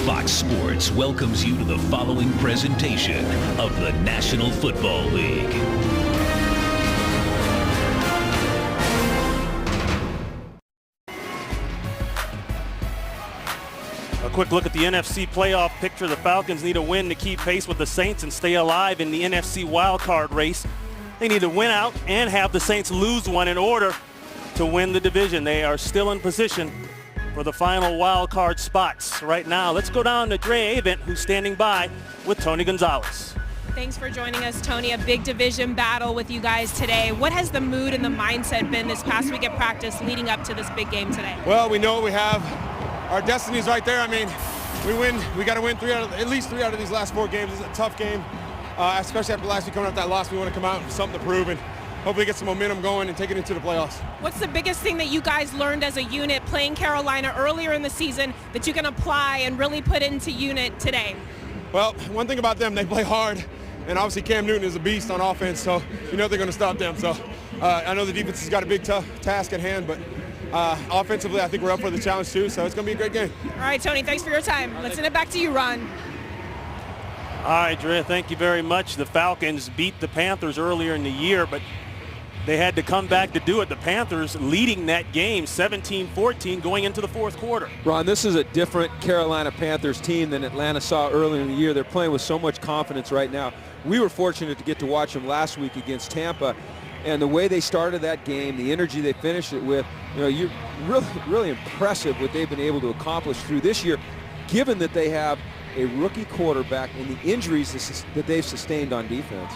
Fox Sports welcomes you to the following presentation of the National Football League. A quick look at the NFC playoff picture. The Falcons need a win to keep pace with the Saints and stay alive in the NFC wildcard race. They need to win out and have the Saints lose one in order to win the division. They are still in position for the final wild card spots right now. Let's go down to Dre Avent, who's standing by with Tony Gonzalez. Thanks for joining us, Tony. A big division battle with you guys today. What has the mood and the mindset been this past week at practice leading up to this big game today? Well, we know what we have. Our destiny's right there. I mean, we win. We got to win at least three out of these last 4 games. This is a tough game, especially after last week coming off that loss. We want to come out with something to prove and hopefully get some momentum going and take it into the playoffs. What's the biggest thing that you guys learned as a unit playing Carolina earlier in the season that you can apply and really put into unit today? Well, one thing about them, they play hard, and obviously Cam Newton is a beast on offense, so you know they're going to stop them. So I know the defense has got a big tough task at hand, but offensively I think we're up for the challenge too, so it's going to be a great game. All right, Tony, thanks for your time. Let's send it back to you, Ron. All right, Dre, thank you very much. The Falcons beat the Panthers earlier in the year, but they had to come back to do it. The Panthers leading that game 17-14 going into the 4th quarter. Ron, this is a different Carolina Panthers team than Atlanta saw earlier in the year. They're playing with so much confidence right now. We were fortunate to get to watch them last week against Tampa, and the way they started that game, the energy they finished it with, you know, you're really impressive what they've been able to accomplish through this year, given that they have a rookie quarterback and the injuries that they've sustained on defense.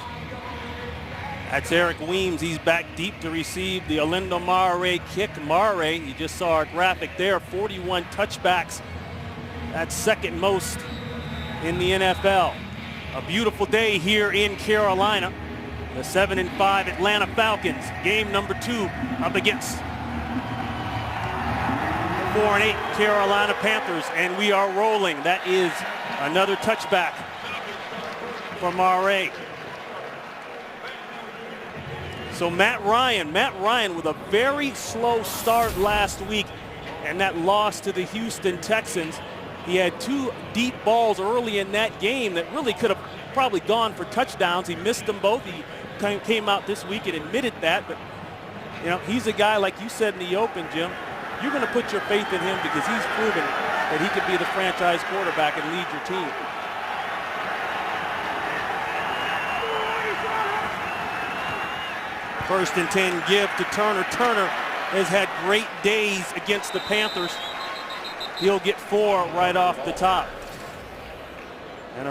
That's Eric Weems. He's back deep to receive the Orlando Mare kick. Mare, you just saw our graphic there, 41 touchbacks. That's second most in the NFL. A beautiful day here in Carolina. The 7-5 Atlanta Falcons, game number 2 up against the 4-8 Carolina Panthers, and we are rolling. That is another touchback for Mare. So Matt Ryan with a very slow start last week and that loss to the Houston Texans. He had 2 deep balls early in that game that really could have probably gone for touchdowns. He missed them both. He came out this week and admitted that, but you know, he's a guy, like you said in the open, Jim, you're going to put your faith in him because he's proven that he could be the franchise quarterback and lead your team. First and 10 give to Turner. Turner has had great days against the Panthers. He'll get 4 right off the top. And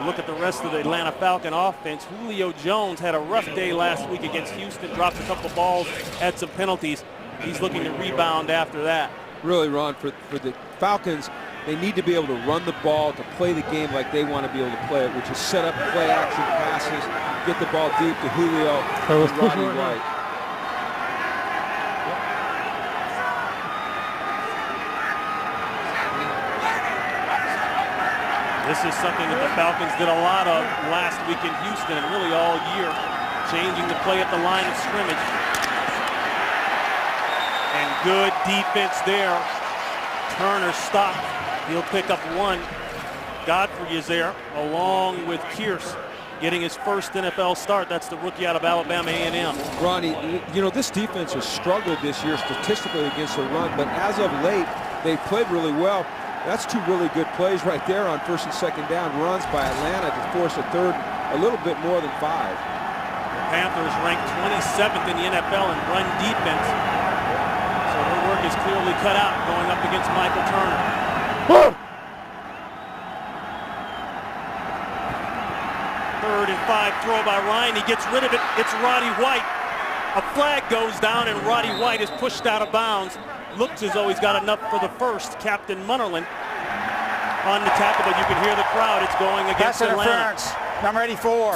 look at the rest of the Atlanta Falcon offense. Julio Jones had a rough day last week against Houston, dropped a couple balls, had some penalties. He's looking to rebound after that. Really, Ron, for the Falcons, they need to be able to run the ball, to play the game like they want to be able to play it, which is set up play action passes, get the ball deep to Julio and Roddy White. This is something that the Falcons did a lot of last week in Houston and really all year, changing the play at the line of scrimmage. And good defense there. Turner stopped. He'll pick up 1. Godfrey is there along with Kearse getting his first NFL start. That's the rookie out of Alabama A&M. Ronnie, you know, this defense has struggled this year statistically against the run, but as of late, they've played really well. That's 2 really good plays right there on 1st and 2nd down runs by Atlanta to force a 3rd, a little bit more than 5. The Panthers ranked 27th in the NFL in run defense. So their work is clearly cut out going up against Michael Turner. Whoa! 3rd and 5 throw by Ryan. He gets rid of it. It's Roddy White. A flag goes down and Roddy White is pushed out of bounds. Looks as though he's got enough for the first. Captain Munnerlyn on the tackle, but you can hear the crowd. It's going against Atlanta. Pass interference, number 84,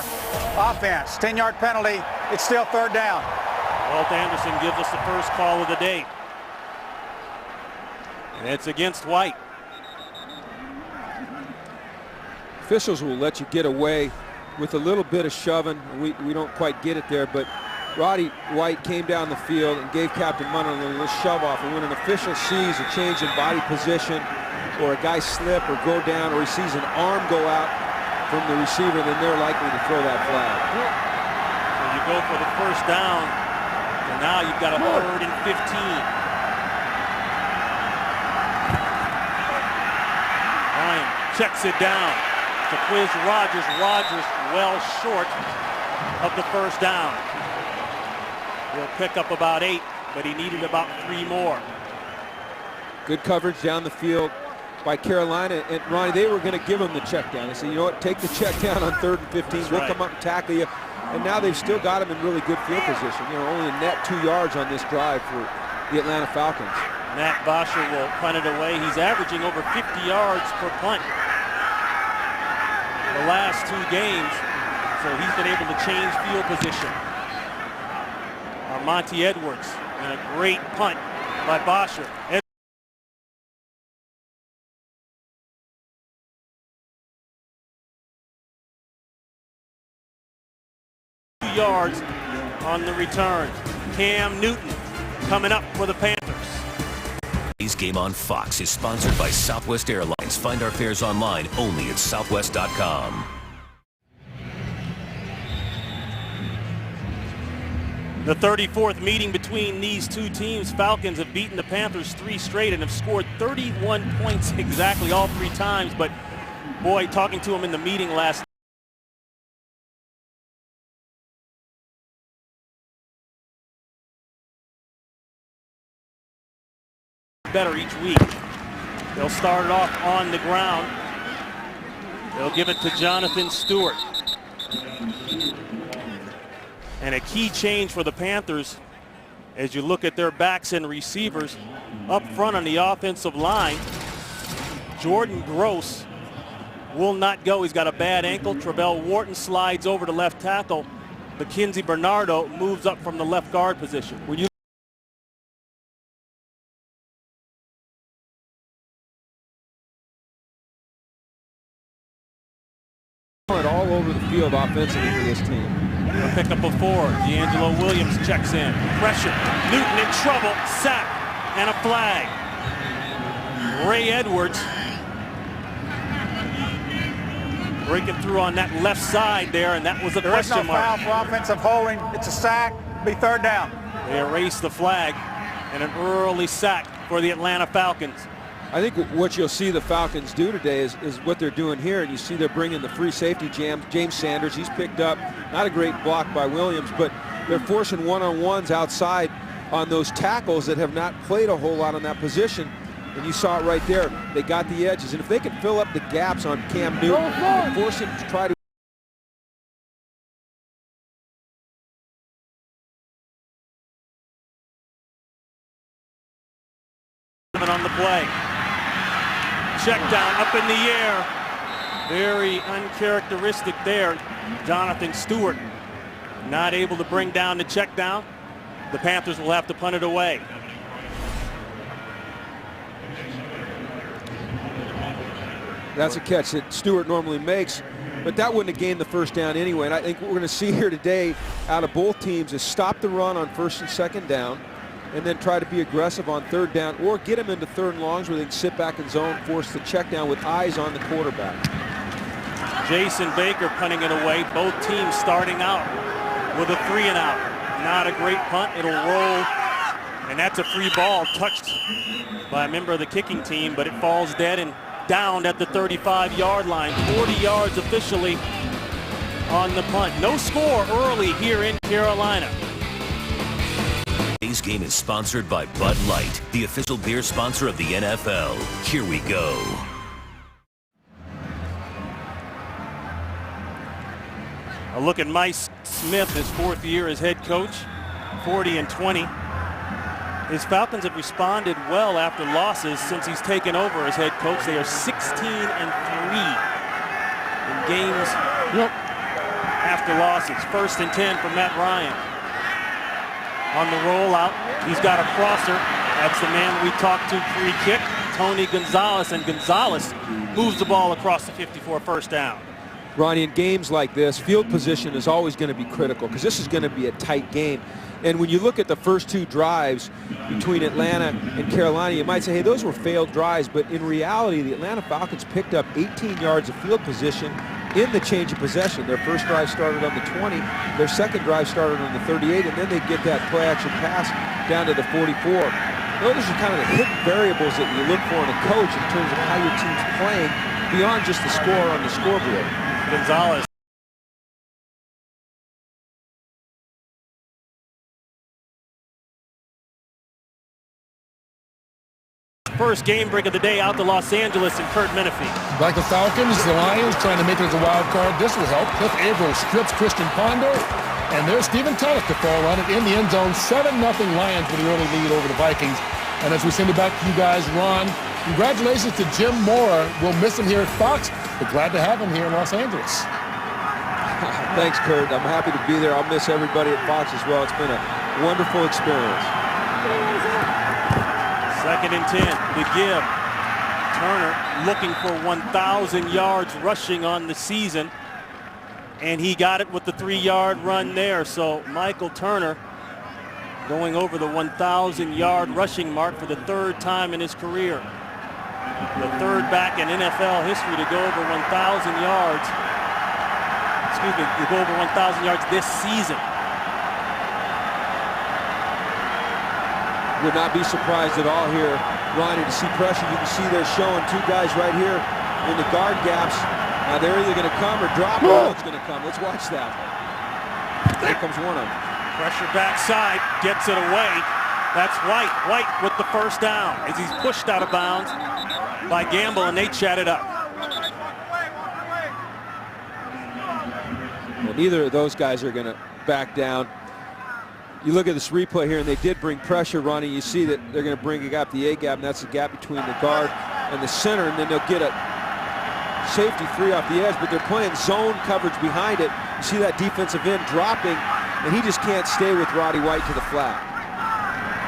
offense, 10-yard penalty. It's still 3rd down. Walt Anderson gives us the first call of the day. And it's against White. Officials will let you get away with a little bit of shoving. We don't quite get it there, but Roddy White came down the field and gave Captain Munnerlyn a little shove off. And when an official sees a change in body position or a guy slip or go down, or he sees an arm go out from the receiver, then they're likely to throw that flag. So you go for the first down, and now you've got a 3rd and 15. Ryan checks it down to Quiz Rogers. Rogers well short of the first down. He'll pick up about 8, but he needed about 3 more. Good coverage down the field by Carolina. And Ronnie, they were going to give him the check down. They said, you know what, take the check down on 3rd and 15. That's we'll right. come up and tackle you. And now they've still got him in really good field position. You know, only a net 2 yards on this drive for the Atlanta Falcons. Matt Bosher will punt it away. He's averaging over 50 yards per punt the last 2 games, so he's been able to change field position. Monty Edwards, and a great punt by Bosher. 2 yards on the return. Cam Newton coming up for the Panthers. Today's game on Fox is sponsored by Southwest Airlines. Find our fares online only at southwest.com. The 34th meeting between these two teams. Falcons have beaten the Panthers 3 straight and have scored 31 points exactly all 3 times. But boy, talking to him in the meeting last better each week. They'll start it off on the ground. They'll give it to Jonathan Stewart. And a key change for the Panthers as you look at their backs and receivers up front on the offensive line. Jordan Gross will not go. He's got a bad ankle. Travell Wharton slides over to left tackle. Mackenzie Bernardo moves up from the left guard position. When you all over the field offensively for this team. They'll pick up a 4. D'Angelo Williams checks in. Pressure. Newton in trouble. Sack and a flag. Ray Edwards breaking through on that left side there, and that was a question mark. There is no foul for offensive holding. It's a sack. Be 3rd down. They erase the flag, and an early sack for the Atlanta Falcons. I think what you'll see the Falcons do today is what they're doing here, and you see they're bringing the free safety James Sanders. He's picked up, not a great block by Williams, but they're forcing one-on-ones outside on those tackles that have not played a whole lot on that position. And you saw it right there. They got the edges, and if they can fill up the gaps on Cam Newton and force him to try to on the play. Check down up in the air. Very uncharacteristic there. Jonathan Stewart not able to bring down the check down. The Panthers will have to punt it away. That's a catch that Stewart normally makes, but that wouldn't have gained the first down anyway. And I think what we're going to see here today out of both teams is stop the run on 1st and 2nd down, and then try to be aggressive on 3rd down, or get them into 3rd and longs where they can sit back in zone, force the check down with eyes on the quarterback. Jason Baker punting it away. Both teams starting out with a 3 and out. Not a great punt. It'll roll, and that's a free ball touched by a member of the kicking team, but it falls dead and down at the 35-yard line. 40 yards officially on the punt. No score early here in Carolina. Today's game is sponsored by Bud Light, the official beer sponsor of the NFL. Here we go. A look at Mike Smith, his 4th year as head coach, 40-20. His Falcons have responded well after losses since he's taken over as head coach. They are 16-3 in games after losses. 1st and 10 for Matt Ryan. On the rollout, he's got a crosser. That's the man we talked to pre-kick, Tony Gonzalez, and Gonzalez moves the ball across the 54, 1st down. Ronnie, in games like this, field position is always going to be critical because this is going to be a tight game. And when you look at the first two drives between Atlanta and Carolina, you might say, hey, those were failed drives. But in reality, the Atlanta Falcons picked up 18 yards of field position in the change of possession. Their first drive started on the 20. Their second drive started on the 38. And then they get that play-action pass down to the 44. Those are kind of the hidden variables that you look for in a coach in terms of how your team's playing beyond just the score on the scoreboard. Gonzalez. First game break of the day out to Los Angeles and Kurt Menefee. Like the Falcons, the Lions trying to make it as a wild card. This will help. Cliff Averill strips Christian Ponder. And there's Stephen Tulloch to fall on it in the end zone. 7-0 Lions with an early lead over the Vikings. And as we send it back to you guys, Ron, congratulations to Jim Mora. We'll miss him here at Fox, but glad to have him here in Los Angeles. Thanks, Kurt. I'm happy to be there. I'll miss everybody at Fox as well. It's been a wonderful experience. 2nd and 10, the give. Turner looking for 1,000 yards rushing on the season. And he got it with the 3-yard run there. So Michael Turner going over the 1,000-yard rushing mark for the 3rd time in his career. The 3rd back in NFL history to go over 1,000 yards. Excuse me, to go over 1,000 yards this season. Would not be surprised at all here, Ronnie, to see pressure. You can see they're showing two guys right here in the guard gaps. Now they're either going to come or drop. Oh, it's going to come. Let's watch that. Here comes one of them. Pressure backside, gets it away. That's White. White with the first down as he's pushed out of bounds by Gamble, and they chat it up. Well, neither of those guys are going to back down. You look at this replay here, and they did bring pressure, Ronnie. You see that they're going to bring a gap, the A gap, and that's the gap between the guard and the center, and then they'll get a safety 3 off the edge, but they're playing zone coverage behind it. You see that defensive end dropping, and he just can't stay with Roddy White to the flat.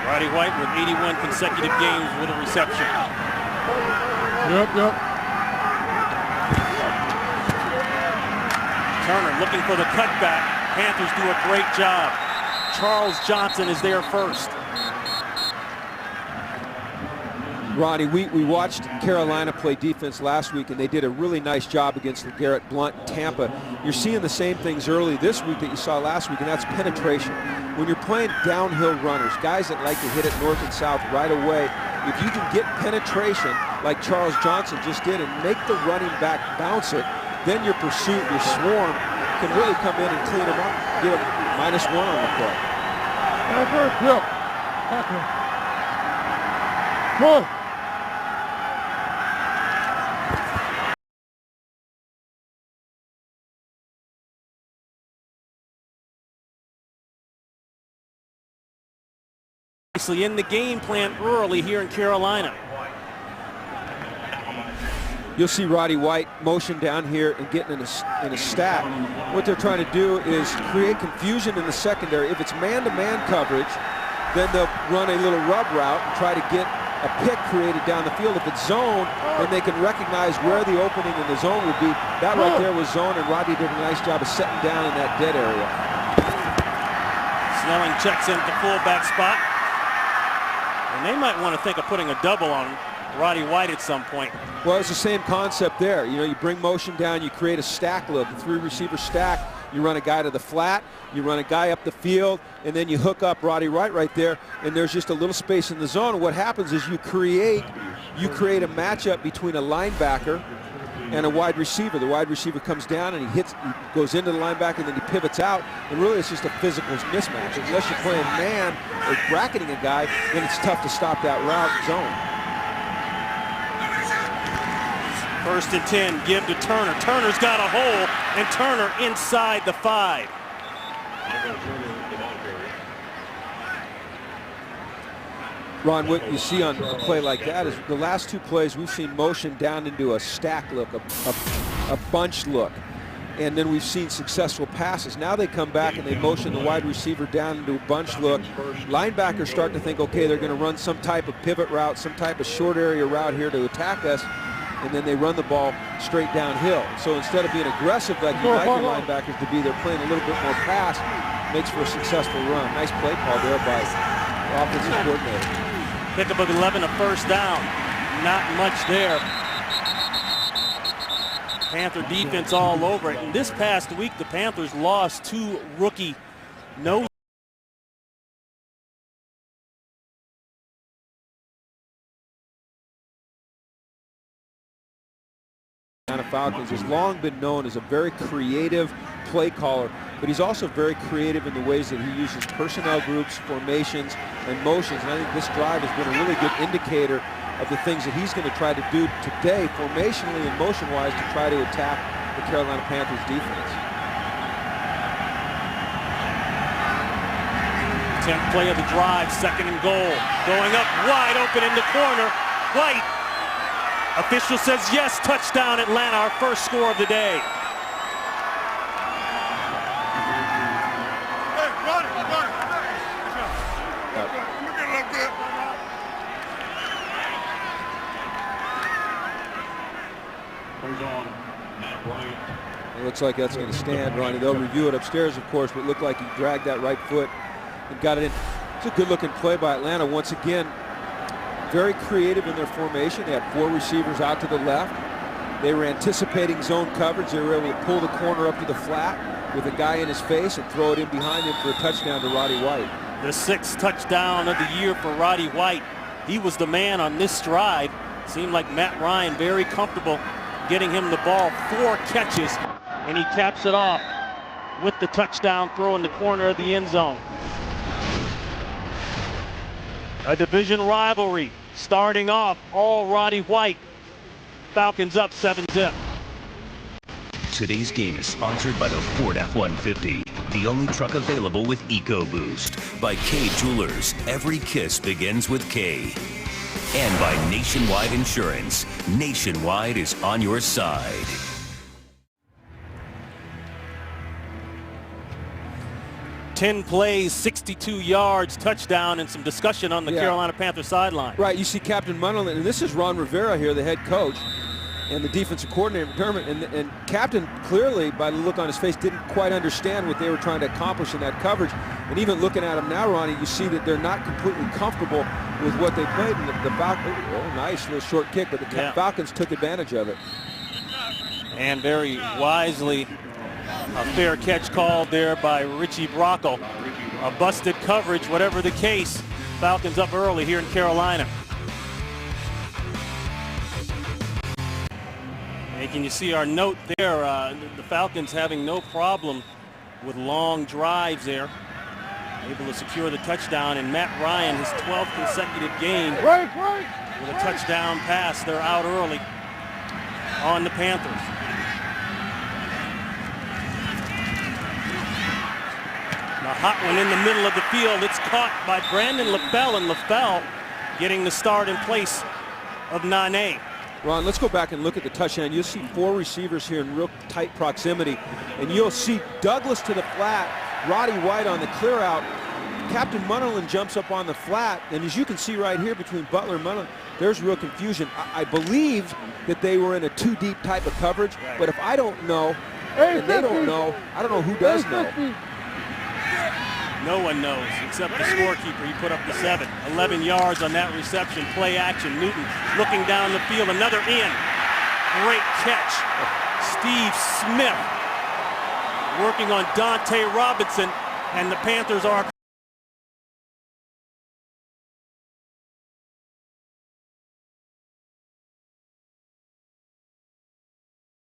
Roddy White with 81 consecutive games with a reception. Yep. Turner looking for the cutback. Panthers do a great job. Charles Johnson is there first. Ronnie, we watched Carolina play defense last week, and they did a really nice job against Garrett Blunt, Tampa. You're seeing the same things early this week that you saw last week, and that's penetration. When you're playing downhill runners, guys that like to hit it north and south right away, if you can get penetration like Charles Johnson just did and make the running back bounce it, then your pursuit, your swarm, can really come in and clean them up, get a -1 on the play. Yep. Obviously in the game plan early here in Carolina. You'll see Roddy White motion down here and getting in a stack. What they're trying to do is create confusion in the secondary. If it's man-to-man coverage, then they'll run a little rub route and try to get a pick created down the field. If it's zone, then they can recognize where the opening in the zone would be. That right there was zone, and Roddy did a nice job of setting down in that dead area. Snelling checks in at the fullback spot. And they might want to think of putting a double on Roddy White at some point. Well, it's the same concept there. You know, you bring motion down, you create a stack look, a 3-receiver stack. You run a guy to the flat, you run a guy up the field, and then you hook up Roddy White right there, and there's just a little space in the zone. And what happens is you create a matchup between a linebacker and a wide receiver. The wide receiver comes down and he goes into the linebacker, and then he pivots out, and really it's just a physical mismatch. Unless you're playing man or bracketing a guy, then it's tough to stop that route zone. 1st and 10, give to Turner. Turner's got a hole, and Turner inside the 5. Ron, what you see on a play like that is the last 2 plays we've seen motion down into a stack look, a bunch look, and then we've seen successful passes. Now they come back and they motion the wide receiver down into a bunch look. Linebackers start to think, okay, they're going to run some type of pivot route, some type of short area route here to attack us, and then they run the ball straight downhill. So instead of being aggressive like you like your linebackers to be, they're playing a little bit more pass. makes for a successful run. Nice play call there by the offensive coordinator. Pickup of 11, a first down. Not much there. Panther defense all over it. And this past week, the Panthers lost 2 rookie nose. Falcons has long been known as a very creative play caller, but he's also very creative in the ways that he uses personnel groups, formations, and motions. And I think this drive has been a really good indicator of the things that he's going to try to do today, formationally and motion-wise, to try to attack the Carolina Panthers defense. 10th play of the drive, 2nd and goal. Going up wide open in the corner. White. Official says yes, touchdown Atlanta, our first score of the day. It looks like that's going to stand, Ronnie. They'll review it upstairs, of course, but it looked like he dragged that right foot and got it in. It's a good-looking play by Atlanta. Once again, very creative in their formation. They had 4 receivers out to the left. They were anticipating zone coverage. They were able to pull the corner up to the flat with a guy in his face and throw it in behind him for a touchdown to Roddy White. The 6th touchdown of the year for Roddy White. He was the man on this drive. Seemed like Matt Ryan very comfortable getting him the ball. 4 catches, and he caps it off with the touchdown throw in the corner of the end zone. A division rivalry starting off, all Roddy White. Falcons up 7-0. Today's game is sponsored by the Ford F-150, the only truck available with EcoBoost. By K Jewelers, every kiss begins with K. And by Nationwide Insurance. Nationwide is on your side. 10 plays, 62 yards, touchdown, and some discussion on the Carolina Panthers sideline. Right, you see Captain Munderland, and this is Ron Rivera here, the head coach, and the defensive coordinator, McDermott, and Captain clearly, by the look on his face, didn't quite understand what they were trying to accomplish in that coverage. And even looking at him now, Ronnie, you see that they're not completely comfortable with what they played. And the Falcons, oh, nice little short kick, but the Falcons took advantage of it. And very wisely, a fair catch called there by Richie Brocco. A busted coverage, whatever the case. Falcons up early here in Carolina. And can you see our note there? The Falcons having no problem with long drives there. Able to secure the touchdown, and Matt Ryan, his 12th consecutive game with a touchdown pass. They're out early on the Panthers. A hot one in the middle of the field. It's caught by Brandon LaFell, and LaFell getting the start in place of Nane. Ron, let's go back and look at the touchdown. You'll see 4 receivers here in real tight proximity, and you'll see Douglas to the flat, Roddy White on the clear out. Captain Munderland jumps up on the flat, and as you can see right here between Butler and Munderland, there's real confusion. I believe that they were in a 2-deep type of coverage, but if I don't know, and they don't know, I don't know who does know. No one knows except the scorekeeper. He put up the 7. 11 yards on that reception. Play action. Newton looking down the field. Another in. Great catch. Steve Smith working on Dante Robinson, and the Panthers are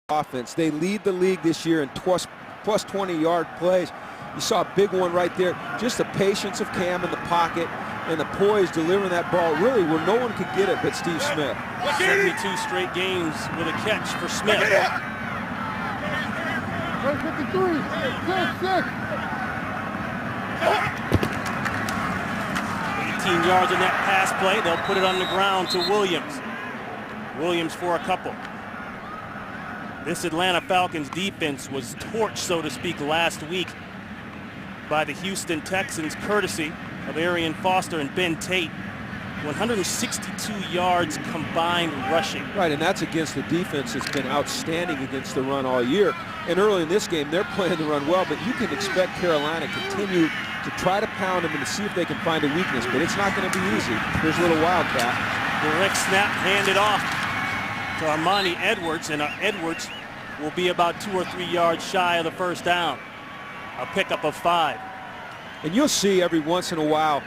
offense. They lead the league this year in plus 20-yard plays. You saw a big one right there. Just the patience of Cam in the pocket and the poise delivering that ball, really where no one could get it but Steve Smith. 72 straight games with a catch for Smith. 53, 6. Yards on that pass play. They'll put it on the ground to Williams. Williams for a couple. This Atlanta Falcons defense was torched, so to speak, last week by the Houston Texans, courtesy of Arian Foster and Ben Tate. 162 yards combined rushing. Right, and that's against the defense that's been outstanding against the run all year. And early in this game, they're playing the run well, but you can expect Carolina continue to try to pound them and to see if they can find a weakness, but it's not going to be easy. Here's a little wildcat. The next snap handed off to Armani Edwards, and Edwards will be about 2 or 3 yards shy of the first down. A pickup of 5. And you'll see every once in a while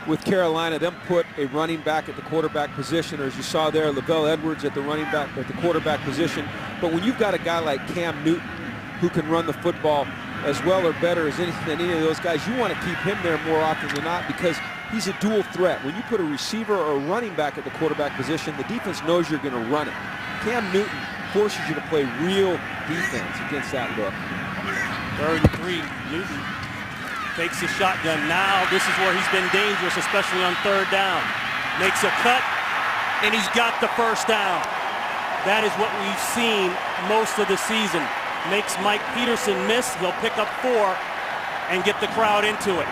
with Carolina, them put a running back at the quarterback position, or as you saw there, Lavelle Edwards at the running back, at the quarterback position. But when you've got a guy like Cam Newton who can run the football as well or better as than any of those guys, you want to keep him there more often than not because he's a dual threat. When you put a receiver or a running back at the quarterback position, the defense knows you're going to run it. Cam Newton forces you to play real defense against that look. 3rd and 3, Newton takes the shotgun. Now this is where he's been dangerous, especially on 3rd down. Makes a cut, and he's got the first down. That is what we've seen most of the season. Makes Mike Peterson miss. He'll pick up 4 and get the crowd into it.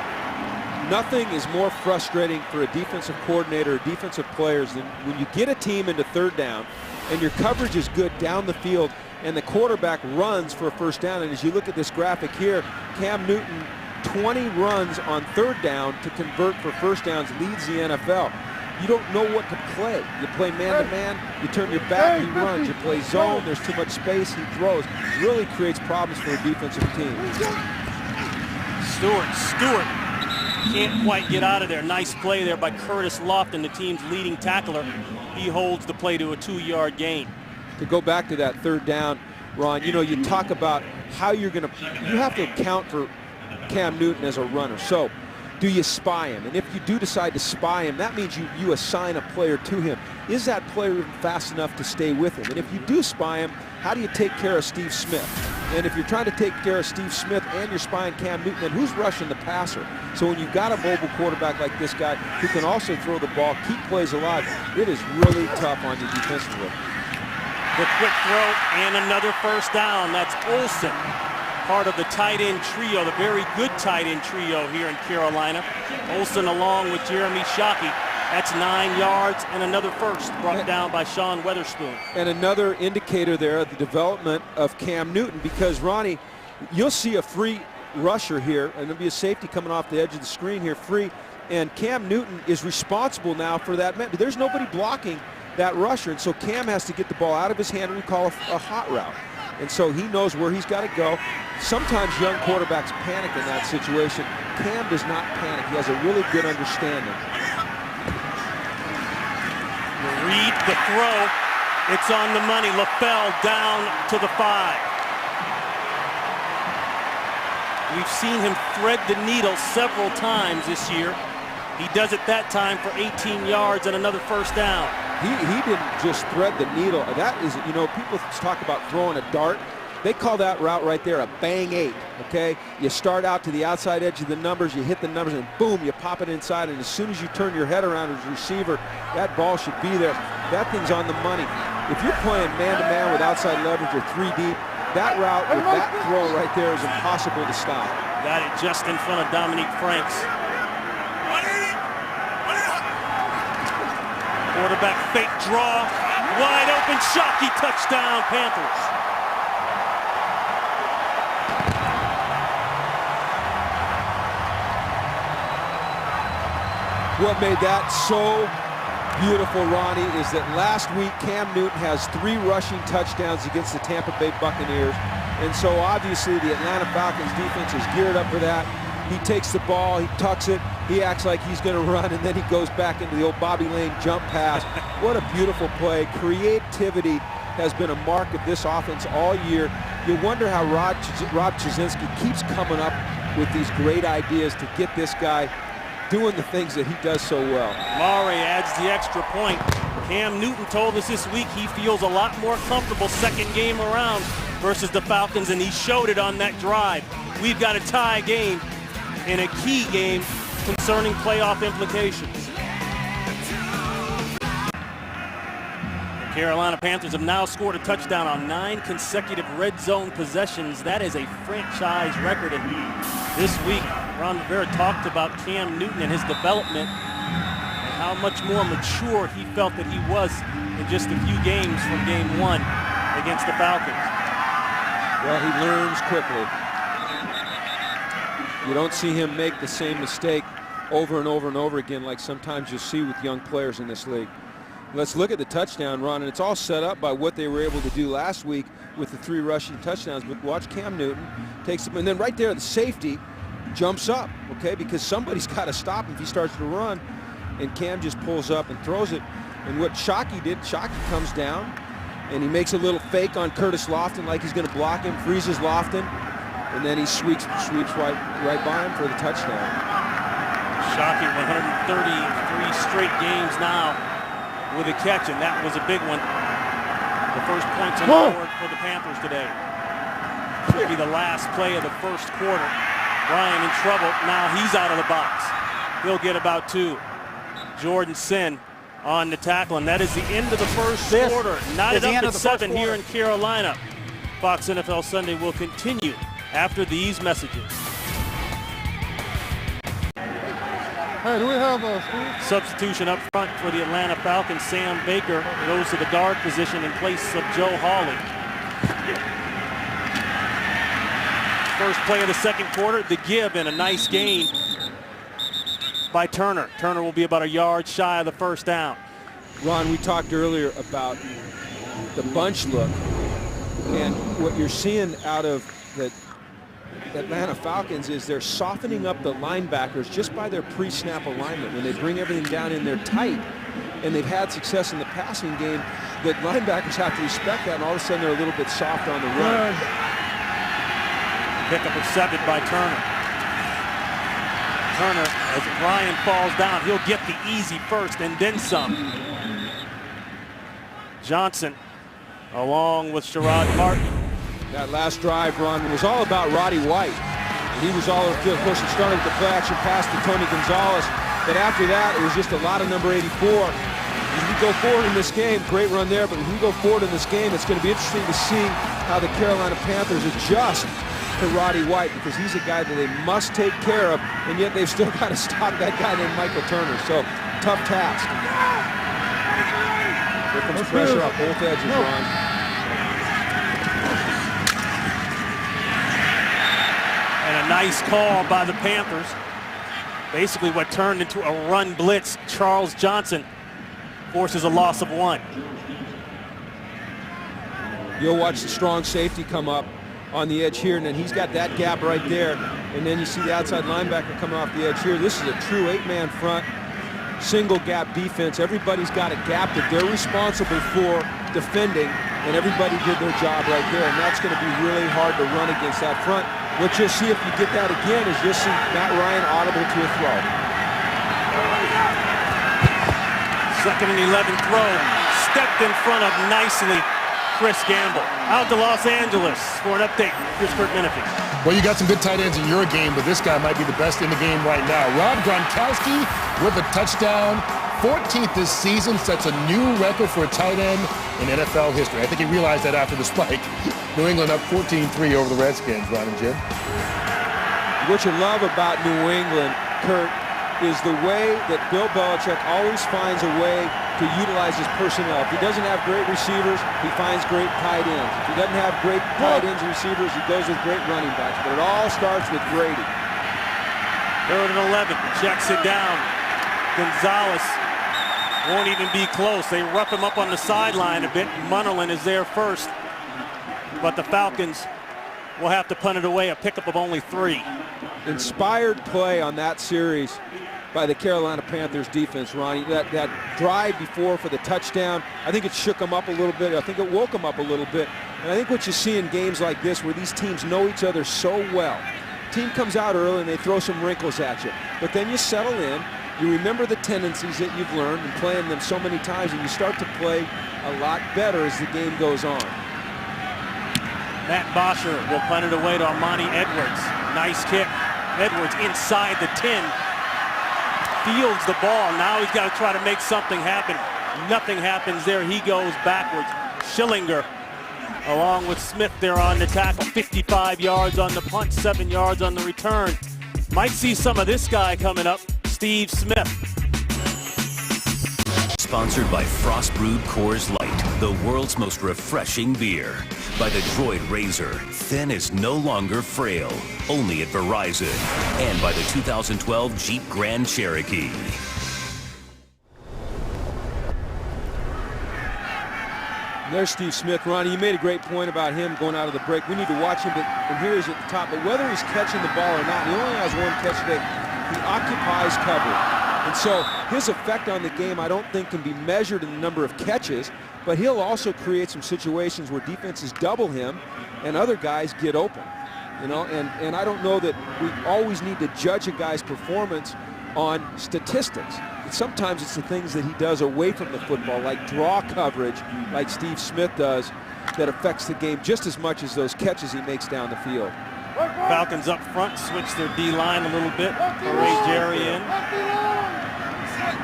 Nothing is more frustrating for a defensive coordinator or defensive players than when you get a team into 3rd down and your coverage is good down the field and the quarterback runs for a first down. And as you look at this graphic here, Cam Newton, 20 runs on 3rd down to convert for first downs, leads the NFL. You don't know what to play. You play man-to-man, you turn your back, he runs. You play zone, there's too much space, he throws. Really creates problems for a defensive team. Stewart can't quite get out of there. Nice play there by Curtis Lofton, the team's leading tackler. He holds the play to a 2-yard gain. To go back to that 3rd down, Ron, you know, you talk about how you're going to, you have to account for Cam Newton as a runner. So, do you spy him? And if you do decide to spy him, that means you assign a player to him. Is that player fast enough to stay with him? And if you do spy him, how do you take care of Steve Smith? And if you're trying to take care of Steve Smith and you're spying Cam Newton, then who's rushing the passer? So when you've got a mobile quarterback like this guy who can also throw the ball, keep plays alive, it is really tough on you defensively. The quick throw and another first down. That's Olsen, part of the tight end trio, the very good tight end trio here in Carolina. Olsen along with Jeremy Shockey. That's 9 yards and another first brought down by Sean Weatherspoon. And another indicator there of the development of Cam Newton, because Ronnie, you'll see a free rusher here, and there'll be a safety coming off the edge of the screen here free, and Cam Newton is responsible now for that. There's nobody blocking that rusher, and so Cam has to get the ball out of his hand, and we call a hot route. And so he knows where he's got to go. Sometimes young quarterbacks panic in that situation. Cam does not panic. He has a really good understanding. Reed, the throw. It's on the money. LaFell down to the 5. We've seen him thread the needle several times this year. He does it that time for 18 yards and another first down. He didn't just thread the needle. That is, you know, people talk about throwing a dart. They call that route right there a bang 8, okay? You start out to the outside edge of the numbers, you hit the numbers, and boom, you pop it inside, and as soon as you turn your head around as a receiver, that ball should be there. That thing's on the money. If you're playing man-to-man with outside leverage or 3 deep, that route with that throw right there is impossible to stop. Got it just in front of Dominique Franks. Quarterback fake draw, wide open, Shockey, touchdown, Panthers. What made that so beautiful, Ronnie, is that last week Cam Newton has 3 rushing touchdowns against the Tampa Bay Buccaneers. And so obviously the Atlanta Falcons defense is geared up for that. He takes the ball, he tucks it, he acts like he's going to run, and then he goes back into the old Bobby Lane jump pass. What a beautiful play. Creativity has been a mark of this offense all year. You wonder how Rob Chudzinski keeps coming up with these great ideas to get this guy doing the things that he does so well. Maury adds the extra point. Cam Newton told us this week he feels a lot more comfortable second game around versus the Falcons, and he showed it on that drive. We've got a tie game in a key game concerning playoff implications. The Carolina Panthers have now scored a touchdown on 9 consecutive red zone possessions. That is a franchise record. And this week, Ron Rivera talked about Cam Newton and his development. how much more mature he felt that he was in just a few games from game 1 against the Falcons. Well, he learns quickly. You don't see him make the same mistake over and over and over again like sometimes you see with young players in this league. Let's look at the touchdown run, and it's all set up by what they were able to do last week with the 3 rushing touchdowns. But watch Cam Newton takes him, and then right there the safety jumps up, okay, because somebody's got to stop him if he starts to run, and Cam just pulls up and throws it. And what Shockey did, Shockey comes down, and he makes a little fake on Curtis Lofton like he's going to block him, freezes Lofton, and then he sweeps right by him for the touchdown. Shockey, 133 straight games now with a catch, and that was a big one. The first points on the board for the Panthers today. Should be the last play of the first quarter. Ryan in trouble. Now he's out of the box. He'll get about 2. Jordan Sin on the tackle, and that is the end of the first quarter. Knotted up at 7 here in Carolina. Fox NFL Sunday will continue after these messages. Hey, do we have a Substitution up front for the Atlanta Falcons. Sam Baker goes to the guard position in place of Joe Hawley. First play of the second quarter, the give, and a nice gain by Turner. Turner will be about a yard shy of the first down. Ron, we talked earlier about the bunch look, and what you're seeing out of the Atlanta Falcons is they're softening up the linebackers just by their pre-snap alignment. When they bring everything down in there tight, and they've had success in the passing game, the linebackers have to respect that, and all of a sudden they're a little bit soft on the run. Pickup of 7 by Turner. Turner, as Ryan falls down, he'll get the easy first and then some. Johnson, along with Sherrod Martin. That last drive run was all about Roddy White. He was all over the field. Of course, it started with the play action pass to Tony Gonzalez. But after that, it was just a lot of number 84. As we go forward in this game, great run there, but as we go forward in this game, it's going to be interesting to see how the Carolina Panthers adjust to Roddy White, because he's a guy that they must take care of, and yet they've still got to stop that guy named Michael Turner. So, tough task. Here comes pressure off both edges, Ron. And a nice call by the Panthers. Basically what turned into a run blitz. Charles Johnson forces a loss of 1. You'll watch the strong safety come up on the edge here, and then he's got that gap right there. And then you see the outside linebacker coming off the edge here. This is a true 8-man front, single gap defense. Everybody's got a gap that they're responsible for defending, and everybody did their job right there. And that's going to be really hard to run against that front. What you'll see if you get that again is you'll see Matt Ryan audible to a throw. Second and 11 throw, stepped in front of nicely Chris Gamble. Out to Los Angeles for an update. Here's Kurt Menefee. Well, you got some good tight ends in your game, but this guy might be the best in the game right now. Rob Gronkowski with a touchdown. 14th this season, sets a new record for a tight end in NFL history. I think he realized that after the spike. New England up 14-3 over the Redskins, Ron and Jim. What you love about New England, Kurt, is the way that Bill Belichick always finds a way to utilize his personnel. If he doesn't have great receivers, he finds great tight ends. If he doesn't have great tight ends and receivers, he goes with great running backs. But it all starts with Brady. 3rd and 11, checks it down. Gonzalez won't even be close. They rough him up on the sideline a bit. Munnerlyn is there first, but the Falcons will have to punt it away, a pickup of only 3. Inspired play on that series by the Carolina Panthers defense, Ronnie. That drive before for the touchdown, I think it shook them up a little bit. I think it woke them up a little bit. And I think what you see in games like this where these teams know each other so well, team comes out early and they throw some wrinkles at you. But then you settle in, you remember the tendencies that you've learned and playing them so many times, and you start to play a lot better as the game goes on. Matt Bosher will punt it away to Armani Edwards. Nice kick. Edwards inside the 10. Fields the ball. Now he's got to try to make something happen. Nothing happens there. He goes backwards. Schillinger along with Smith there on the tackle. 55 yards on the punt, 7 yards on the return. Might see some of this guy coming up, Steve Smith. Sponsored by Frost Brewed Coors Light, the world's most refreshing beer. By the Droid Razor, thin is no longer frail, only at Verizon. And by the 2012 Jeep Grand Cherokee. There's Steve Smith. Ronnie, you made a great point about him going out of the break. We need to watch him, and here he's at the top. But whether he's catching the ball or not, he only has one catch today. He occupies cover. And so his effect on the game, I don't think, can be measured in the number of catches, but he'll also create some situations where defenses double him and other guys get open. You know, and I don't know that we always need to judge a guy's performance on statistics. Sometimes it's the things that he does away from the football, like draw coverage, like Steve Smith does, that affects the game just as much as those catches he makes down the field. Falcons up front, switch their D-line a little bit. Ray Jerry in,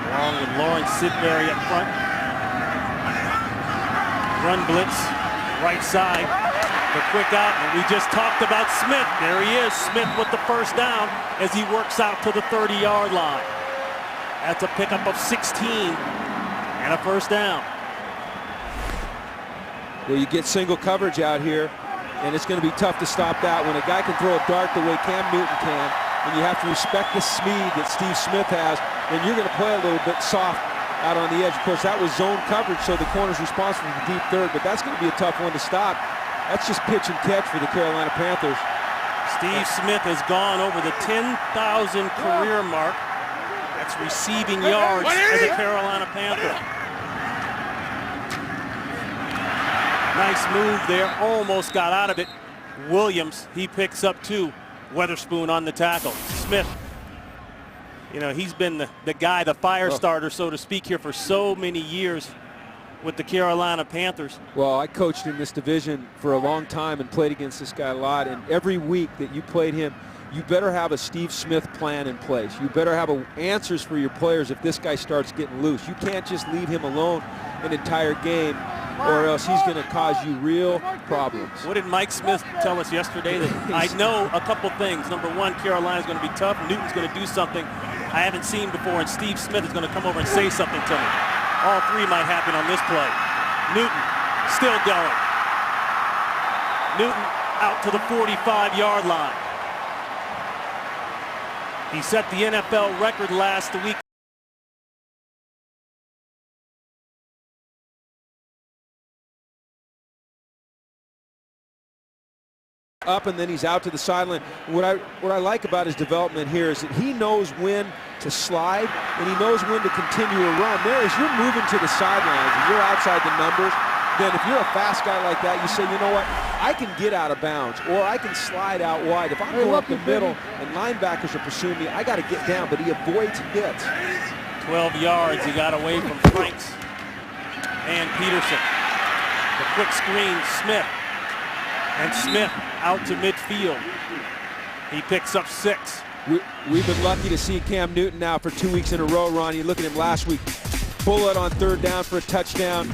along with Lawrence Sidbury up front. Run blitz, right side, the quick out, and we just talked about Smith. There he is, Smith with the first down as he works out to the 30-yard line. That's a pickup of 16 and a first down. Well, you get single coverage out here, and it's going to be tough to stop that. When a guy can throw a dart the way Cam Newton can, and you have to respect the speed that Steve Smith has, then you're going to play a little bit soft out on the edge. Of course, that was zone coverage, so the corner's responsible for the deep third, but that's going to be a tough one to stop. That's just pitch and catch for the Carolina Panthers. Steve Smith has gone over the 10,000 career mark. That's receiving yards as a Carolina Panther. Nice move there, almost got out of it. Williams, he picks up 2. Weatherspoon on the tackle. Smith, you know, he's been the guy, the fire starter, so to speak, here for so many years with the Carolina Panthers. Well, I coached in this division for a long time and played against this guy a lot, and every week that you played him, you better have a Steve Smith plan in place. You better have answers for your players if this guy starts getting loose. You can't just leave him alone an entire game, or else he's going to cause you real problems. What did Mike Smith tell us yesterday? That I know a couple things. Number one, Carolina's going to be tough. Newton's going to do something I haven't seen before, and Steve Smith is going to come over and say something to me. All 3 might happen on this play. Newton still going. Newton out to the 45-yard line. He set the NFL record last week. Up, and then he's out to the sideline. What I like about his development here is that he knows when to slide and he knows when to continue a run. There, as you're moving to the sidelines and you're outside the numbers, then if you're a fast guy like that, you say, you know what, I can get out of bounds, or I can slide out wide. If I'm going up the middle and linebackers are pursuing me, I got to get down, but he avoids hits. 12 yards he got away from Franks and Peterson. The quick screen, Smith. And Smith out to midfield. He picks up 6. We've been lucky to see Cam Newton now for 2 weeks in a row, Ronnie. Look at him last week. Bullet on 3rd down for a touchdown.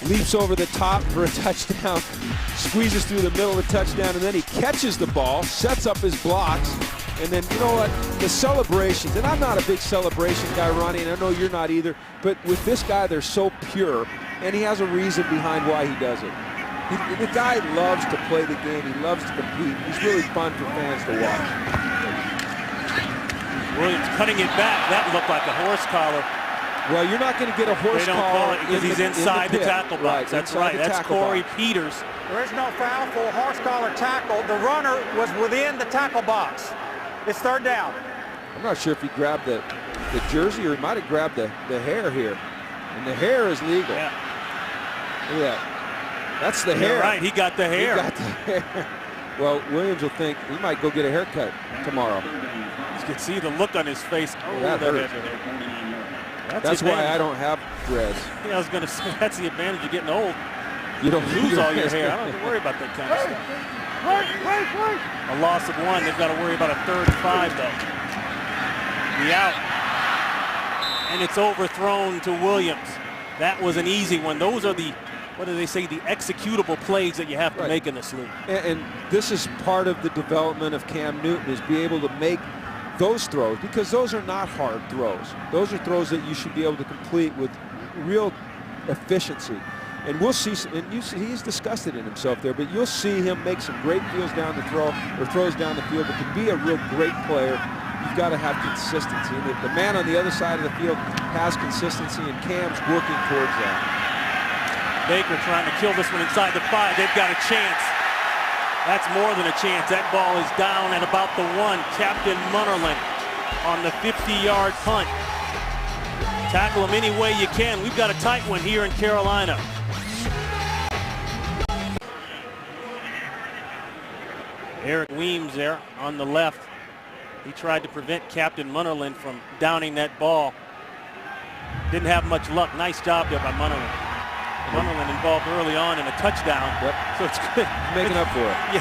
Leaps over the top for a touchdown. Squeezes through the middle of the touchdown, and then he catches the ball, sets up his blocks, and then, you know what, the celebrations. And I'm not a big celebration guy, Ronnie, and I know you're not either, but with this guy, they're so pure, and he has a reason behind why he does it. The guy loves to play the game. He loves to compete. He's really fun for fans to watch. Williams cutting it back. That looked like a horse collar. Well, you're not going to get a horse collar. They don't call it because he's inside the tackle box. Right, that's right. That's Corey Peters. There is no foul for a horse collar tackle. The runner was within the tackle box. It's 3rd down. I'm not sure if he grabbed the jersey or he might have grabbed the hair here. And the hair is legal. Yeah. Look at that. That's the hair. You're right, he got the hair. He got the hair. Well, Williams will think he might go get a haircut tomorrow. You can see the look on his face. Oh, that hurts. That's why I don't have dreads. Yeah, I was going to say, that's the advantage of getting old. You don't lose all your hair. I don't have to worry about that kind of stuff. A loss of 1. They've got to worry about a 3rd and 5, though. The out. And it's overthrown to Williams. That was an easy one. Those are the, what do they say, the executable plays that you have to make in this league. And this is part of the development of Cam Newton, is be able to make those throws, because those are not hard throws. Those are throws that you should be able to complete with real efficiency. And we'll see, and he's discussed it in himself there, but you'll see him make some great throws down the field. But to be a real great player, you've got to have consistency. And the man on the other side of the field has consistency, and Cam's working towards that. Baker trying to kill this one inside the 5. They've got a chance. That's more than a chance. That ball is down at about the 1. Captain Munnerlyn on the 50-yard punt. Tackle him any way you can. We've got a tight one here in Carolina. Eric Weems there on the left. He tried to prevent Captain Munnerlyn from downing that ball. Didn't have much luck. Nice job there by Munnerlyn. Munnerlyn involved early on in a touchdown. Yep. So it's good. Making up for it. Yeah,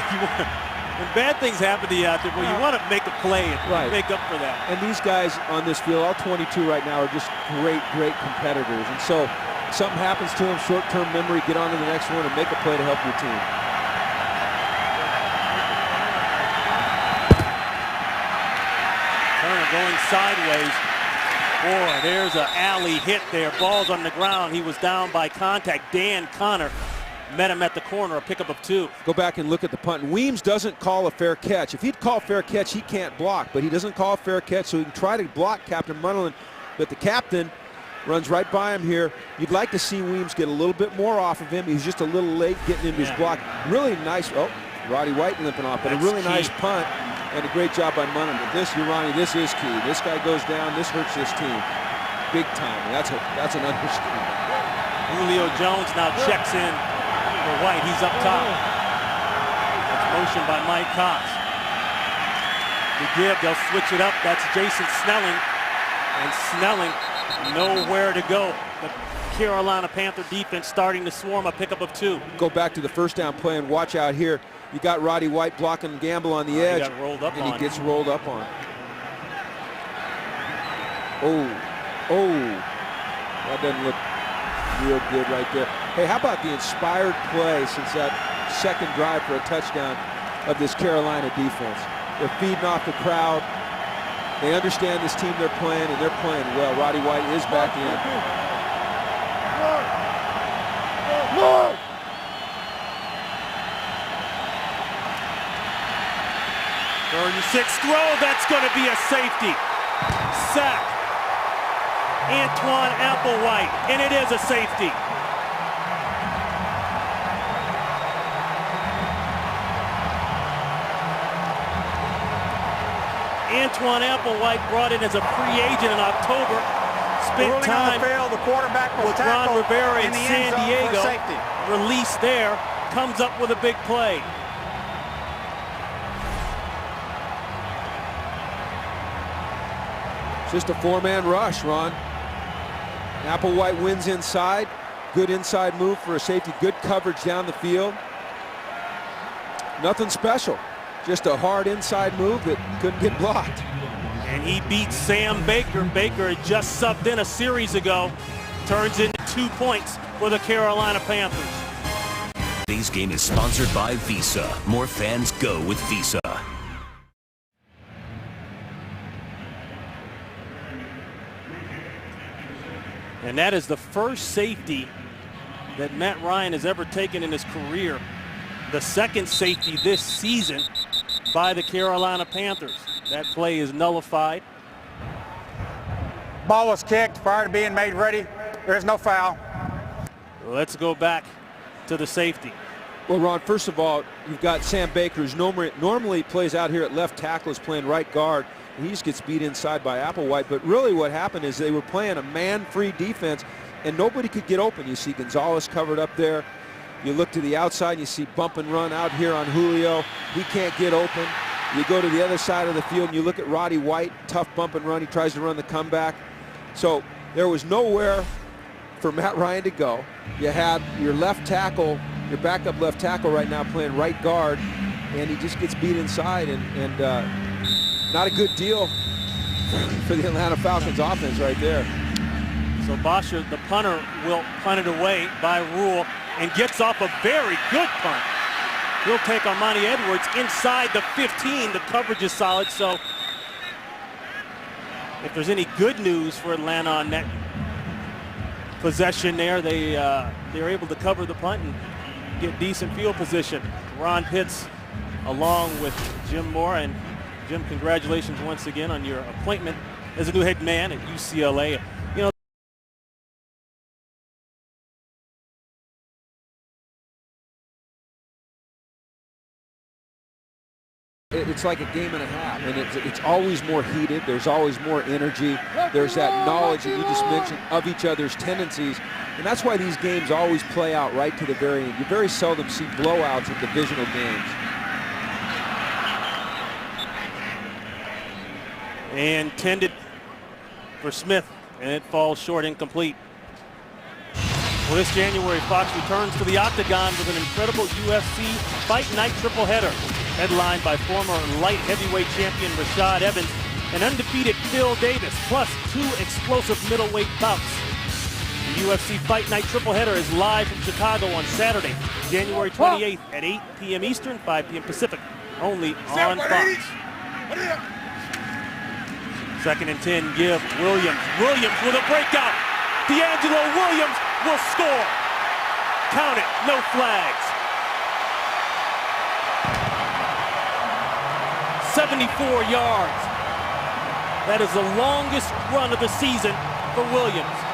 when bad things happen to you out there, well, you want to make a play and make up for that. And these guys on this field, all 22 right now, are just great, great competitors. And so something happens to them, short-term memory, get on to the next one and make a play to help your team. Going sideways. Boy, there's an alley hit there. Ball's on the ground. He was down by contact. Dan Connor met him at the corner, a pickup of 2. Go back and look at the punt. Weems doesn't call a fair catch. If he'd call a fair catch, he can't block, but he doesn't call a fair catch, so he can try to block Captain Munnerlyn, but the captain runs right by him here. You'd like to see Weems get a little bit more off of him. He's just a little late getting into his block. Really nice. Oh, Roddy White limping off, but a really nice punt. And a great job by Munnerlyn. But this, Ronnie, this is key. This guy goes down. This hurts this team big time. That's an understatement. Julio Jones now checks in for White. He's up top. That's motion by Mike Cox. The give, they'll switch it up. That's Jason Snelling. And Snelling nowhere to go. The Carolina Panther defense starting to swarm, a pickup of 2. Go back to the first down play and watch out here. You got Roddy White blocking Gamble on the edge. He got rolled up and on. He gets rolled up on. That doesn't look real good right there. Hey, how about the inspired play since that second drive for a touchdown of this Carolina defense? They're feeding off the crowd. They understand this team they're playing, and they're playing well. Roddy White is back in. 36 throw, that's going to be a safety. Sack. Antoine Applewhite, and it is a safety. Antoine Applewhite brought in as a free agent in October. Spent time the quarterback was with Ron Rivera in San Diego. Release there, comes up with a big play. Just a 4-man rush, Ron. Applewhite wins inside. Good inside move for a safety. Good coverage down the field. Nothing special. Just a hard inside move that couldn't get blocked. And he beats Sam Baker. Baker had just subbed in a series ago. Turns into 2 points for the Carolina Panthers. Today's game is sponsored by Visa. More fans go with Visa. And that is the first safety that Matt Ryan has ever taken in his career. The second safety this season by the Carolina Panthers. That play is nullified. Ball was kicked prior to being made ready. There's no foul. Let's go back to the safety. Well, Ron, first of all, you've got Sam Baker, who's normally plays out here at left tackle, is playing right guard. He just gets beat inside by Applewhite. But really what happened is they were playing a man-free defense, and nobody could get open. You see Gonzalez covered up there. You look to the outside, and you see bump and run out here on Julio. He can't get open. You go to the other side of the field, and you look at Roddy White, tough bump and run. He tries to run the comeback. So there was nowhere for Matt Ryan to go. You had your left tackle, your backup left tackle right now playing right guard, and he just gets beat inside, and not a good deal for the Atlanta Falcons offense right there. So Bosher, the punter, will punt it away by rule and gets off a very good punt. He'll take Armani Edwards inside the 15. The coverage is solid, so if there's any good news for Atlanta on that possession there. They're able to cover the punt and get decent field position. Ron Pitts along with Jim Moore. And Jim, congratulations once again on your appointment as a new head man at UCLA. You know, it's like a game and a half, and it's always more heated. There's always more energy. There's that knowledge that you just mentioned of each other's tendencies, and that's why these games always play out right to the very end. You very seldom see blowouts in divisional games. Intended for Smith, and it falls short, incomplete. Well, this January, Fox returns to the Octagon with an incredible UFC Fight Night triple header, headlined by former light heavyweight champion Rashad Evans and undefeated Phil Davis, plus 2 explosive middleweight bouts. The UFC Fight Night triple header is live from Chicago on Saturday, January 28th at 8 p.m. Eastern, 5 p.m. Pacific, only on Fox. 2nd and 10, give Williams. Williams with a breakout. D'Angelo Williams will score. Count it, no flags. 74 yards. That is the longest run of the season for Williams.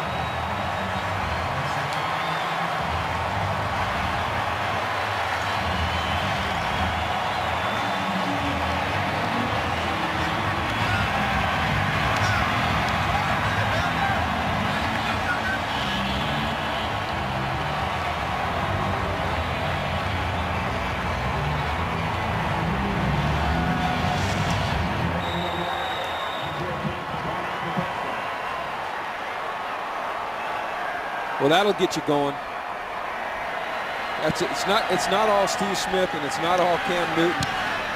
Well, that'll get you going. It's not all Steve Smith and it's not all Cam Newton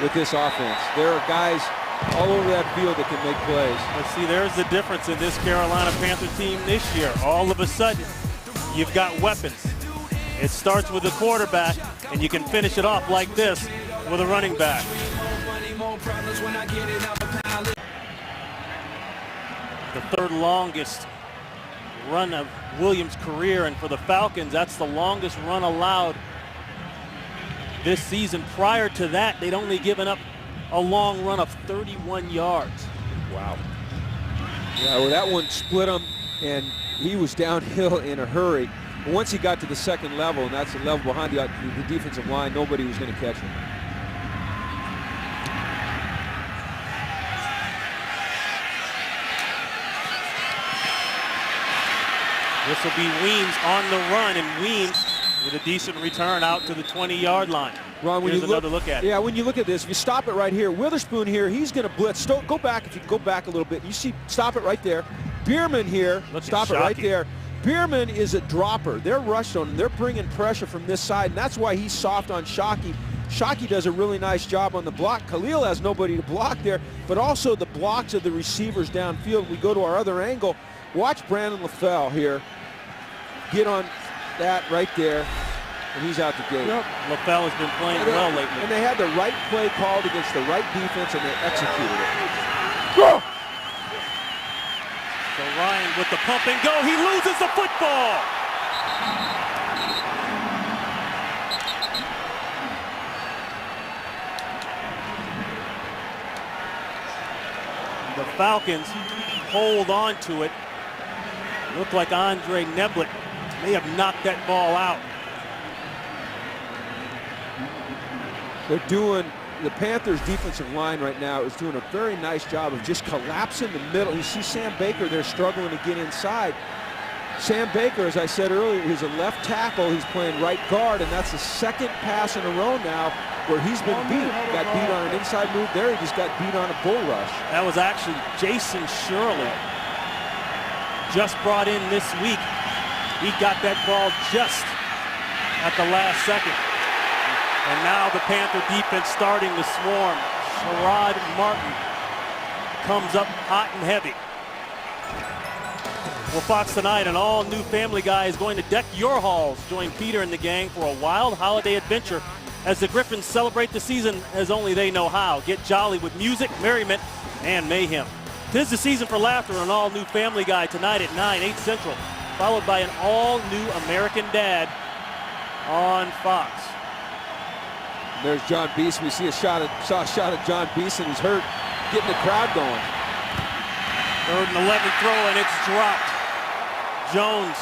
with this offense. There are guys all over that field that can make plays. Let's see, there's the difference in this Carolina Panther team this year. All of a sudden, you've got weapons. It starts with the quarterback, and you can finish it off like this with a running back. The 3rd longest run of Williams' career, and for the Falcons, that's the longest run allowed this season. Prior to that, they'd only given up a long run of 31 yards. Wow. Yeah, well, that one split him, and he was downhill in a hurry. But once he got to the 2nd level, and that's the level behind the defensive line, nobody was going to catch him. This will be Weems on the run, and Weems with a decent return out to the 20-yard line. Ron, when Here's you another look at it. Yeah, when you look at this, if you stop it right here, Witherspoon here, he's going to blitz. Go back, if you go back a little bit. You see, stop it right there. Bierman here, stop it right there. Bierman is a dropper. They're rushed on him. They're bringing pressure from this side, and that's why he's soft on Shockey. Shockey does a really nice job on the block. Khalil has nobody to block there, but also the blocks of the receivers downfield. We go to our other angle. Watch Brandon LaFell here. Get on that right there, and he's out the gate. Yep. LaFell has been playing well lately. And they had the right play called against the right defense, and they executed it. So Ryan with the pump and go. He loses the football. The Falcons hold on to it. Looked like Andre Neblett may have knocked that ball out. The Panthers defensive line right now is doing a very nice job of just collapsing the middle. You see Sam Baker there struggling to get inside. Sam Baker, as I said earlier, he's a left tackle. He's playing right guard, and that's the 2nd pass in a row now where he's been beat. Got beat on an inside move there. He just got beat on a bull rush. That was actually Jason Shirley, just brought in this week. He got that ball just at the last second. And now the Panther defense starting to swarm. Sherrod Martin comes up hot and heavy. Well, Fox tonight, an all-new Family Guy is going to deck your halls. Join Peter and the gang for a wild holiday adventure as the Griffins celebrate the season as only they know how. Get jolly with music, merriment, and mayhem. 'Tis the season for laughter on an all-new Family Guy tonight at 9, 8 Central followed by an all-new American Dad on Fox. There's John Beeson. We see saw a shot of John Beeson, who's hurt, getting the crowd going. 3rd and 11 throw, and it's dropped. Jones,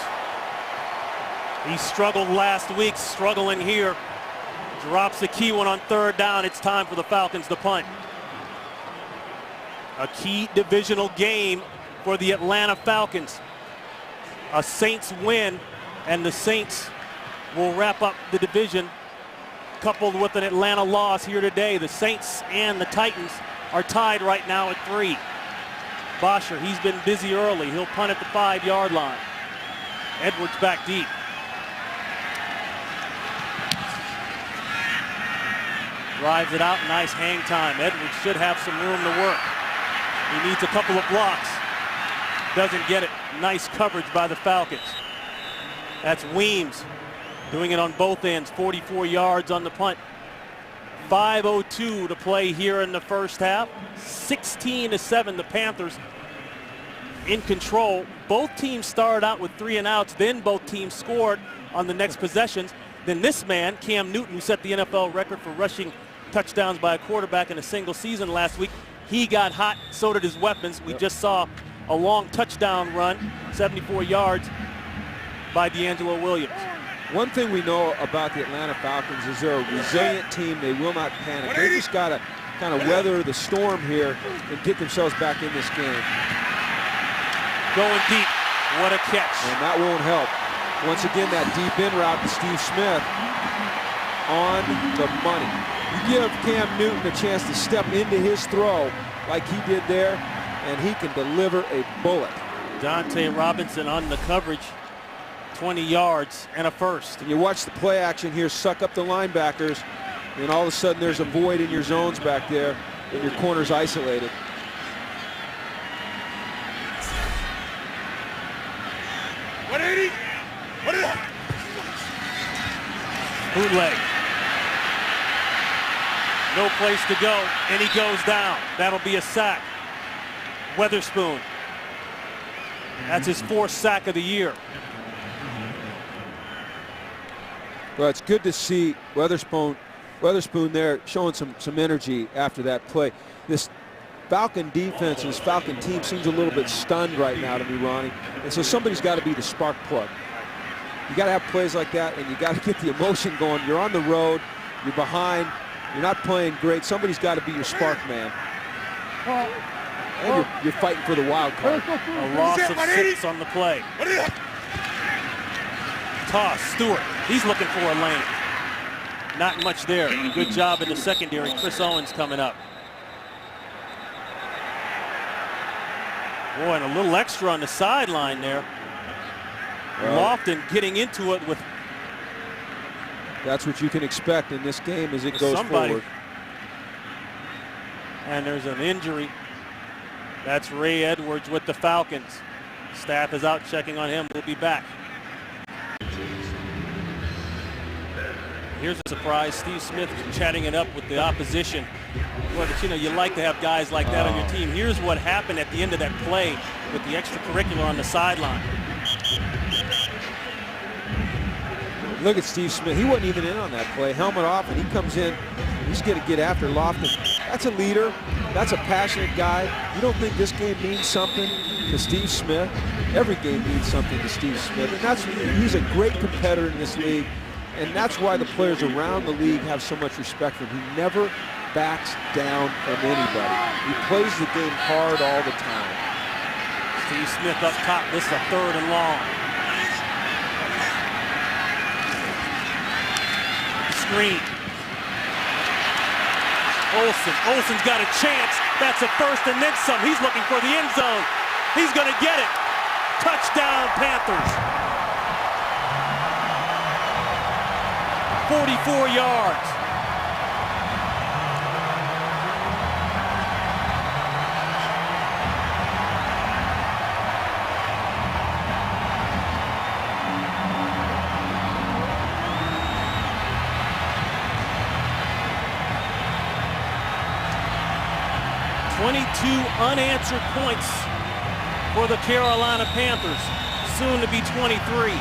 he struggled last week, struggling here. Drops the key one on 3rd down. It's time for the Falcons to punt. A key divisional game for the Atlanta Falcons. A Saints win, and the Saints will wrap up the division, coupled with an Atlanta loss here today. The Saints and the Titans are tied right now at 3. Bosher, he's been busy early. He'll punt at the 5-yard line. Edwards back deep. Drives it out, nice hang time. Edwards should have some room to work. He needs a couple of blocks. Doesn't get it. Nice coverage by the Falcons. That's Weems doing it on both ends. 44 yards on the punt. 5:02 to play here in the first half. 16-7, the Panthers in control. Both teams started out with 3 and outs. Then both teams scored on the next possessions. Then this man, Cam Newton, who set the NFL record for rushing touchdowns by a quarterback in a single season last week, he got hot. So did his weapons. We just saw a long touchdown run, 74 yards by D'Angelo Williams. One thing we know about the Atlanta Falcons is they're a resilient team. They will not panic. They just got to kind of weather the storm here and get themselves back in this game. Going deep. What a catch. And that won't help. Once again, that deep in route to Steve Smith on the money. You give Cam Newton a chance to step into his throw like he did there, and he can deliver a bullet. Dante Robinson on the coverage. 20 yards and a first. And you watch the play action here, suck up the linebackers, and all of a sudden there's a void in your zones back there, and your corner's isolated. Bootleg. No place to go, and he goes down. That'll be a sack. Weatherspoon. That's his 4th sack of the year. Well, it's good to see Weatherspoon there showing some energy after that play. This Falcon defense and this Falcon team seems a little bit stunned right now to me, Ronnie. And so somebody's got to be the spark plug. You got to have plays like that, and you got to get the emotion going. You're on the road, you're behind, you're not playing great. Somebody's got to be your spark man. And you're fighting for the wild card. A loss of 6 on the play. Toss, Stewart, he's looking for a lane. Not much there. Good job in the secondary. Chris Owens coming up. Boy, and a little extra on the sideline there. Lofton getting into it with... That's what you can expect in this game as it goes forward. And there's an injury. That's Ray Edwards with the Falcons. Staff is out checking on him. We'll be back. Here's a surprise. Steve Smith chatting it up with the opposition. Boy, but you know, you like to have guys like that on your team. Here's what happened at the end of that play with the extracurricular on the sideline. Look at Steve Smith. He wasn't even in on that play. Helmet off, and he comes in. He's going to get after Lofton. That's a leader. That's a passionate guy. You don't think this game means something to Steve Smith? Every game means something to Steve Smith. And he's a great competitor in this league. And that's why the players around the league have so much respect for him. He never backs down from anybody. He plays the game hard all the time. Steve Smith up top. This is a 3rd and long. Screen. Olsen's got a chance. That's a first and then some. He's looking for the end zone. He's going to get it. Touchdown, Panthers. 44 yards. Unanswered points for the Carolina Panthers. soon to be 23.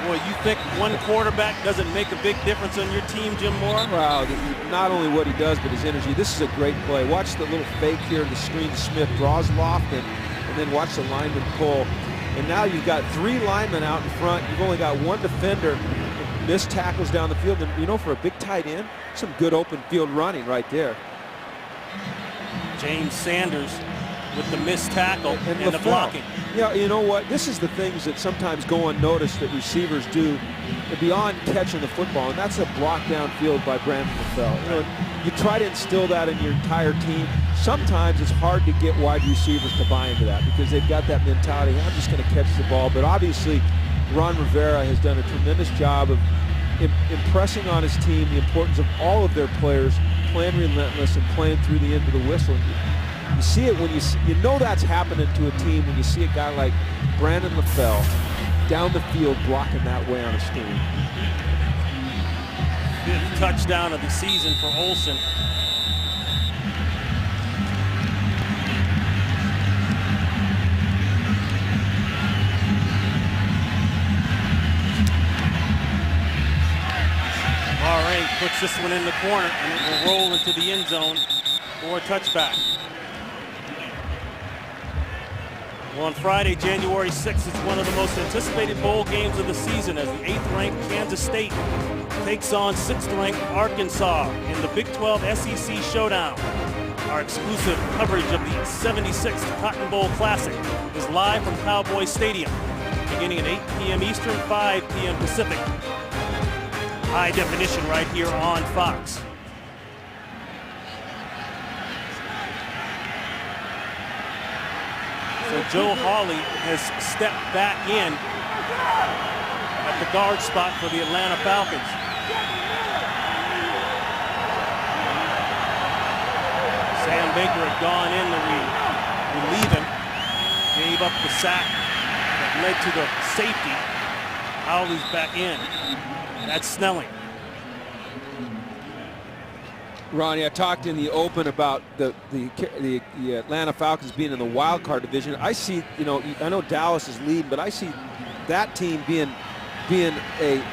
Boy, you think one quarterback doesn't make a big difference on your team, Jim Moore? Wow, not only what he does, but his energy. This is a great play. Watch the little fake here, the screen to Smith, draws Lofton, and then watch the lineman pull. And now you've got 3 linemen out in front. You've only got 1 defender. Missed tackles down the field. And, you know, for a big tight end, some good open field running right there. James Sanders with the missed tackle and the LaFell. blocking. Yeah, you know what? This is the things that sometimes go unnoticed that receivers do beyond catching the football, and that's a block downfield by Brandon LaFell. You know, you try to instill that in your entire team. Sometimes it's hard to get wide receivers to buy into that because they've got that mentality, I'm just going to catch the ball. But obviously, Ron Rivera has done a tremendous job of impressing on his team the importance of all of their players playing relentless and playing through the end of the whistle. You see it when you know that's happening to a team when you see a guy like Brandon LaFell down the field blocking that way on a screen. 5th touchdown of the season for Olsen. Bahrain puts this one in the corner, and it will roll into the end zone for a touchback. Well, on Friday, January 6th, it's one of the most anticipated bowl games of the season as the 8th-ranked Kansas State takes on 6th-ranked Arkansas in the Big 12 SEC Showdown. Our exclusive coverage of the 76th Cotton Bowl Classic is live from Cowboy Stadium, beginning at 8 p.m. Eastern, 5 p.m. Pacific. High definition right here on Fox. So Joe Hawley has stepped back in at the guard spot for the Atlanta Falcons. Sam Baker had gone in to relieve him, gave up the sack that led to the safety. Hawley's back in. That's Snelling. Ronnie, I talked in the open about the Atlanta Falcons being in the wild card division. I see, you know, I know Dallas is leading, but I see that team being a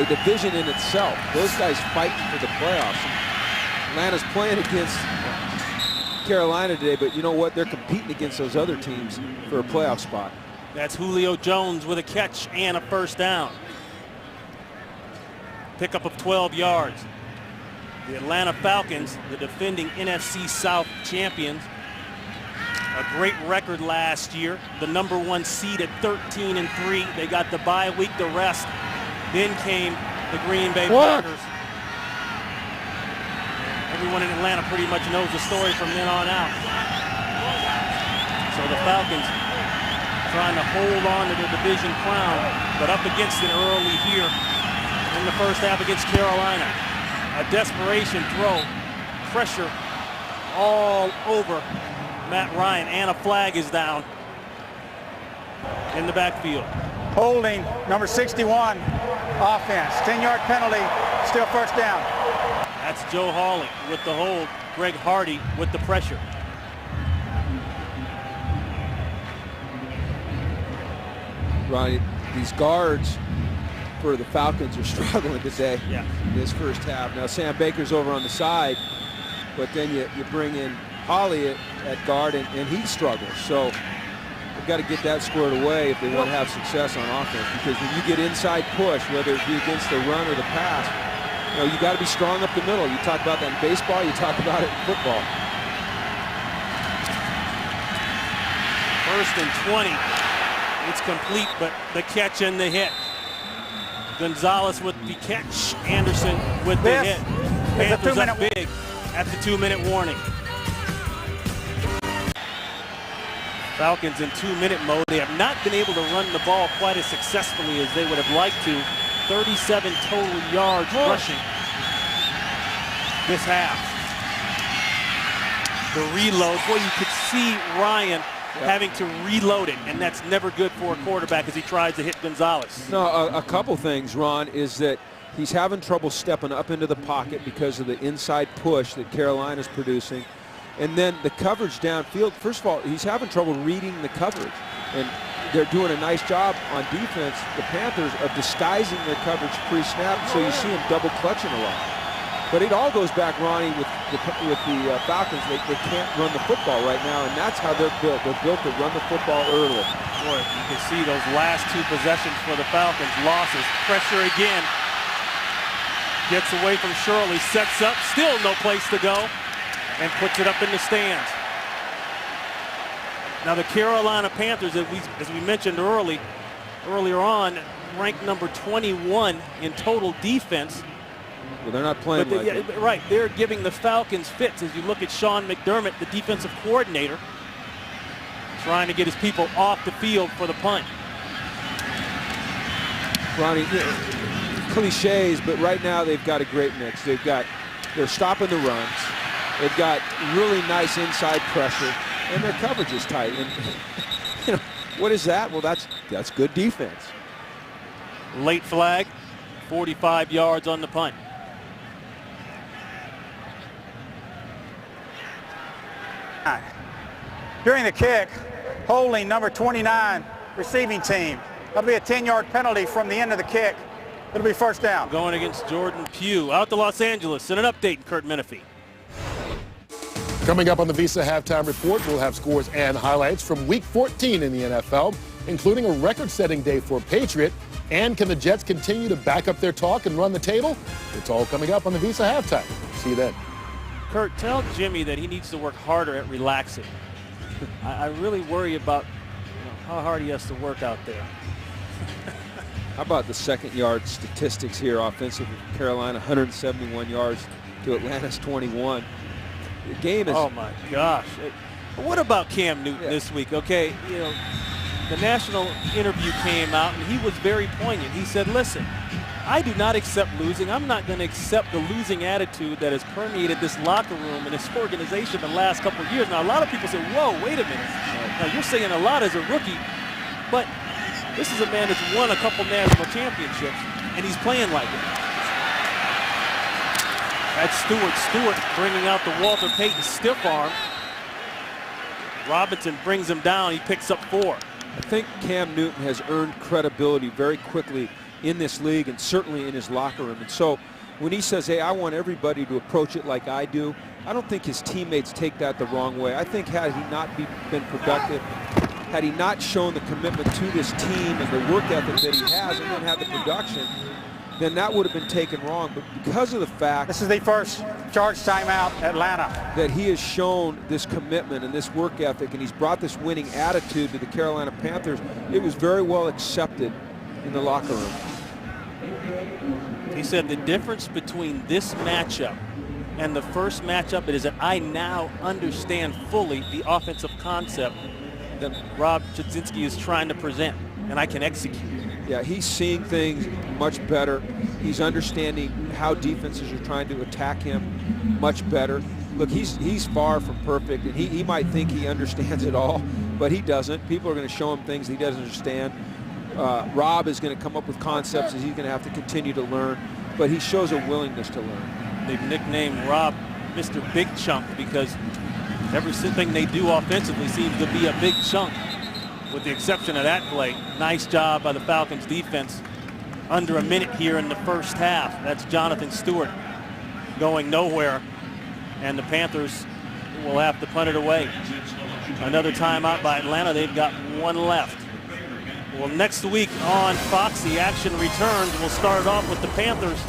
division in itself. Those guys fighting for the playoffs. Atlanta's playing against Carolina today, but you know what? They're competing against those other teams for a playoff spot. That's Julio Jones with a catch and a first down. Pickup of 12 yards. The Atlanta Falcons, the defending NFC South champions, a great record last year. The #1 seed at 13-3. They got the bye week to rest. Then came the Green Bay Packers. Everyone in Atlanta pretty much knows the story from then on out. So the Falcons trying to hold on to their division crown, but up against it early here in the first half against Carolina. A desperation throw, pressure all over Matt Ryan, and a flag is down in the backfield. Holding, number 61, offense. 10-yard penalty, still first down. That's Joe Hawley with the hold, Greg Hardy with the pressure. Ronnie, these guards for the Falcons are struggling today in this first half. Now Sam Baker's over on the side, but then you bring in Hawley at guard, and he struggles. So they've got to get that squared away if they want to have success on offense, because when you get inside push, whether it be against the run or the pass, you know, you got to be strong up the middle. You talk about that in baseball, you talk about it in football. 1st and 20. It's complete, but the catch and the hit. Gonzalez with the catch, Anderson with the hit. Panthers up big at the 2-minute warning. Falcons in 2-minute mode. They have not been able to run the ball quite as successfully as they would have liked to. 37 total yards rushing this half. The reload, boy, you could see Ryan having to reload it, and that's never good for a quarterback as he tries to hit Gonzalez. No, a couple things, Ron, is that he's having trouble stepping up into the pocket because of the inside push that Carolina's producing. And then the coverage downfield, first of all, he's having trouble reading the coverage. And they're doing a nice job on defense, the Panthers, of disguising their coverage pre-snap, so you see him double clutching a lot. But it all goes back, Ronnie, with the Falcons. They can't run the football right now, and that's how they're built. They're built to run the football early. Boy, you can see those last 2 possessions for the Falcons, losses. Pressure again. Gets away from Shirley, sets up, still no place to go, and puts it up in the stands. Now the Carolina Panthers, as we mentioned earlier on, ranked number 21 in total defense. Well, they're not playing like it. Right, they're giving the Falcons fits. As you look at Sean McDermott, the defensive coordinator, trying to get his people off the field for the punt. Ronnie, cliches, but right now they've got a great mix. They're stopping the runs. They've got really nice inside pressure, and their coverage is tight. And you know, what is that? Well, that's good defense. Late flag, 45 yards on the punt. During the kick, holding number 29 receiving team. That'll be a 10-yard penalty from the end of the kick. It'll be first down. Going against Jordan Pugh. Out to Los Angeles. And an update, Kurt Menefee. Coming up on the Visa Halftime Report, we'll have scores and highlights from Week 14 in the NFL, including a record-setting day for Patriot. And can the Jets continue to back up their talk and run the table? It's all coming up on the Visa Halftime. See you then. Kurt, tell Jimmy that he needs to work harder at relaxing. I really worry about how hard he has to work out there. How about the second-yard statistics here offensively? Carolina 171 yards to Atlanta's 21. The game is... Oh, my gosh. What about Cam Newton this week? Okay, you know, the national interview came out, and he was very poignant. He said, listen, I do not accept losing. I'm not going to accept the losing attitude that has permeated this locker room and this organization the last couple of years. Now, a lot of people say, whoa, wait a minute. Now, you're saying a lot as a rookie, but this is a man that's won a couple national championships, and he's playing like it. That's Stewart bringing out the Walter Payton stiff arm. Robinson brings him down. He picks up 4. I think Cam Newton has earned credibility very quickly in this league and certainly in his locker room. And so when he says, hey, I want everybody to approach it like I do, I don't think his teammates take that the wrong way. I think had he not been productive, had he not shown the commitment to this team and the work ethic that he has and then had the production, then that would have been taken wrong. But because of the fact... This is the first charge timeout, Atlanta. ...that he has shown this commitment and this work ethic, and he's brought this winning attitude to the Carolina Panthers, it was very well accepted in the locker room. He said the difference between this matchup and the first matchup is that I now understand fully the offensive concept that Rob Chudzinski is trying to present, and I can execute. Yeah, he's seeing things much better. He's understanding how defenses are trying to attack him much better. Look, he's far from perfect, and he might think he understands it all, but he doesn't. People are going to show him things he doesn't understand. Rob is going to come up with concepts that he's going to have to continue to learn, but he shows a willingness to learn. They've nicknamed Rob Mr. Big Chunk because everything they do offensively seems to be a big chunk, with the exception of that play. Nice job by the Falcons defense. Under a minute here in the first half. That's Jonathan Stewart going nowhere, and the Panthers will have to punt it away. Another timeout by Atlanta. They've got 1 left. Well, next week on Fox, the action returns. We'll start it off with the Panthers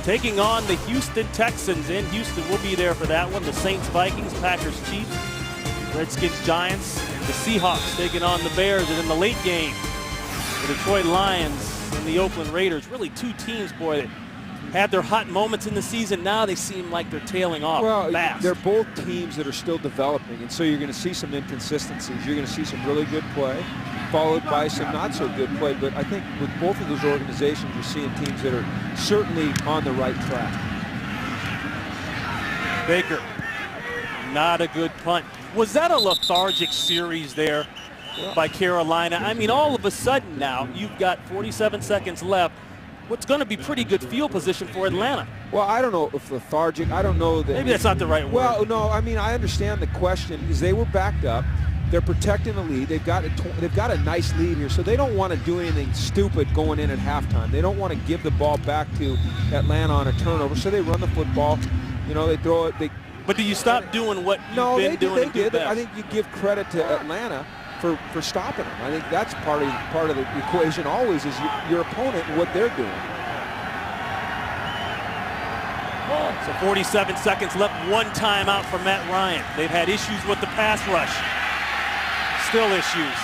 taking on the Houston Texans in Houston. We'll be there for that one. The Saints, Vikings, Packers, Chiefs, Redskins, Giants, the Seahawks taking on the Bears, and in the late game, the Detroit Lions and the Oakland Raiders. Really 2 teams, boy, that had their hot moments in the season. Now they seem like they're tailing off fast. They're both teams that are still developing, and so you're going to see some inconsistencies. You're going to see some really good play, followed by some not so good play. But I think with both of those organizations, you're seeing teams that are certainly on the right track. Baker, not a good punt. Was that a lethargic series there by Carolina? I mean, all of a sudden now you've got 47 seconds left. What's going to be pretty good field position for Atlanta. Well, I don't know if lethargic. I don't know that. Maybe that's not the right word. Well, no. I mean, I understand the question is they were backed up. They're protecting the lead. They've got a nice lead here, so they don't want to do anything stupid going in at halftime. They don't want to give the ball back to Atlanta on a turnover, so they run the football. You know, they throw it. But do you stop doing what you've been doing? They and do did. best? I think you give credit to Atlanta for stopping them. I think that's part of the equation always is your opponent and what they're doing. So 47 seconds left, one timeout for Matt Ryan. They've had issues with the pass rush. Still issues.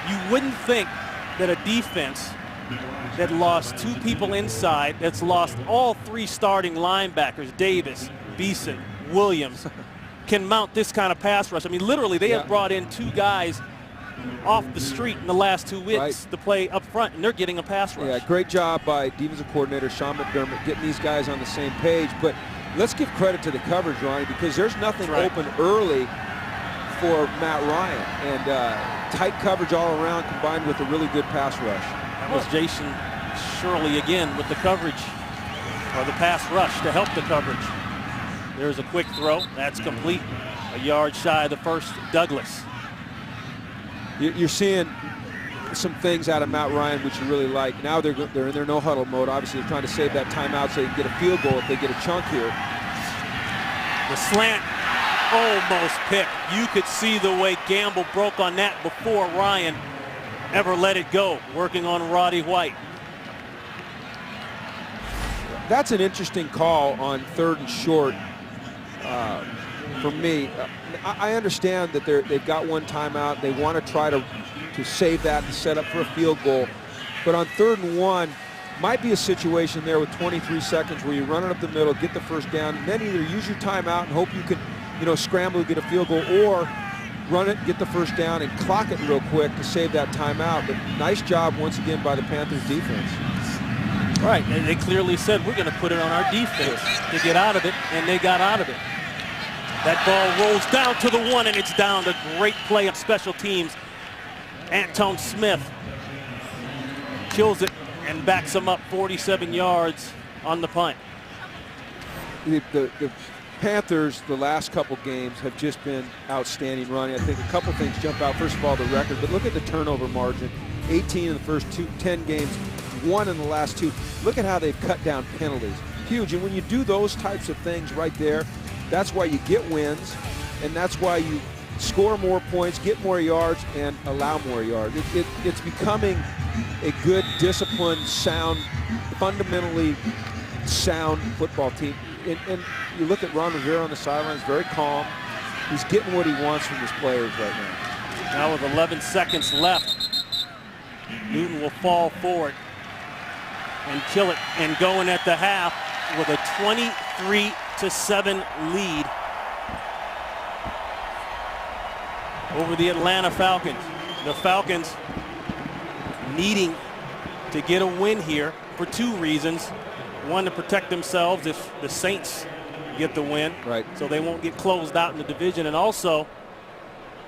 You wouldn't think that a defense that lost 2 people inside, that's lost all 3 starting linebackers, Davis, Beeson, Williams, can mount this kind of pass rush. I mean, literally, they have brought in 2 guys off the street in the last 2 weeks to play up front, and they're getting a pass rush. Yeah, great job by defensive coordinator Sean McDermott getting these guys on the same page. But let's give credit to the coverage, Ronnie, because there's nothing open early for Matt Ryan. And tight coverage all around combined with a really good pass rush. That was Jason Shirley again with the coverage, or the pass rush to help the coverage. There's a quick throw. That's complete. A yard shy of the first, Douglas. You're seeing some things out of Matt Ryan which you really like. Now they're in their no-huddle mode. Obviously, they're trying to save that timeout so they can get a field goal if they get a chunk here. The slant almost picked. You could see the way Gamble broke on that before Ryan ever let it go, working on Roddy White. That's an interesting call on 3rd and short for me. I understand that they've got one timeout. They want to try to save that and set up for a field goal. But on 3rd and 1, might be a situation there with 23 seconds where you run it up the middle, get the first down, and then either use your timeout and hope you can, scramble to get a field goal, or run it, get the first down, and clock it real quick to save that timeout. But nice job once again by the Panthers defense. Right, and they clearly said we're going to put it on our defense to get out of it, and they got out of it. That ball rolls down to the 1, and it's down. The great play of special teams. Anton Smith kills it and backs him up 47 yards on the punt. The Panthers, the last couple games, have just been outstanding, Ronnie. I think a couple things jump out. First of all, the record, but look at the turnover margin. 18 in the first 10 games, 1 in the last 2. Look at how they've cut down penalties. Huge. And when you do those types of things right there, that's why you get wins, and that's why you score more points, get more yards, and allow more yards. It's becoming a good, disciplined, sound, fundamentally sound football team. And you look at Ron Rivera on the sidelines, very calm. He's getting what he wants from his players right now. Now with 11 seconds left, Newton will fall forward and kill it, and going at the half with a 23-7 lead over the Atlanta Falcons. The Falcons needing to get a win here for 2 reasons. One, to protect themselves if the Saints get the win, so they won't get closed out in the division, and also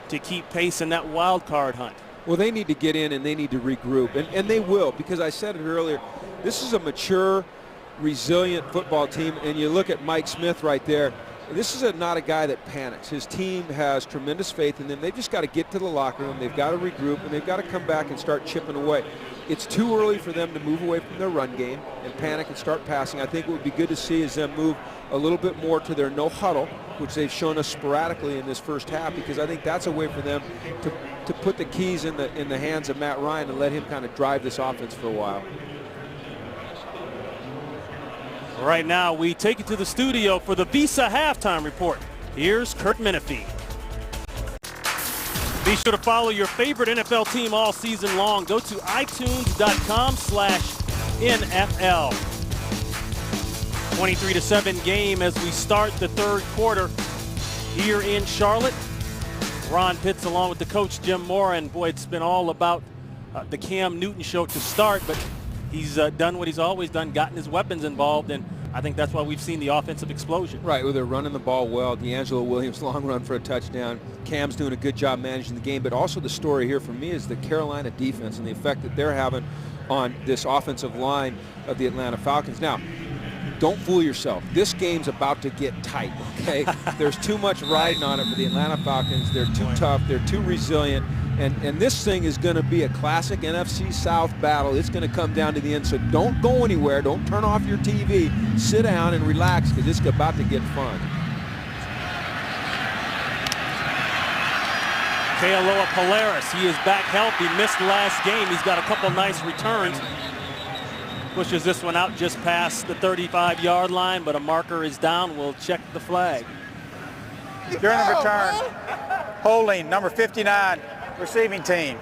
to keep pace in that wild card hunt. Well, they need to get in and they need to regroup, and they will, because I said it earlier, this is a mature, resilient football team, and you look at Mike Smith right there. This is not a guy that panics. His team has tremendous faith in them. They've just got to get to the locker room. They've got to regroup, and they've got to come back and start chipping away. It's too early for them to move away from their run game and panic and start passing. I think what would be good to see is them move a little bit more to their no huddle, which they've shown us sporadically in this first half, because I think that's a way for them to put the keys in the hands of Matt Ryan and let him kind of drive this offense for a while. Right now, we take you to the studio for the Visa Halftime Report. Here's Kurt Menefee. Be sure to follow your favorite NFL team all season long. Go to itunes.com/NFL. 23-7 game as we start the 3rd quarter here in Charlotte. Ron Pitts along with the coach Jim Mora, and boy, it's been all about the Cam Newton show to start, but he's done what he's always done, gotten his weapons involved, and I think that's why we've seen the offensive explosion. Right, well, they're running the ball well. D'Angelo Williams, long run for a touchdown. Cam's doing a good job managing the game, but also the story here for me is the Carolina defense and the effect that they're having on this offensive line of the Atlanta Falcons. Now, don't fool yourself. This game's about to get tight, okay? There's too much riding on it for the Atlanta Falcons. They're too tough. They're too resilient. And this thing is going to be a classic NFC South battle. It's going to come down to the end. So don't go anywhere. Don't turn off your TV. Sit down and relax because it's about to get fun. Kealoha Polaris, he is back healthy. Missed last game. He's got a couple nice returns. Pushes this one out just past the 35-yard line, but a marker is down. We'll check the flag. During the return, holding number 59, receiving team.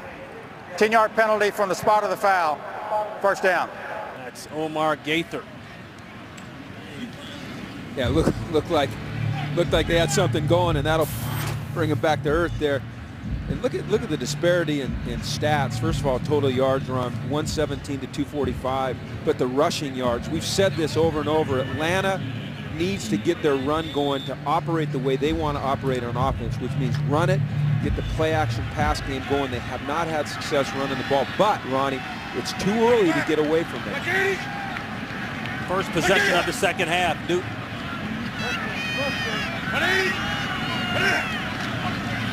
10-yard penalty from the spot of the foul. First down. That's Omar Gaither. Yeah, looked like they had something going, and that'll bring them back to earth there. And look at the disparity in stats. First of all, total yards are on 117 to 245, but the rushing yards, we've said this over and over, Atlanta needs to get their run going to operate the way they want to operate on offense, which means run it, get the play-action pass game going. They have not had success running the ball, but, Ronnie, it's too early to get away from it. First possession of the second half. Newton.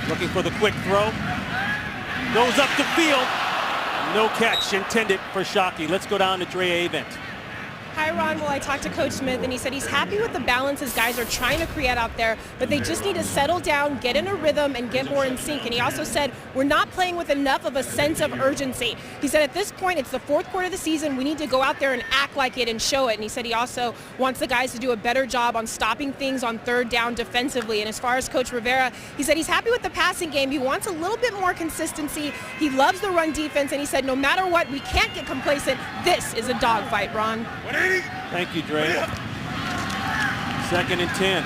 Looking for the quick throw. Goes up the field. No catch intended for Shockey. Let's go down to Dre Avent. Hi, Ron. Well, I talked to Coach Smith, and he said he's happy with the balance his guys are trying to create out there, but they just need to settle down, get in a rhythm, and get more in sync. And he also said, we're not playing with enough of a sense of urgency. He said, at this point, it's the fourth quarter of the season. We need to go out there and act like it and show it. And he said he also wants the guys to do a better job on stopping things on third down defensively. And as far as Coach Rivera, he said he's happy with the passing game. He wants a little bit more consistency. He loves the run defense, and he said, no matter what, we can't get complacent. This is a dogfight, Ron. Thank you, Dre. 2nd and 10.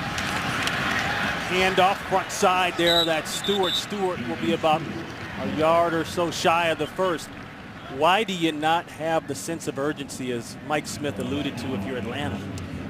Handoff front side there. That's Stewart. Stewart will be about a yard or so shy of the first. Why do you not have the sense of urgency, as Mike Smith alluded to, if you're Atlanta?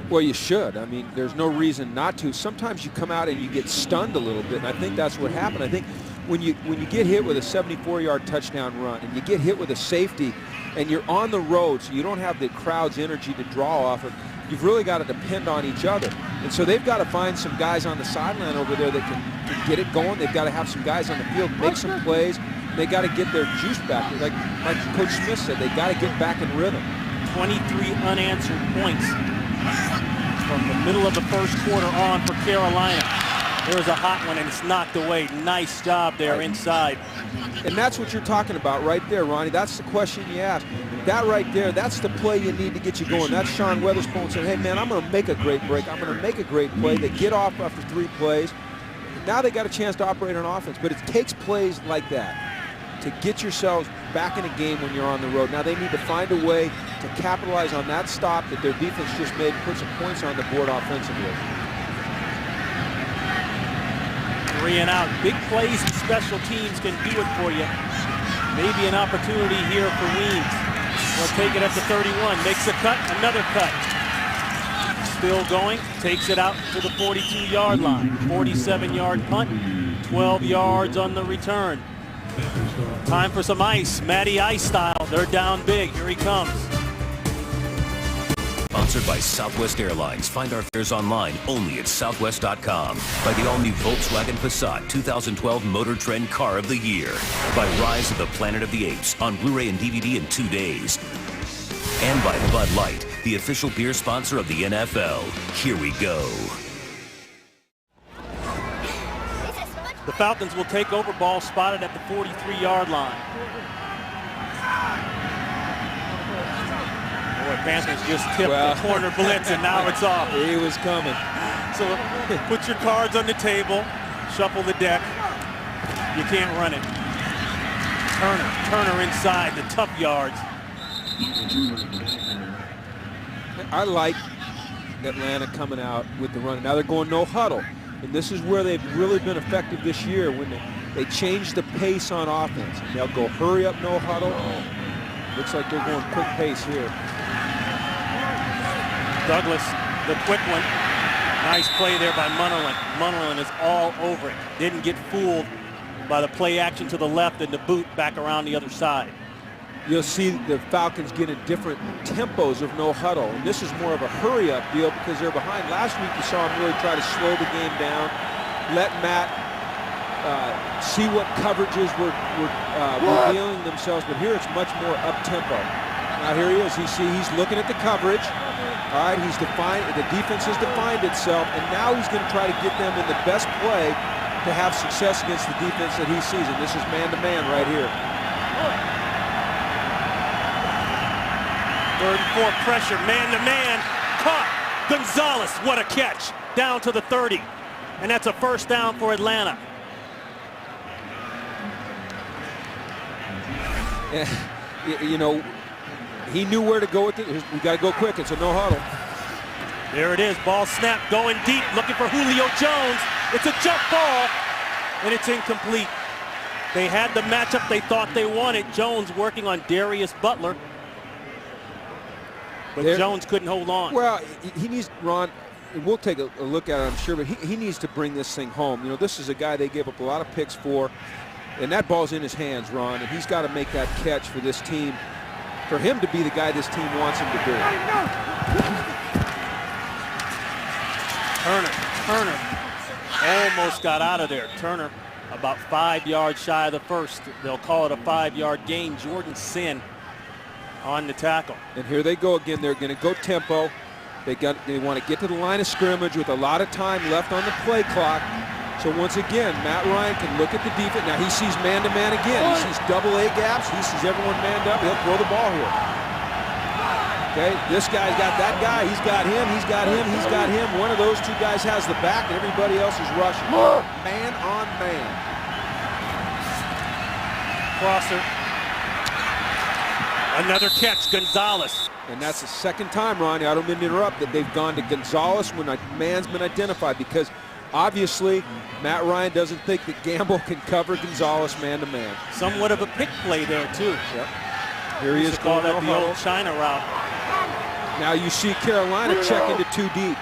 Well, you should. I mean, there's no reason not to. Sometimes you come out and you get stunned a little bit, and I think that's what happened. I think when you get hit with a 74-yard touchdown run and you get hit with a safety and you're on the road, so you don't have the crowd's energy to draw off of, you've really got to depend on each other. And so they've got to find some guys on the sideline over there that can get it going. They've got to have some guys on the field make some plays. They got to get their juice back. Like Coach Smith said, they got to get back in rhythm. 23 unanswered points from the middle of the first quarter on for Carolina. There's a hot one, and it's knocked away. Nice job there inside. And that's what you're talking about right there, Ronnie. That's the question you asked. That right there, that's the play you need to get you going. That's Sean Weatherspoon saying, hey, man, I'm going to make a great break. I'm going to make a great play. They get off after 3 plays. Now they got a chance to operate on offense, but it takes plays like that to get yourselves back in a game when you're on the road. Now they need to find a way to capitalize on that stop that their defense just made and put some points on the board offensively. 3 and out. Big plays and special teams can do it for you. Maybe an opportunity here for Weems. They'll take it at the 31. Makes a cut, another cut. Still going, takes it out to the 42-yard line. 47-yard punt, 12 yards on the return. Time for some ice, Matty Ice style. They're down big, here he comes. Sponsored by Southwest Airlines. Find our fares online only at southwest.com. By the all-new Volkswagen Passat 2012 Motor Trend Car of the Year. By Rise of the Planet of the Apes on Blu-ray and DVD in 2 days. And by Bud Light, the official beer sponsor of the NFL. Here we go. The Falcons will take over, ball spotted at the 43-yard line. Boy, Panthers just tipped the corner blitz, and now it's off. He was coming. So put your cards on the table, shuffle the deck. You can't run it. Turner inside, the tough yards. I like Atlanta coming out with the run. Now they're going no huddle. And this is where they've really been effective this year when they change the pace on offense. They'll go hurry up, no huddle. Looks like they're going quick pace here. Douglas The quick one. Nice play there by Munnerlyn. Munnerlyn is all over it. Didn't get fooled by the play action to the left and the boot back around the other side. You'll see the Falcons get in different tempos of no huddle. And this is more of a hurry-up deal because they're behind. Last week you saw them really try to slow the game down, let Matt see what coverages were revealing themselves. But here it's much more up-tempo. Now here he is. He's looking at the coverage. All right, the defense has defined itself, and now he's going to try to get them in the best play to have success against the defense that he sees. And this is man-to-man right here. 3rd and 4 pressure, man-to-man, caught. Gonzalez, what a catch, down to the 30. And that's a first down for Atlanta. You know, he knew where to go with it. We got to go quick. It's a no huddle. There it is, ball snap, going deep, looking for Julio Jones. It's a jump ball, and it's incomplete. They had the matchup they thought they wanted. Jones working on Darius Butler. But Jones couldn't hold on. Well, he needs, Ron, we'll take a look at it, I'm sure, but he needs to bring this thing home. You know, this is a guy they gave up a lot of picks for, and that ball's in his hands, Ron, and he's got to make that catch for this team, for him to be the guy this team wants him to be. Turner almost got out of there. Turner about 5 yards shy of the first. They'll call it a 5-yard gain. Jordan Sin on the tackle. And here they go again. They're going to go tempo. They want to get to the line of scrimmage with a lot of time left on the play clock. So once again, Matt Ryan can look at the defense. Now he sees man-to-man again. He sees double A gaps. He sees everyone manned up. He'll throw the ball here. Okay, this guy's got that guy. He's got him. He's got him. He's got him. One of those two guys has the back, and everybody else is rushing. Man on man. Crosser. Another catch, Gonzalez. And that's the second time, Ronnie, I don't mean to interrupt, that they've gone to Gonzalez when a man's been identified, because obviously Matt Ryan doesn't think that Gamble can cover Gonzalez man-to-man. Somewhat of a pick play there, too. Yep. Here he is call going that the old China route. Now you see Carolina check into 2 deep.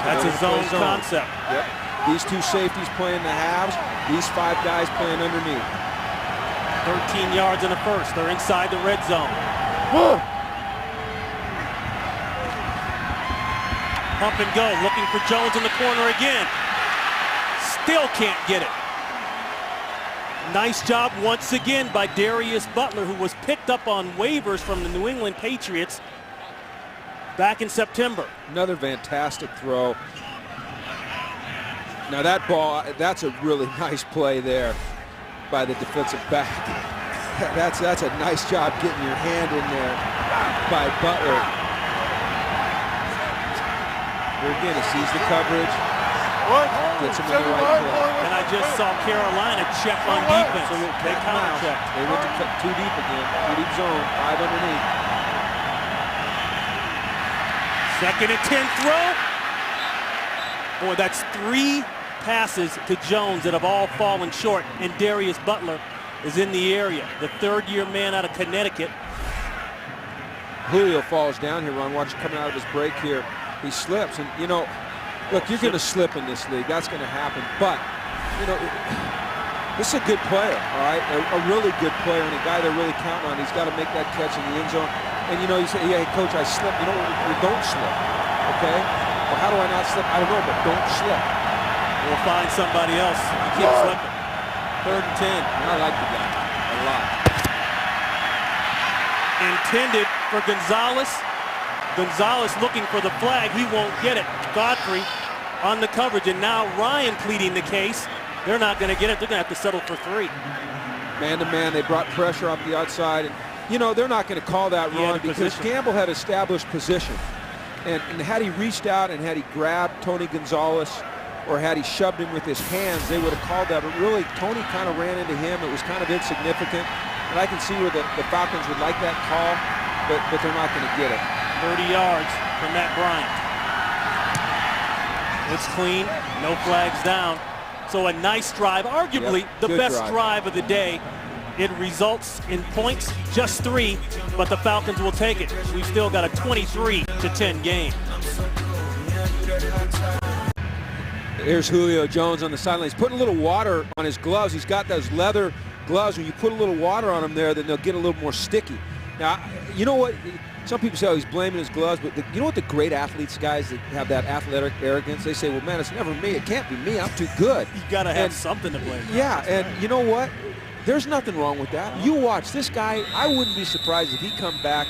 That's a zone concept. Yep. These two safeties playing the halves, these 5 guys playing underneath. 13 yards in the first. They're inside the red zone. Pump and go, looking for Jones in the corner again. Still can't get it. Nice job once again by Darius Butler, who was picked up on waivers from the New England Patriots back in September. Another fantastic throw. Now that ball, that's a really nice play there by the defensive back. That's a nice job getting your hand in there by Butler. Here again, he sees the coverage. Gets him in the right play. And I just saw Carolina check on defense. So they counter-checked. They went to 2 deep again. 2 deep zone, 5 underneath. 2nd and 10 throw. Boy, that's 3 passes to Jones that have all fallen short, and Darius Butler is in the area. The 3rd-year man out of Connecticut. Julio falls down here, Ron. Watch him coming out of his break here. He slips, and you know, look, you're going to slip in this league. That's going to happen. But, you know, this is a good player, all right? A really good player, and a guy they're really counting on. He's got to make that catch in the end zone. And, you know, you say, yeah, hey, Coach, I slipped. You know, you don't slip, okay? Well, how do I not slip? I don't know, but don't slip. We'll find somebody else. You keep slipping. 3rd and 10. I like the guy a lot. Intended for Gonzalez. Gonzalez looking for the flag. He won't get it. Godfrey on the coverage, and now Ryan pleading the case. They're not going to get it. They're going to have to settle for 3. Man-to-man, they brought pressure off the outside. And, you know, they're not going to call that, Ron, because Gamble had established position. And had he reached out and had he grabbed Tony Gonzalez, or had he shoved him with his hands, they would have called that. But really, Tony kind of ran into him. It was kind of insignificant. And I can see where the Falcons would like that call, but they're not going to get it. 30 yards from Matt Bryant. It's clean, no flags down. So a nice drive, arguably the best drive of the day. It results in points, just 3, but the Falcons will take it. We've still got a 23-10 game. Here's Julio Jones on the sideline. He's putting a little water on his gloves. He's got those leather gloves. When you put a little water on them there, then they'll get a little more sticky. Now, you know what? Some people say, oh, he's blaming his gloves, but you know what the great athletes, guys that have that athletic arrogance, they say, well, man, it's never me. It can't be me. I'm too good. You got to have something to blame. Yeah, and you know what? There's nothing wrong with that. You watch this guy. I wouldn't be surprised if he comes back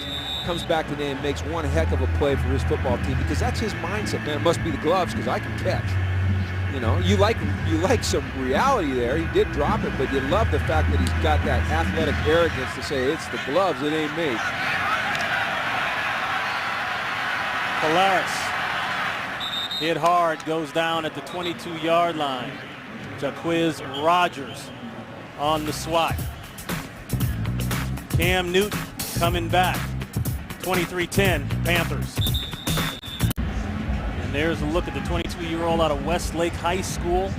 today and makes one heck of a play for his football team, because that's his mindset. Man, it must be the gloves because I can catch. You know, you like some reality there. He did drop it, but you love the fact that he's got that athletic arrogance to say it's the gloves, it ain't me. Polaris hit hard, goes down at the 22-yard line. Jaquiz Rogers on the swat. Cam Newton coming back. 23-10 Panthers. And there's a look at the 22-year-old out of Westlake High School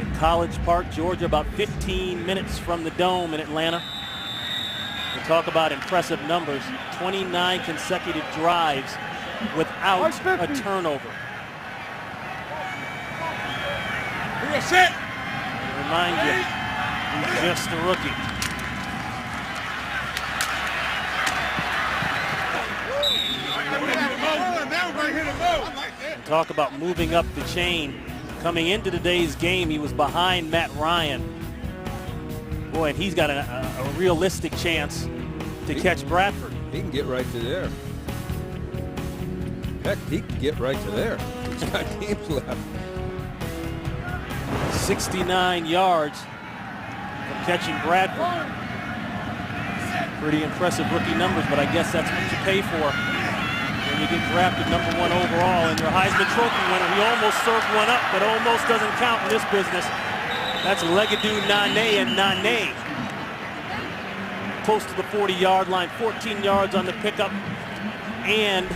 in College Park, Georgia, about 15 minutes from the Dome in Atlanta. We talk about impressive numbers. 29 consecutive drives without a turnover. Remind you, he's just a rookie. And talk about moving up the chain. Coming into today's game, he was behind Matt Ryan. Boy, and he's got a realistic chance to catch Bradford. He can get right to there. Heck, he can get right to there. He's got games left. 69 yards from catching Bradford. Pretty impressive rookie numbers, but I guess that's what you pay for when you get drafted #1 overall and your Heisman Trophy winner. He almost served one up, but almost doesn't count in this business. That's Legadou Nane, and Nane close to the 40-yard line, 14 yards on the pickup, and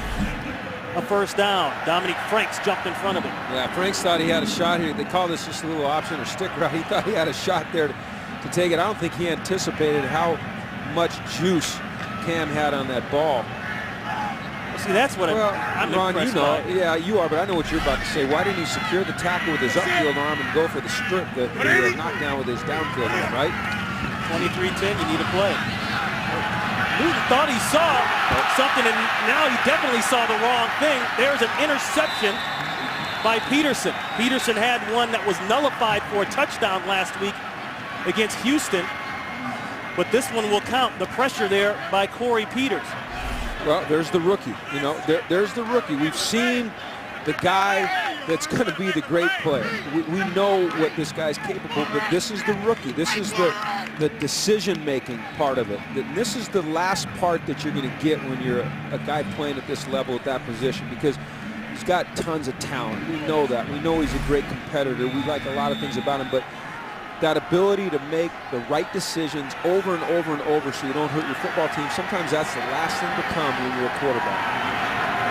a first down. Dominique Franks jumped in front of him. Yeah, Franks thought he had a shot here. They call this just a little option or stick route. He thought he had a shot there to take it. I don't think he anticipated how much juice Cam had on that ball. See, that's what I'm Ron, impressed you know, by. yeah, you are, but I know what you're about to say. Why didn't he secure the tackle with his upfield arm and go for the strip, the knockdown with his downfield arm, right? 23-10, you need a play. Newton thought he saw something, and now he definitely saw the wrong thing. There's an interception by Peterson. Peterson had one that was nullified for a touchdown last week against Houston, but this one will count. The pressure there by Corey Peters. Well, there's the rookie. You know, there's the rookie. We've seen the guy that's going to be the great player. We know what this guy's capable, but this is the rookie. This is the decision-making part of it. This is the last part that you're going to get when you're a guy playing at this level at that position, because he's got tons of talent. We know that. We know he's a great competitor. We like a lot of things about him, but that ability to make the right decisions over and over and over so you don't hurt your football team, sometimes that's the last thing to come when you're a quarterback.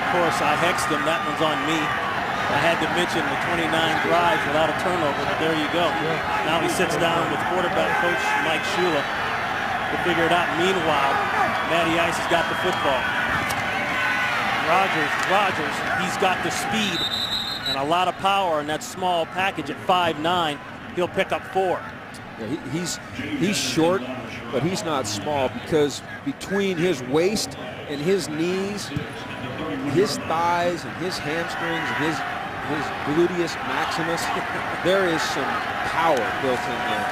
Of course, I hexed him. That one's on me. I had to mention the 29 drives without a turnover, but there you go. Now he sits down with quarterback coach Mike Shula to figure it out. Meanwhile, Matty Ice has got the football. Rogers, he's got the speed and a lot of power in that small package at 5'9". He'll pick up 4. Yeah, he's short, but he's not small, because between his waist and his knees, his thighs and his hamstrings and his gluteus maximus, there is some power built in there.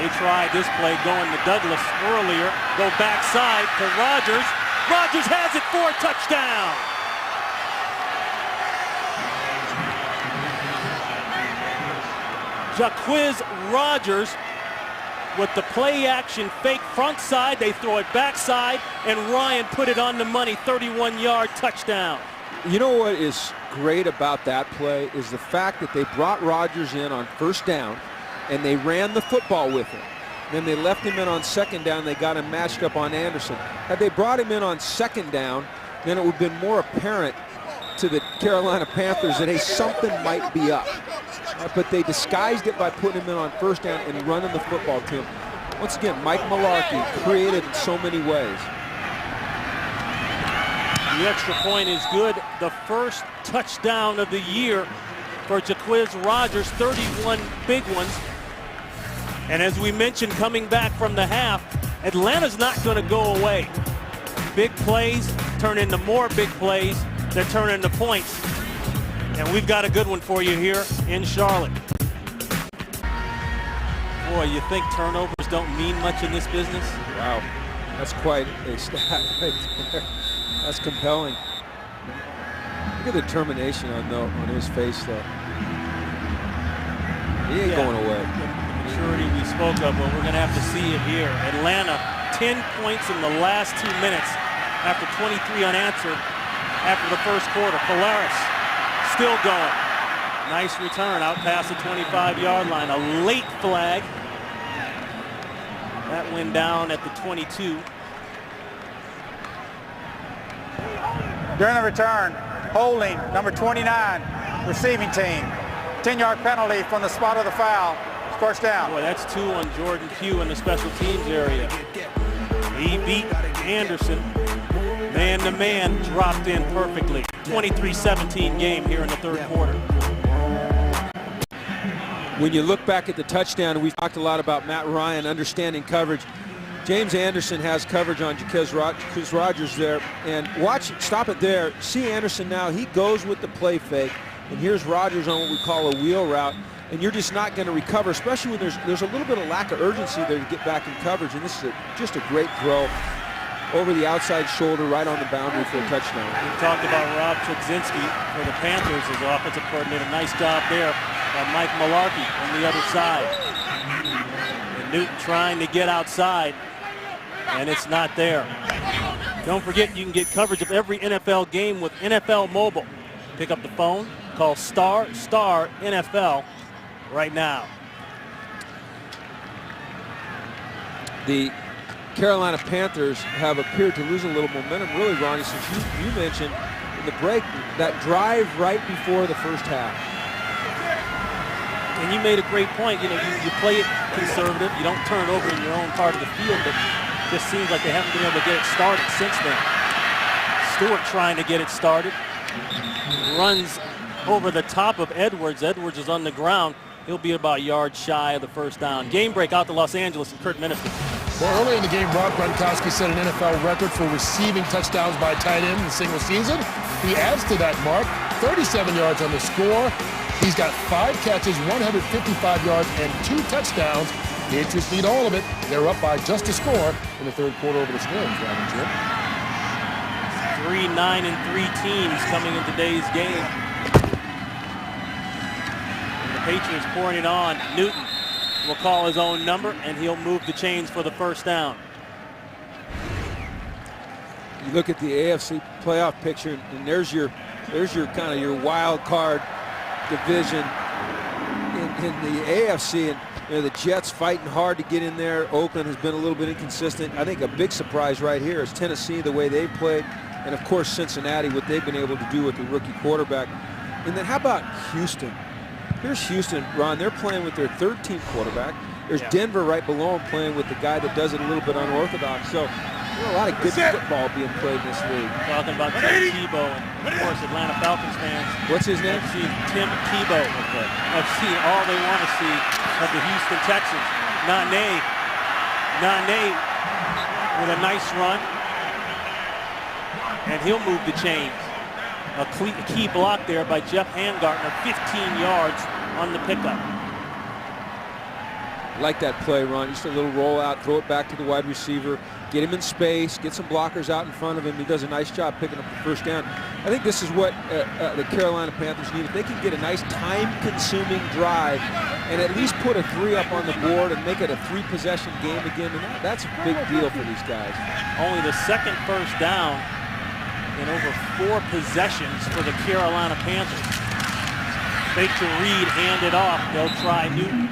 They tried this play going to Douglas earlier. Go backside to Rogers. Rogers has it for a touchdown. Jaquiz Rogers with the play action fake front side. They throw it backside, and Ryan put it on the money. 31-yard touchdown. You know what is great about that play is the fact that they brought Rogers in on first down, and they ran the football with him. Then they left him in on second down. They got him matched up on Anderson. Had they brought him in on second down, then it would have been more apparent to the Carolina Panthers that, hey, something might be up. But they disguised it by putting him in on first down and running the football to him. Once again, Mike Mularkey created in so many ways. The extra point is good. The first touchdown of the year for Jaquiz Rogers, 31 big ones. And as we mentioned, coming back from the half, Atlanta's not going to go away. Big plays turn into more big plays that turn into points. And we've got a good one for you here in Charlotte. Boy, you think turnovers don't mean much in this business? Wow, that's quite a stat right there. That's compelling. Look at the determination on his face, though. He ain't going away. The maturity we spoke of, well, we're going to have to see it here. Atlanta, 10 points in the last 2 minutes after 23 unanswered after the first quarter. Polaris still going. Nice return out past the 25-yard line. A late flag. That went down at the 22. During the return, holding number 29, receiving team. 10-yard penalty from the spot of the foul. First down. Boy, that's 2 on Jordan Pugh in the special teams area. He beat Anderson. Man-to-man, dropped in perfectly. 23-17 game here in the third quarter. When you look back at the touchdown, we've talked a lot about Matt Ryan understanding coverage. James Anderson has coverage on Jaquiz Rogers there. And watch, stop it there. See Anderson now, he goes with the play fake. And here's Rogers on what we call a wheel route. And you're just not going to recover, especially when there's a little bit of lack of urgency there to get back in coverage. And this is just a great throw over the outside shoulder, right on the boundary for a touchdown. We talked about Rob Chudzinski for the Panthers as offensive coordinator. Nice job there by Mike Malarkey on the other side. And Newton trying to get outside, and it's not there. Don't forget, you can get coverage of every NFL game with NFL Mobile. Pick up the phone, call ** NFL right now. The Carolina Panthers have appeared to lose a little momentum, really, Ronnie, since you mentioned in the break that drive right before the first half. And you made a great point. You know, you play it conservative. You don't turn it over in your own part of the field, but it just seems like they haven't been able to get it started since then. Stewart trying to get it started. Runs over the top of Edwards. Edwards is on the ground. He'll be about a yard shy of the first down. Game break out to Los Angeles and Kurt Minister. Well, early in the game, Rob Gronkowski set an NFL record for receiving touchdowns by tight end in a single season. He adds to that mark, 37 yards on the score. He's got 5 catches, 155 yards, and 2 touchdowns. Patriots lead all of it. They're up by just a score in the third quarter over the Skins, Rob and Jim. 3-9-3 teams coming in today's game. And the Patriots pouring it on. Newton will call his own number, and he'll move the chains for the first down. You look at the AFC playoff picture, and there's your kind of your wild card division in the AFC, and you know, the Jets fighting hard to get in there. Oakland has been a little bit inconsistent. I think a big surprise right here is Tennessee, the way they've played, and of course Cincinnati, what they've been able to do with the rookie quarterback. And then how about Houston? Here's Houston, Ron. They're playing with their third-team quarterback. There's Denver right below them playing with the guy that does it a little bit unorthodox. So a lot of good football being played in this league. Talking about Tim Tebow, and of course Atlanta Falcons fans. What's his name? FC Tim Tebow. Okay. FC, all they want to see of the Houston Texans. Nane with a nice run, and he'll move the chains. A key block there by Jeff Hangartner, 15 yards on the pickup. I like that play, Ron. Just a little roll out, throw it back to the wide receiver, get him in space, get some blockers out in front of him. He does a nice job picking up the first down. I think this is what the Carolina Panthers need. If they can get a nice time-consuming drive and at least put a 3 up on the board and make it a 3-possession game again, and that's a big deal for these guys. Only the second first down in over 4 possessions for the Carolina Panthers. Fake to Reed, hand it off. They'll try Newton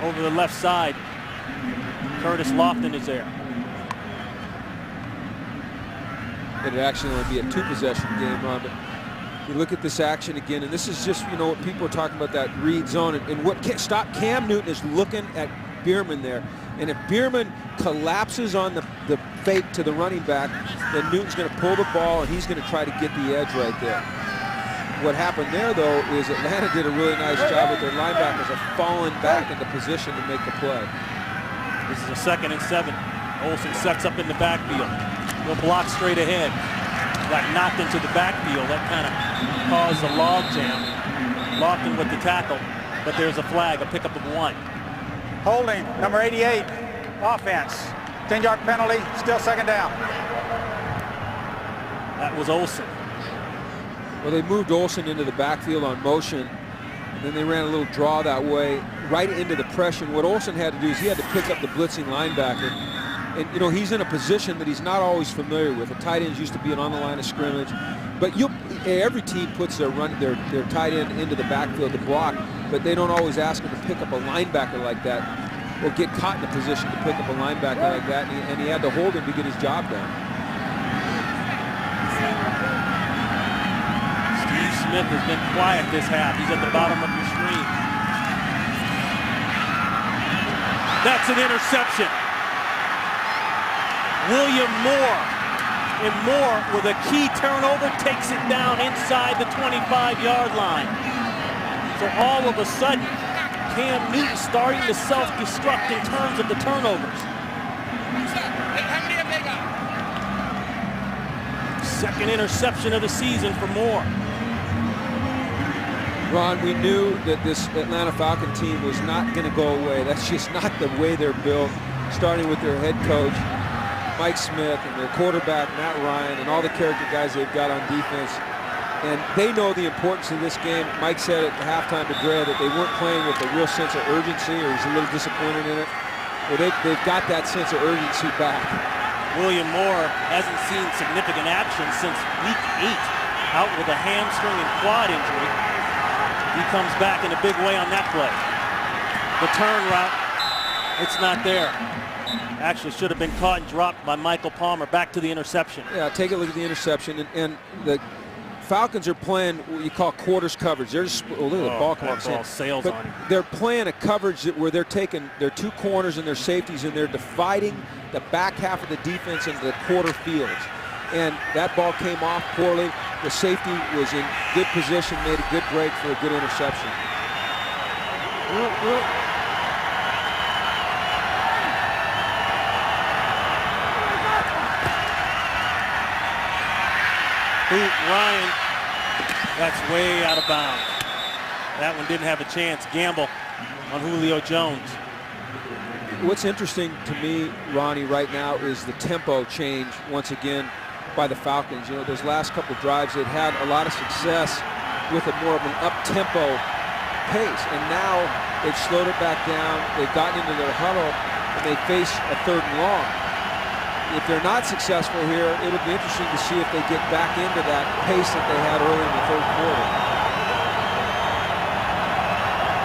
over the left side. Curtis Lofton is there. It'd actually only be a 2-possession game, Ron, but you look at this action again, and this is just, you know, what people are talking about, that Reed zone, and what can't stop Cam Newton is looking at Bierman there. And if Bierman collapses on the fake to the running back, then Newton's going to pull the ball, and he's going to try to get the edge right there. What happened there, though, is Atlanta did a really nice job with their linebackers of falling back into position to make the play. This is a 2nd and 7. Olsen sets up in the backfield. He'll block straight ahead. Got knocked into the backfield. That kind of caused a log jam. Locked in with the tackle, but there's a flag, a pickup of 1. Holding, number 88, offense. 10-yard penalty, still 2nd down. That was Olsen. Well, they moved Olsen into the backfield on motion, and then they ran a little draw that way, right into the pressure. What Olsen had to do is he had to pick up the blitzing linebacker. And, you know, he's in a position that he's not always familiar with. The tight ends used to be on the line of scrimmage. But every team puts their tight end into the backfield to block, but they don't always ask him to pick up a linebacker like that or get caught in a position to pick up a linebacker like that, and he had to hold him to get his job done. Steve Smith has been quiet this half. He's at the bottom of your screen. That's an interception. William Moore, and Moore with a key turnover takes it down inside the 25-yard line. So all of a sudden, Cam Newton starting to self-destruct in terms of the turnovers. 2nd interception of the season for Moore. Ron, we knew that this Atlanta Falcon team was not going to go away. That's just not the way they're built, starting with their head coach, Mike Smith, and their quarterback, Matt Ryan, and all the character guys they've got on defense. And they know the importance of this game. Mike said at halftime to Gray that they weren't playing with a real sense of urgency, or he's a little disappointed in it. Well, they've got that sense of urgency back. William Moore hasn't seen significant action since week 8, out with a hamstring and quad injury. He comes back in a big way on that play. The turn route, it's not there. Actually should have been caught and dropped by Michael Palmer. Back to the interception. Yeah, take a look at the interception. And the Falcons are playing what you call quarters coverage. They're just, look at the ball come off. Sails but on him. They're playing a coverage where they're taking their 2 corners and their safeties, and they're dividing the back half of the defense into the quarter fields. And that ball came off poorly. The safety was in good position, made a good break for a good interception. Ryan, that's way out of bounds. That one didn't have a chance. Gamble on Julio Jones. What's interesting to me, Ronnie, right now is the tempo change once again by the Falcons. You know, those last couple drives, they'd had a lot of success with a more of an up-tempo pace, and now they've slowed it back down. They've gotten into their huddle, and they face a 3rd and long. If they're not successful here, it'll be interesting to see if they get back into that pace that they had early in the 3rd quarter.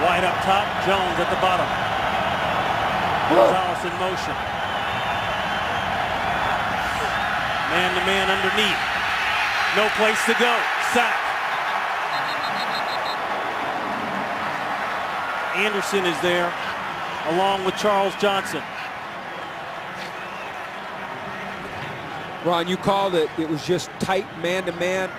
Wide up top, Jones at the bottom. Gonzalez in motion. Man-to-man underneath. No place to go. Sack. Anderson is there, along with Charles Johnson. Ron, you called it. It was just tight man-to-man.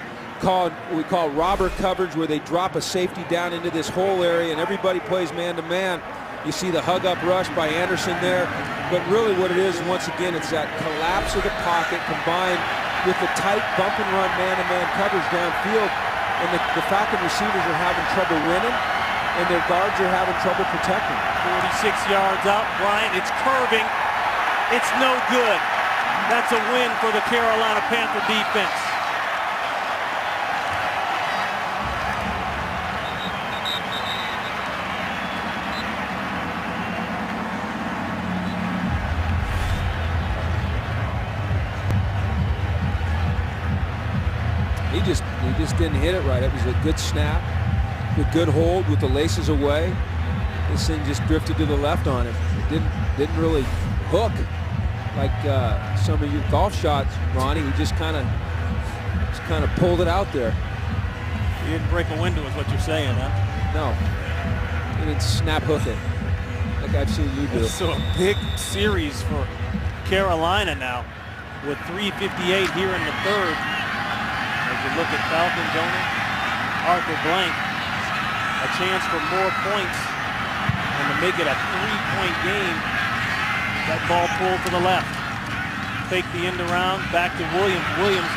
We call robber coverage, where they drop a safety down into this whole area, and everybody plays man-to-man. You see the hug-up rush by Anderson there. But really what it is, once again, it's that collapse of the pocket combined with the tight bump-and-run man-to-man coverage downfield. And the Falcon receivers are having trouble winning, and their guards are having trouble protecting. 46 yards out. Bryant, it's curving. It's no good. That's a win for the Carolina Panther defense. He just didn't hit it right. It was a good snap, a good hold with the laces away. This thing just drifted to the left on him. It didn't really hook like some of your golf shots, Ronnie. He just kind of pulled it out there. He didn't break a window, is what you're saying, huh? No, he didn't snap hook it like I've seen you do. So a big series for Carolina now. with 3:58 here in the third. As you look at Falcons owner Arthur Blank, a chance for more points and to make it a 3-point game. That ball pulled to the left. Take the end around, back to Williams. Williams,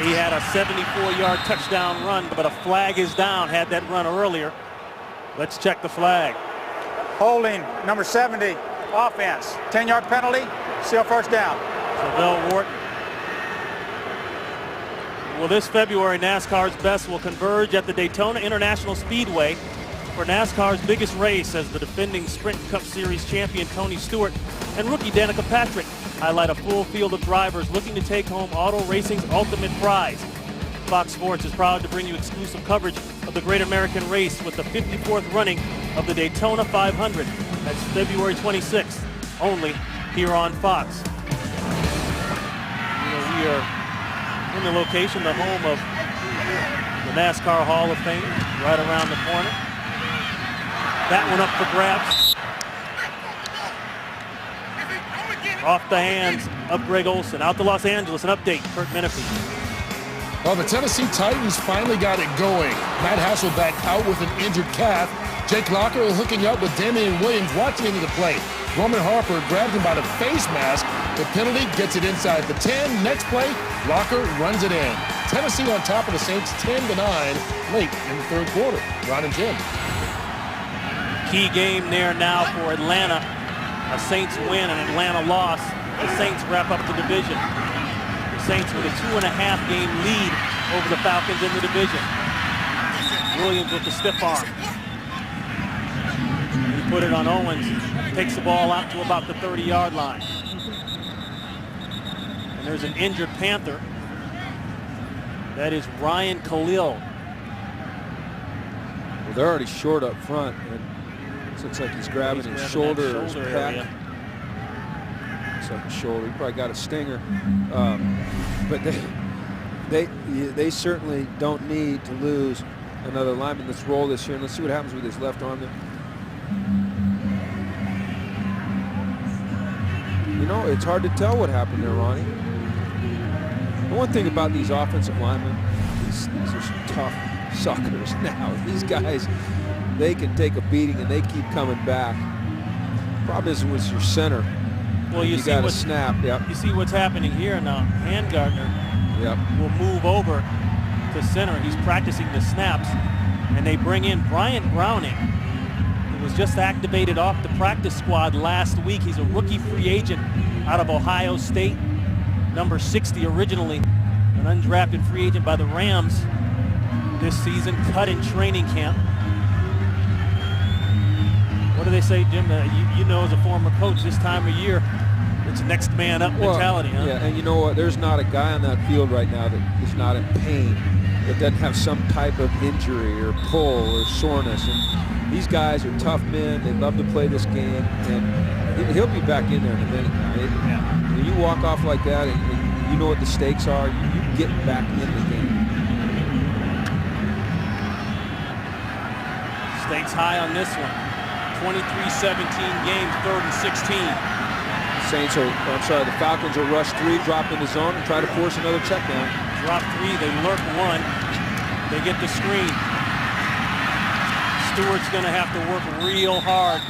he had a 74-yard touchdown run, but a flag is down. Had that run earlier. Let's check the flag. Holding, number 70, offense. 10-yard penalty, still first down. Savell Wharton. Well, this February, NASCAR's best will converge at the Daytona International Speedway for NASCAR's biggest race as the defending Sprint Cup Series champion Tony Stewart and rookie Danica Patrick highlight a full field of drivers looking to take home auto racing's ultimate prize. Fox Sports is proud to bring you exclusive coverage of the Great American Race with the 54th running of the Daytona 500. That's February 26th, only here on Fox. We are in the location, the home of the NASCAR Hall of Fame, right around the corner. That one up for grabs. Off the hands of Greg Olson. Out to Los Angeles, an update, Kurt Menefee. Well, the Tennessee Titans finally got it going. Matt Hasselbeck out with an injured calf. Jake Locker hooking up with Damian Williams watching into the play. Roman Harper grabbed him by the face mask. The penalty gets it inside the 10. Next play, Locker runs it in. Tennessee on top of the Saints 10-9 late in the third quarter. Ron and Jim. Key game there now for Atlanta. A Saints win, an Atlanta loss. The Saints wrap up the division. The Saints with a 2.5 game lead over the Falcons in the division. Williams with the stiff arm. He put it on Owens. Takes the ball out to about the 30-yard line. And there's an injured Panther. That is Ryan Khalil. Well, they're already short up front. And it looks like he's grabbing his shoulder or his pec. Looks like his shoulder. He probably got a stinger. But they certainly don't need to lose another lineman. Let's roll this here and let's see what happens with his left arm there. You know, it's hard to tell what happened there, Ronnie. The one thing about these offensive linemen, these are some tough suckers now. These guys, they can take a beating and they keep coming back. Problem is, it was your center. Well, you got to snap. Yep. You see what's happening here now. Handgartner will move over to center. He's practicing the snaps, and they bring in Bryant Browning. He was just activated off the practice squad last week. He's a rookie free agent out of Ohio State, number 60 originally, an undrafted free agent by the Rams this season, cut in training camp. What do they say, Jim? You know, as a former coach, this time of year, it's next man up mentality, huh? Yeah, and you know what? There's not a guy on that field right now that is not in pain, that doesn't have some type of injury or pull or soreness. And these guys are tough men. They love to play this game, and he'll be back in there in a minute now. When you walk off like that and you know what the stakes are, you get back in the game. Stakes high on this one. 23-17 game, 3rd and 16. The Falcons will rush 3, drop in the zone, and try to force another check down. Drop 3, they lurk 1. They get the screen. Stewart's going to have to work real hard,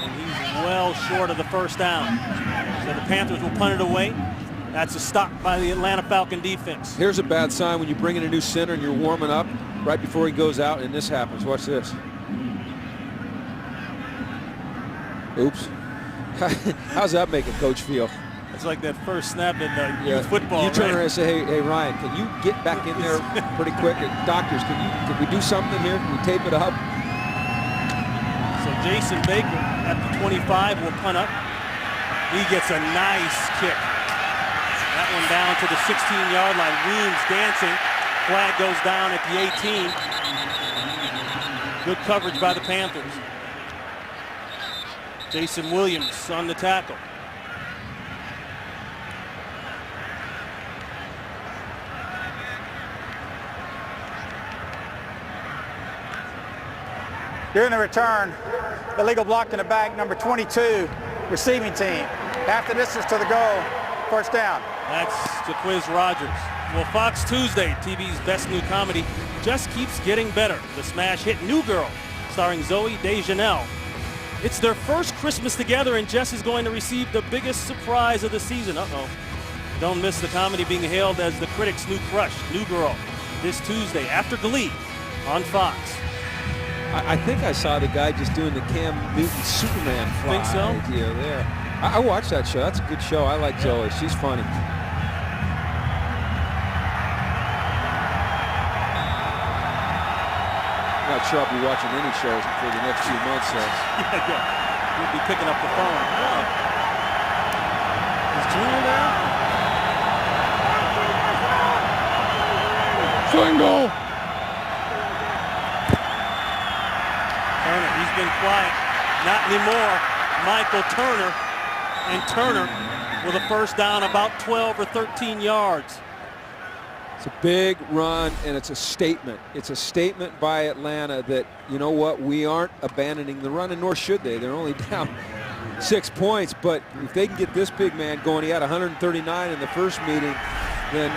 and he's well short of the first down. So the Panthers will punt it away. That's a stop by the Atlanta Falcon defense. Here's a bad sign when you bring in a new center and you're warming up right before he goes out, and this happens. Watch this. Oops. How's that make a coach feel? It's like that first snap in youth football. You turn around and say, hey, Ryan, can you get back in there pretty quick? Doctors, can we do something here? Can we tape it up? So Jason Baker at the 25 will punt up. He gets a nice kick. That one down to the 16-yard line. Weems dancing. Flag goes down at the 18. Good coverage by the Panthers. Jason Williams on the tackle. During the return, illegal block in the back, number 22, receiving team. Half the distance to the goal. first down. That's Jaquiz Rogers. Well, Fox Tuesday, TV's best new comedy, just keeps getting better. The smash hit New Girl, starring Zoe Deschanel. It's their first Christmas together, and Jess is going to receive the biggest surprise of the season. Uh-oh. Don't miss the comedy being hailed as the critics' new crush, New Girl, this Tuesday after Glee on Fox. I think I saw the guy just doing the Cam Newton Superman fly Think so? idea there. I watched that show. That's a good show. I like Zoe. She's funny. I'm not sure I'll be watching any shows for the next few months. So. Yeah. You'll be picking up the phone. Is Junior there? Single. Turner, he's been quiet. Not anymore. Michael Turner. And Turner with a first down about 12 or 13 yards. It's a big run, and it's a statement. It's a statement by Atlanta that, you know what, we aren't abandoning the run, and nor should they. They're only down 6 points, but if they can get this big man going, he had 139 in the first meeting, then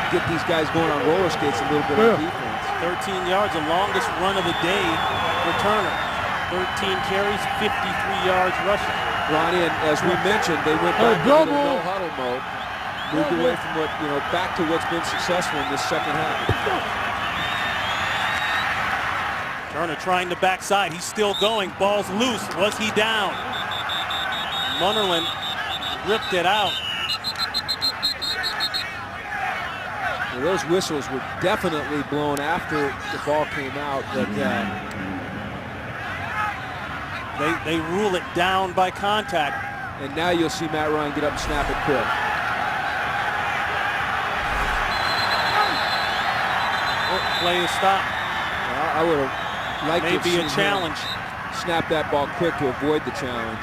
get these guys going on roller skates a little bit on defense. 13 yards, the longest run of the day for Turner. 13 carries, 53 yards rushing. Ronnie, and as we mentioned, they went back to the no-huddle mode, moved away from what, back to what's been successful in this second half. Turner trying the backside. He's still going. Ball's loose. Was he down? Munnerlyn ripped it out. Well, those whistles were definitely blown after the ball came out, but they rule it down by contact. And now you'll see Matt Ryan get up and snap it quick. Play is stopped. I would have liked to maybe a challenge. Snap that ball quick to avoid the challenge.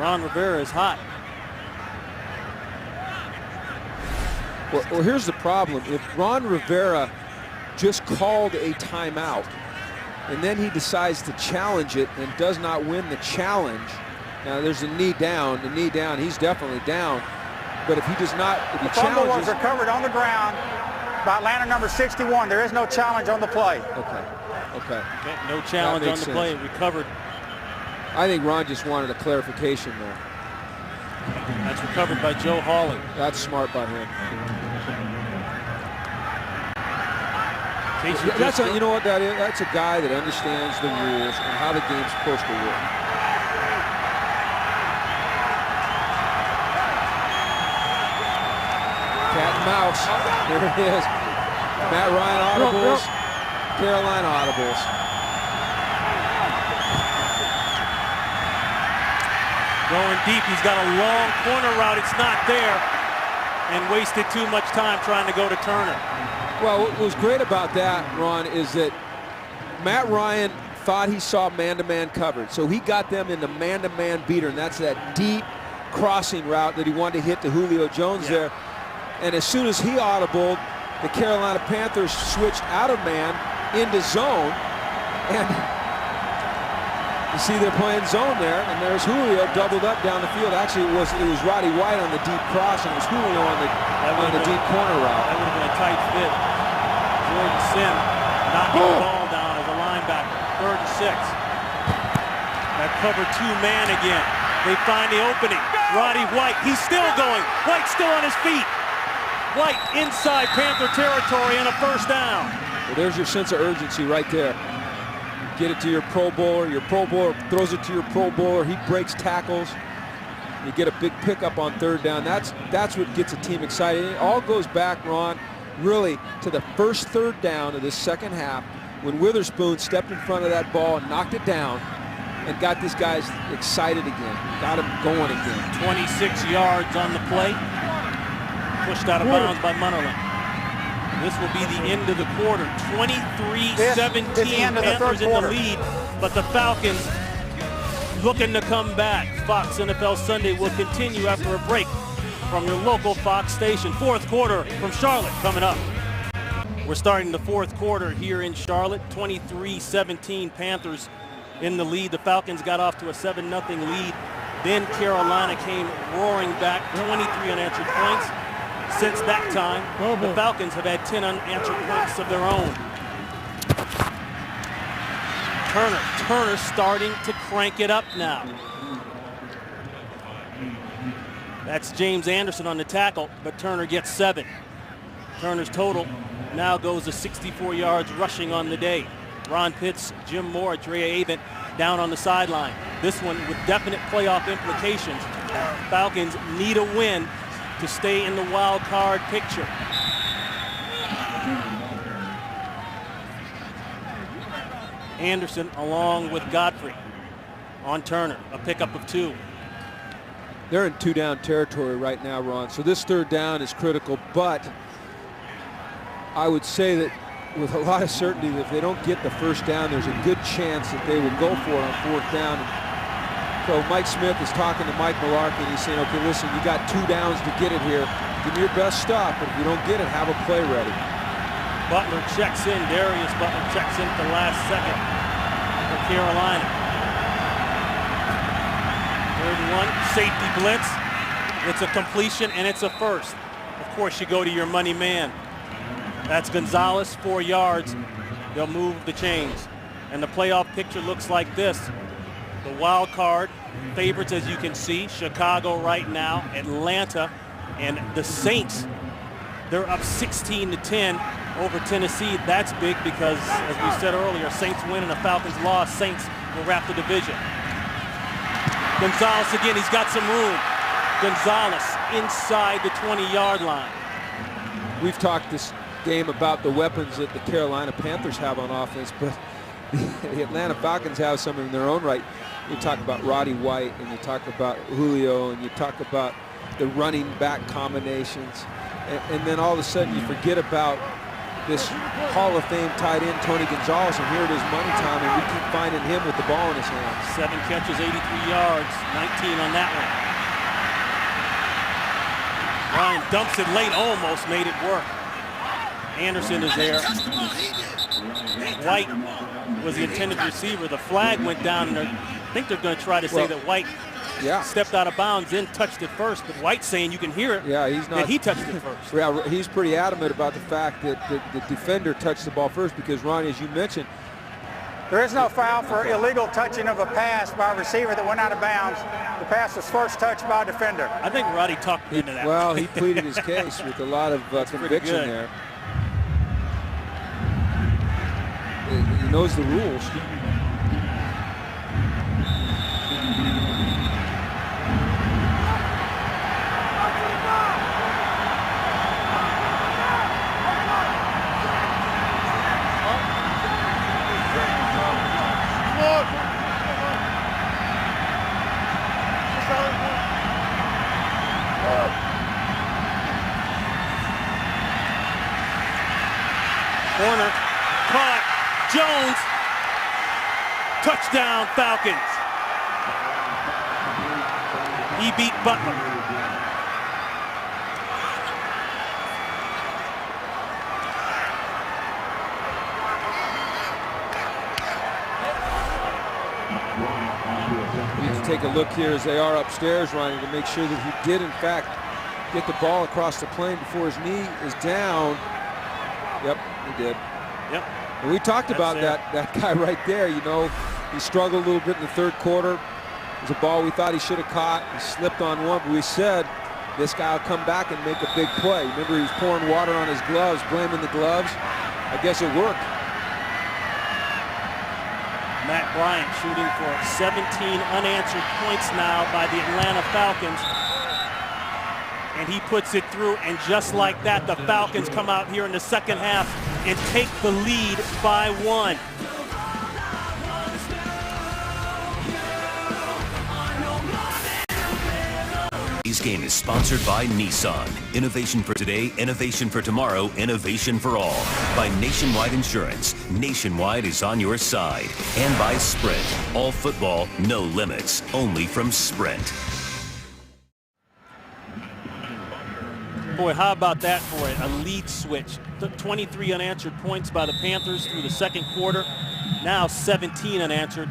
Ron Rivera is hot. Well, here's the problem. If Ron Rivera just called a timeout and then he decides to challenge it and does not win the challenge, now there's a knee down. The knee down, he's definitely down. But if he does not, if he The fumble was challenges... recovered on the ground by Atlanta number 61. There is no challenge on the play. Okay. No challenge on the sense. play. Recovered. I think Ron just wanted a clarification there. That's recovered by Joe Hawley. That's smart by him. You know what that is? That's a guy that understands the rules and how the game's supposed to work. Cat and mouse. There it is. Matt Ryan audibles. Carolina audibles. Going deep. He's got a long corner route. It's not there. And wasted too much time trying to go to Turner. Well, what was great about that, Ron, is that Matt Ryan thought he saw man-to-man coverage. So he got them in the man-to-man beater, and that's that deep crossing route that he wanted to hit to Julio Jones there. And as soon as he audibled, the Carolina Panthers switched out of man into zone. And you see they're playing zone there, and there's Julio doubled up down the field. Actually, it was Roddy White on the deep cross, and it was Julio on the deep corner route. That would have been a tight fit. Jordan Sim knocking the ball down as a linebacker. 3rd and 6. That cover 2-man again. They find the opening. Roddy White, he's still going. White still on his feet. White inside Panther territory and a first down. Well, there's your sense of urgency right there. Get it to your Pro Bowler throws it to your Pro Bowler, he breaks tackles. You get a big pickup on 3rd down. That's what gets a team excited. It all goes back, Ron, really to the first 3rd down of this second half when Witherspoon stepped in front of that ball and knocked it down and got these guys excited again, got them going again. 26 yards on the play. Pushed out of bounds by Munnerlyn. This will be the end of the quarter. 23-17, Panthers in the lead, but the Falcons looking to come back. Fox NFL Sunday will continue after a break from your local Fox station. 4th quarter from Charlotte coming up. We're starting the fourth quarter here in Charlotte. 23-17 Panthers in the lead. The Falcons got off to a 7-0 lead. Then Carolina came roaring back, 23 unanswered points. Since that time, the Falcons have had 10 unanswered points of their own. Turner starting to crank it up now. That's James Anderson on the tackle, but Turner gets 7. Turner's total now goes to 64 yards rushing on the day. Ron Pitts, Jim Moore, Drea Avent down on the sideline. This one with definite playoff implications. Falcons need a win to stay in the wild card picture. Anderson along with Godfrey on Turner, a pickup of 2. They're in 2-down territory right now, Ron. So this 3rd down is critical, but I would say that with a lot of certainty that if they don't get the 1st down, there's a good chance that they will go for it on 4th down. So Mike Smith is talking to Mike Mularkey, and he's saying, okay, listen, you got 2 downs to get it here. Give me your best stuff, but if you don't get it, have a play ready. Butler checks in. Darius Butler checks in at the last second for Carolina. 3rd and 1, safety blitz. It's a completion and it's a first. Of course, you go to your money man. That's Gonzalez, 4 yards. They'll move the chains. And the playoff picture looks like this. The wild card favorites, as you can see, Chicago right now, Atlanta, and the Saints. They're up 16-10 over Tennessee. That's big because, as we said earlier, Saints win and the Falcons loss. Saints will wrap the division. Gonzalez again, he's got some room. Gonzalez inside the 20-yard line. We've talked this game about the weapons that the Carolina Panthers have on offense, but the Atlanta Falcons have some in their own right. You talk about Roddy White, and you talk about Julio, and you talk about the running back combinations, and then all of a sudden you forget about this Hall of Fame tight end Tony Gonzalez, and here it is money time, and we keep finding him with the ball in his hands. 7 catches, 83 yards, 19 on that one. Ryan dumps it late, almost made it work. Anderson is there. White was the intended receiver. The flag went down, and I think they're going to try to say that White stepped out of bounds, then touched it first. But White's saying you can hear it. Yeah, he's not. That he touched it first. Yeah, he's pretty adamant about the fact that the defender touched the ball first because, Ronnie, as you mentioned, There is no foul for illegal touching of a pass by a receiver that went out of bounds. The pass was first touched by a defender. I think Roddy talked into that. Well, he pleaded his case with a lot of conviction there. He knows the rules. Corner, caught, Jones, touchdown Falcons. He beat Butler. We need to take a look here as they are upstairs, Ronnie, to make sure that he did, in fact, get the ball across the plane before his knee is down. Yep, he did. Yep. And we talked about that guy right there. You know, he struggled a little bit in the third quarter. It was a ball we thought he should have caught. He slipped on one, but we said this guy will come back and make a big play. Remember, he was pouring water on his gloves, blaming the gloves. I guess it worked. Matt Bryant shooting for 17 unanswered points now by the Atlanta Falcons. And he puts it through, and just like that, the Falcons come out here in the second half and take the lead by 1. Today's game is sponsored by Nissan. Innovation for today, innovation for tomorrow, innovation for all. By Nationwide Insurance. Nationwide is on your side. And by Sprint. All football, no limits. Only from Sprint. Boy, how about that for a lead switch? 23 unanswered points by the Panthers through the second quarter. Now 17 unanswered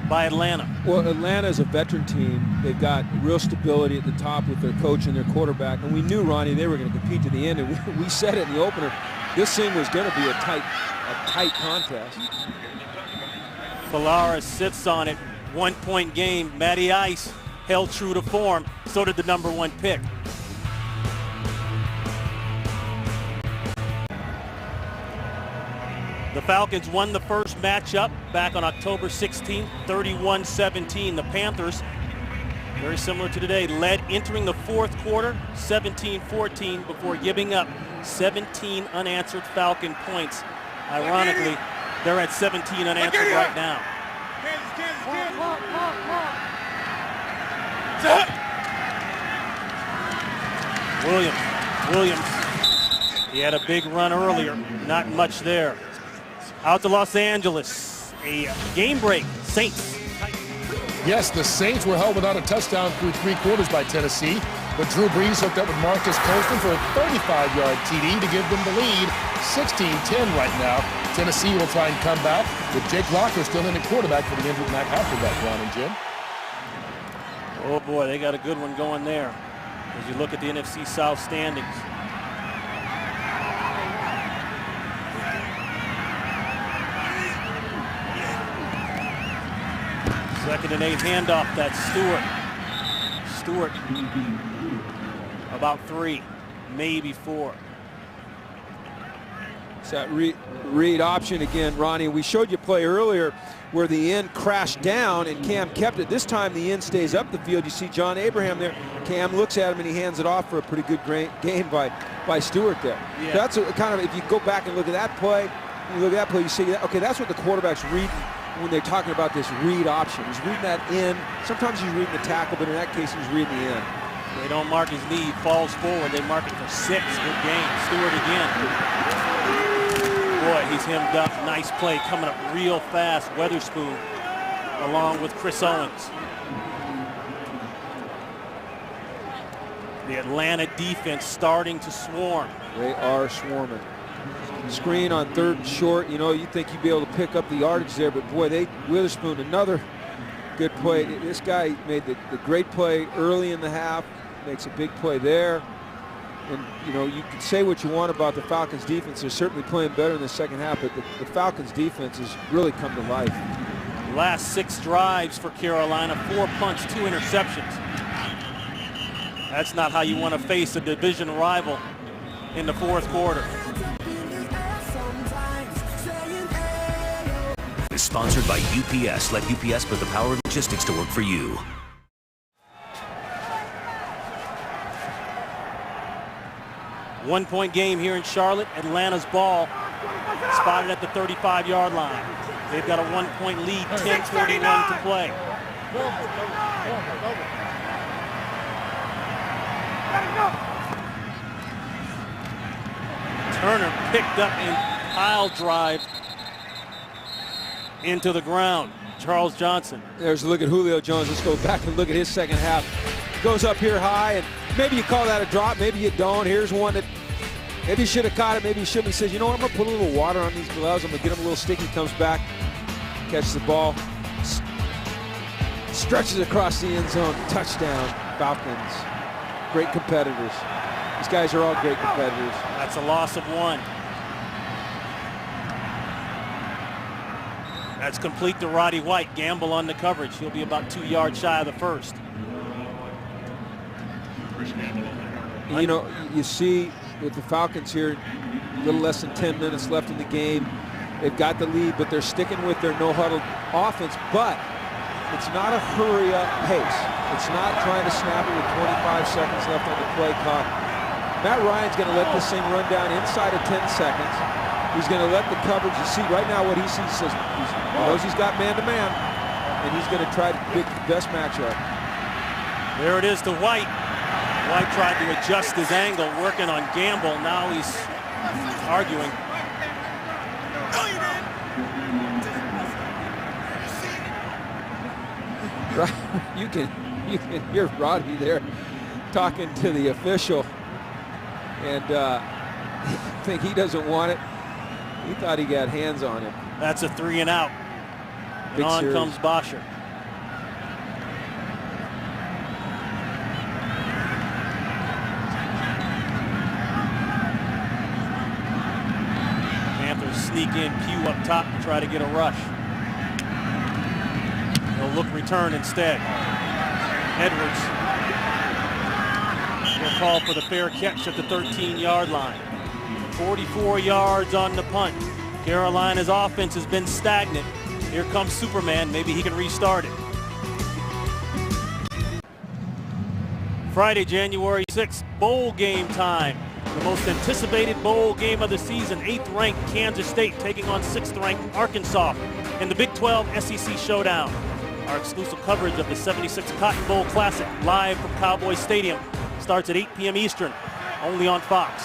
by Atlanta. Well, Atlanta is a veteran team. They've got real stability at the top with their coach and their quarterback. And we knew, Ronnie, they were going to compete to the end. And we said it in the opener, this thing was going to be a tight contest. Polaris sits on it. 1-point game. Matty Ice held true to form. So did the #1 pick. The Falcons won the first matchup back on October 16th, 31-17. The Panthers, very similar to today, led entering the fourth quarter, 17-14, before giving up 17 unanswered Falcon points. Ironically, they're at 17 unanswered right now. Williams, he had a big run earlier, not much there. Out to Los Angeles, a game break, Saints. Yes, the Saints were held without a touchdown through 3 quarters by Tennessee, but Drew Brees hooked up with Marcus Colston for a 35-yard TD to give them the lead, 16-10 right now. Tennessee will try and come back with Jake Locker still in at quarterback for the injured Matt Hasselbeck, Ron and Jim. Oh boy, they got a good one going there as you look at the NFC South standings. Second and 8 handoff, that's Stewart. About 3, maybe 4. It's that read option again, Ronnie. We showed you play earlier where the end crashed down and Cam kept it. This time the end stays up the field. You see John Abraham there. Cam looks at him and he hands it off for a pretty good game by Stewart there. Yeah. That's a kind of, if you go back and look at that play, you see that, okay, that's what the quarterback's reading when they're talking about this read option. He's reading that in. Sometimes he's reading the tackle, but in that case, he's reading the end. They don't mark his knee, falls forward. They mark it for 6. Good game. Stewart again. Boy, he's hemmed up. Nice play coming up real fast. Weatherspoon along with Chris Owens. The Atlanta defense starting to swarm. They are swarming. Screen on 3rd and short. You know, you think you'd be able to pick up the yardage there, but boy, Witherspoon, another good play. This guy made the great play early in the half, makes a big play there. And, you know, you can say what you want about the Falcons defense. They're certainly playing better in the second half, but the Falcons defense has really come to life. Last 6 drives for Carolina, 4 punts, 2 interceptions. That's not how you want to face a division rival in the fourth quarter. Is sponsored by UPS. Let UPS put the power of logistics to work for you. One-point game here in Charlotte. Atlanta's ball spotted at the 35-yard line. They've got a 1-point lead, 10:41 to play. Turner picked up and pile drive into the ground. Charles Johnson. There's a look at Julio Jones. Let's go back and look at his second half. Goes up here high, and maybe you call that a drop, maybe you don't. Here's one that maybe you should have caught it, maybe you shouldn't. He says, you know what, I'm going to put a little water on these gloves. I'm going to get them a little sticky. Comes back, catches the ball, stretches across the end zone. Touchdown, Falcons. Great competitors. These guys are all great competitors. That's a loss of 1. That's complete to Roddy White. Gamble on the coverage. He'll be about 2 yards shy of the first. You know, you see with the Falcons here, a little less than 10 minutes left in the game. They've got the lead, but they're sticking with their no-huddle offense. But it's not a hurry-up pace. It's not trying to snap it with 25 seconds left on the play clock. Matt Ryan's going to let this thing run down inside of 10 seconds. He's going to let the coverage, you see right now what he sees, says he knows he's got man-to-man, and he's going to try to pick the best matchup. There it is to White. White tried to adjust his angle, working on Gamble. Now he's arguing. You can hear Roddy there talking to the official. And I think he doesn't want it. He thought he got hands on him. That's a 3 and out. And Big on series. comes Bosher. Panthers sneak in Pugh up top to try to get a rush. They'll look return instead. Edwards will call for the fair catch at the 13-yard line. 44 yards on the punt. Carolina's offense has been stagnant. Here comes Superman. Maybe he can restart it. Friday, January 6th, bowl game time. The most anticipated bowl game of the season. 8th-ranked Kansas State taking on 6th-ranked Arkansas in the Big 12 SEC Showdown. Our exclusive coverage of the 76 Cotton Bowl Classic live from Cowboy Stadium starts at 8 p.m. Eastern, only on Fox.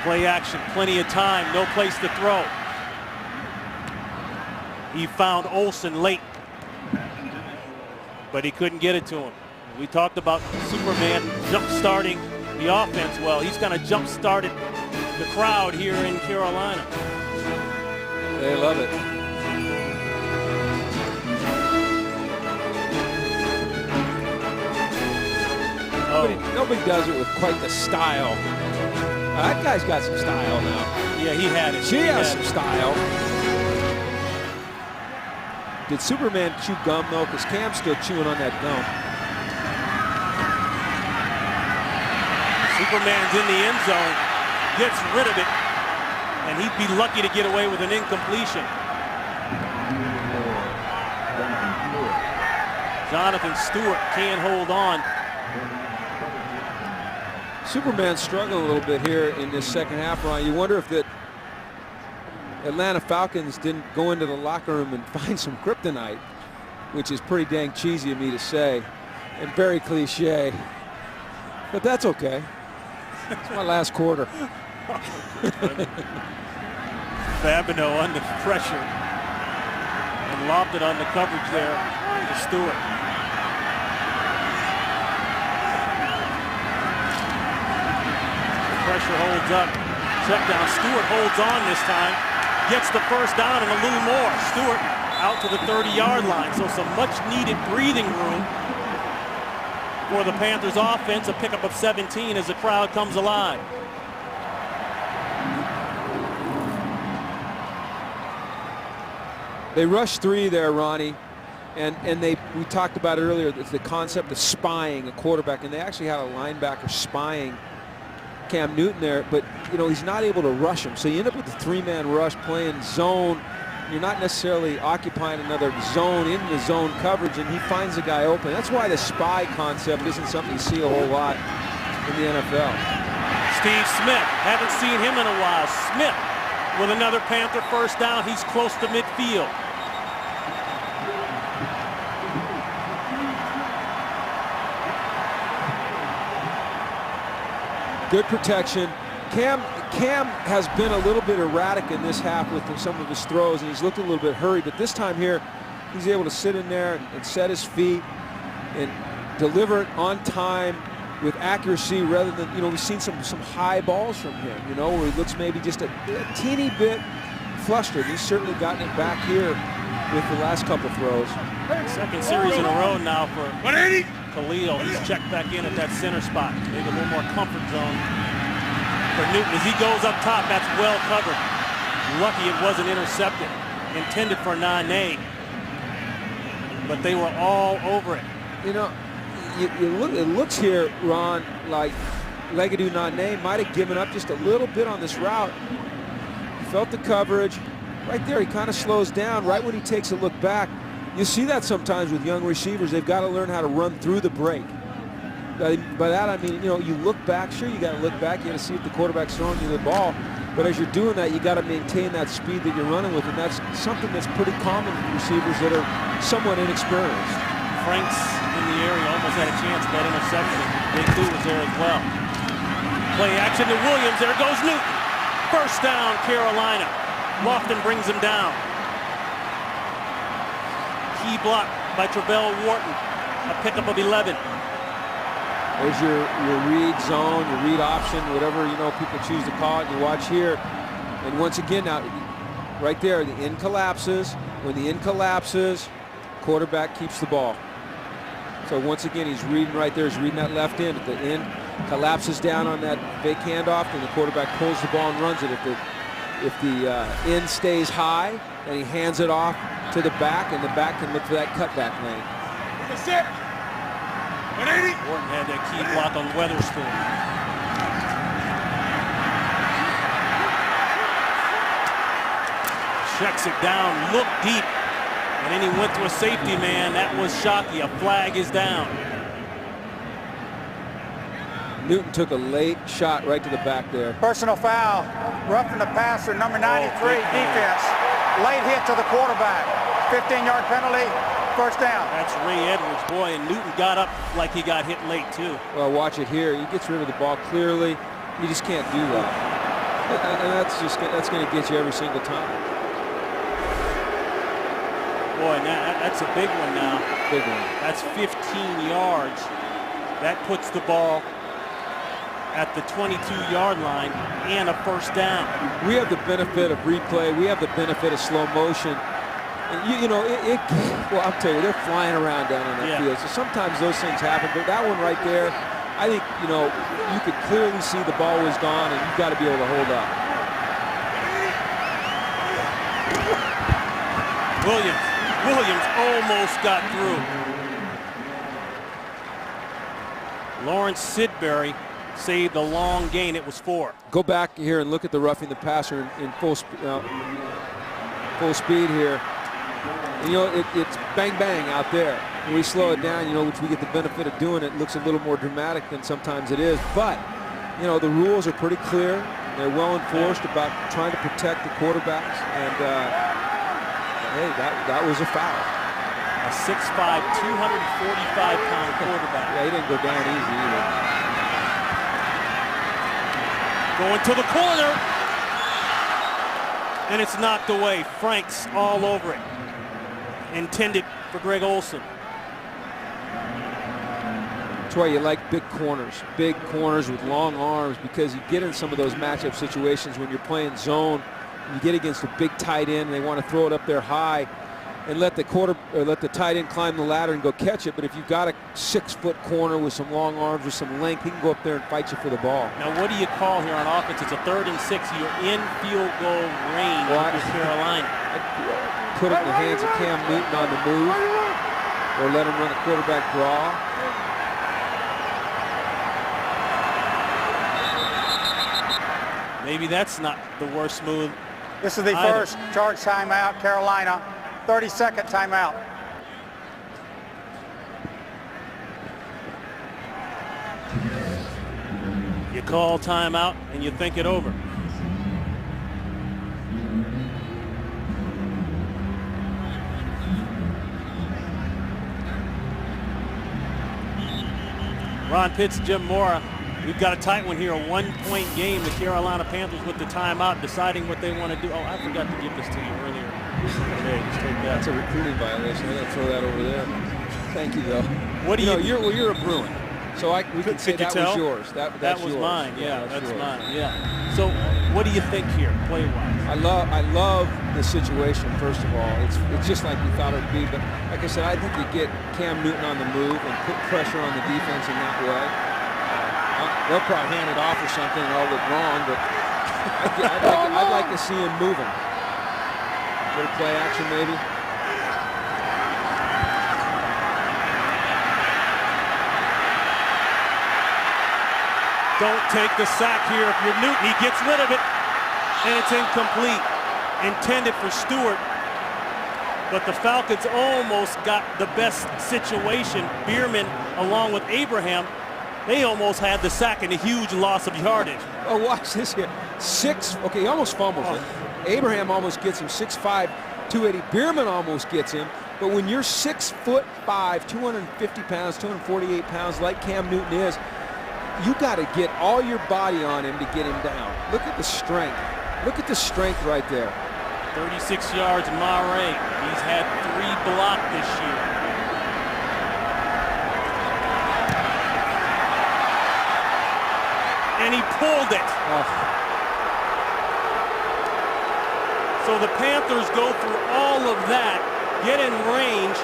Play action, plenty of time, no place to throw. He found Olsen late, but he couldn't get it to him. We talked about Superman jump-starting the offense. Well, he's going to jump-start the crowd here in Carolina. They love it. Nobody does it with quite the style. That guy's got some style now. Yeah, he had it. She has some style. Did Superman chew gum, though? Because Cam's still chewing on that gum. Superman's in the end zone, gets rid of it, and he'd be lucky to get away with an incompletion. Jonathan Stewart can't hold on. Superman struggled a little bit here in this second half, Ron. You wonder if the Atlanta Falcons didn't go into the locker room and find some kryptonite, which is pretty dang cheesy of me to say and very cliche. But that's okay. It's my last quarter. Babineau under pressure and lobbed it on the coverage there to Stewart. Pressure holds up. Check down. Stewart holds on this time. Gets the first down and a little more. Stewart out to the 30-yard line. So some much-needed breathing room for the Panthers offense. A pickup of 17 as the crowd comes alive. They rushed 3 there, Ronnie. And we talked about earlier the concept of spying a quarterback. And they actually had a linebacker spying Cam Newton there, but he's not able to rush him. So you end up with a 3-man rush playing zone. You're not necessarily occupying another zone in the zone coverage, and he finds a guy open. That's why the spy concept isn't something you see a whole lot in the NFL. Steve Smith, haven't seen him in a while. Smith with another Panther first down. He's close to midfield. Good protection. Cam has been a little bit erratic in this half with some of his throws, and he's looked a little bit hurried. But this time here, he's able to sit in there and set his feet and deliver it on time with accuracy rather than, we've seen some high balls from him, where he looks maybe just a teeny bit flustered. He's certainly gotten it back here with the last couple throws. Second series in a row now for Khalil. He's checked back in at that center spot. Maybe a little more comfort zone for Newton. As he goes up top, that's well covered. Lucky it wasn't intercepted. Intended for Nane. But they were all over it. It looks here, Ron, like Legadou Nane might have given up just a little bit on this route. He felt the coverage. Right there, he kind of slows down right when he takes a look back. You see that sometimes with young receivers. They've got to learn how to run through the break. By that, I mean, you look back. Sure, you got to look back. You got to see if the quarterback's throwing you the ball. But as you're doing that, you got to maintain that speed that you're running with, and that's something that's pretty common with receivers that are somewhat inexperienced. Franks in the area almost had a chance at that interception. Big Lou was there as well. Play action to Williams. There goes Newton. First down, Carolina. Lofton brings him down. Key block by Travell Wharton. a pickup of 11. There's your read zone, your read option, whatever, you know, people choose to call it. You watch here. And once again, now, right there, the end collapses. When the end collapses, quarterback keeps the ball. So once again, he's reading right there. He's reading that left end. If the end collapses down on that fake handoff, then the quarterback pulls the ball and runs it. If the end stays high, then he hands it off to the back, and the back can look for that cutback lane. That's it. 180. Wharton had that key block on Weatherspoon. Checks it down, looked deep, and then he went to a safety man. That was Shockey. A flag is down. Newton took a late shot right to the back there. Personal foul, roughing the passer, number 93, defense. Late hit to the quarterback. 15-yard penalty, first down. That's Ray Edwards, boy, and Newton got up like he got hit late too. Well, watch it here. He gets rid of the ball clearly. You just can't do that. And that's going to get you every single time. Boy, that's a big one now. Big one. That's 15 yards. That puts the ball at the 22-yard line and a first down. We have the benefit of replay. We have the benefit of slow motion. And you know, well, I'll tell you, they're flying around down on that field. So sometimes those things happen. But that one right there, I think, you know, you could clearly see the ball was gone, and you've got to be able to hold up. Williams almost got through. Lawrence Sidbury saved a long gain. It was 4. Go back here and look at the roughing the passer in full speed here. You know, it's bang bang out there. When we slow it down, you know, which we get the benefit of doing, it looks a little more dramatic than sometimes it is. But, you know, the rules are pretty clear. They're well enforced about trying to protect the quarterbacks. And, hey, that was a foul. A 6'5", 245-pound quarterback. Yeah, he didn't go down easy either. Going to the corner. And it's knocked away. Franks all over it. Intended for Greg Olson. That's why you like big corners with long arms, because you get in some of those matchup situations when you're playing zone. You get against a big tight end, and they want to throw it up there high and let the tight end climb the ladder and go catch it. But if you've got a 6-foot corner with some long arms with some length, he can go up there and fight you for the ball. Now, what do you call here on offense? It's a 3rd and 6. You're in field goal range with Carolina. Put it in the hands of Cam Newton on the move, or let him run a quarterback draw. Maybe that's not the worst move. This is the first charge timeout, Carolina. 30-second timeout. You call timeout and you think it over. Ron Pitts, Jim Mora. We've got a tight one here, a 1-point game. The Carolina Panthers with the timeout, deciding what they want to do. Oh, I forgot to give this to you earlier. Okay, just take that. That's a recruiting violation. I'm going to throw that over there. Thank you, though. What do you? You're a Bruin, so we can say that was yours. That was yours. Mine. Yeah, that's yours. mine. Yeah. So, what do you think here, play-wise? I love the situation. First of all, it's just like we thought it would be. But like I said, I think you get Cam Newton on the move and put pressure on the defense in that way. They'll probably hand it off or something and all look wrong, but I'd like to see him moving. Little play action maybe. Don't take the sack here if you're Newton. He gets rid of it, and it's incomplete. Intended for Stewart, but the Falcons almost got the best situation. Bierman, along with Abraham, they almost had the sack and a huge loss of yardage. Oh, watch this here. Okay, he almost fumbles it. Abraham almost gets him, 6'5", 280. Bierman almost gets him. But when you're 6'5", 250 pounds, 248 pounds, like Cam Newton is, you got to get all your body on him to get him down. Look at the strength. Look at the strength right there. 36 yards, Mare. He's had 3 blocked this year. it. So the Panthers go through all of that, get in range,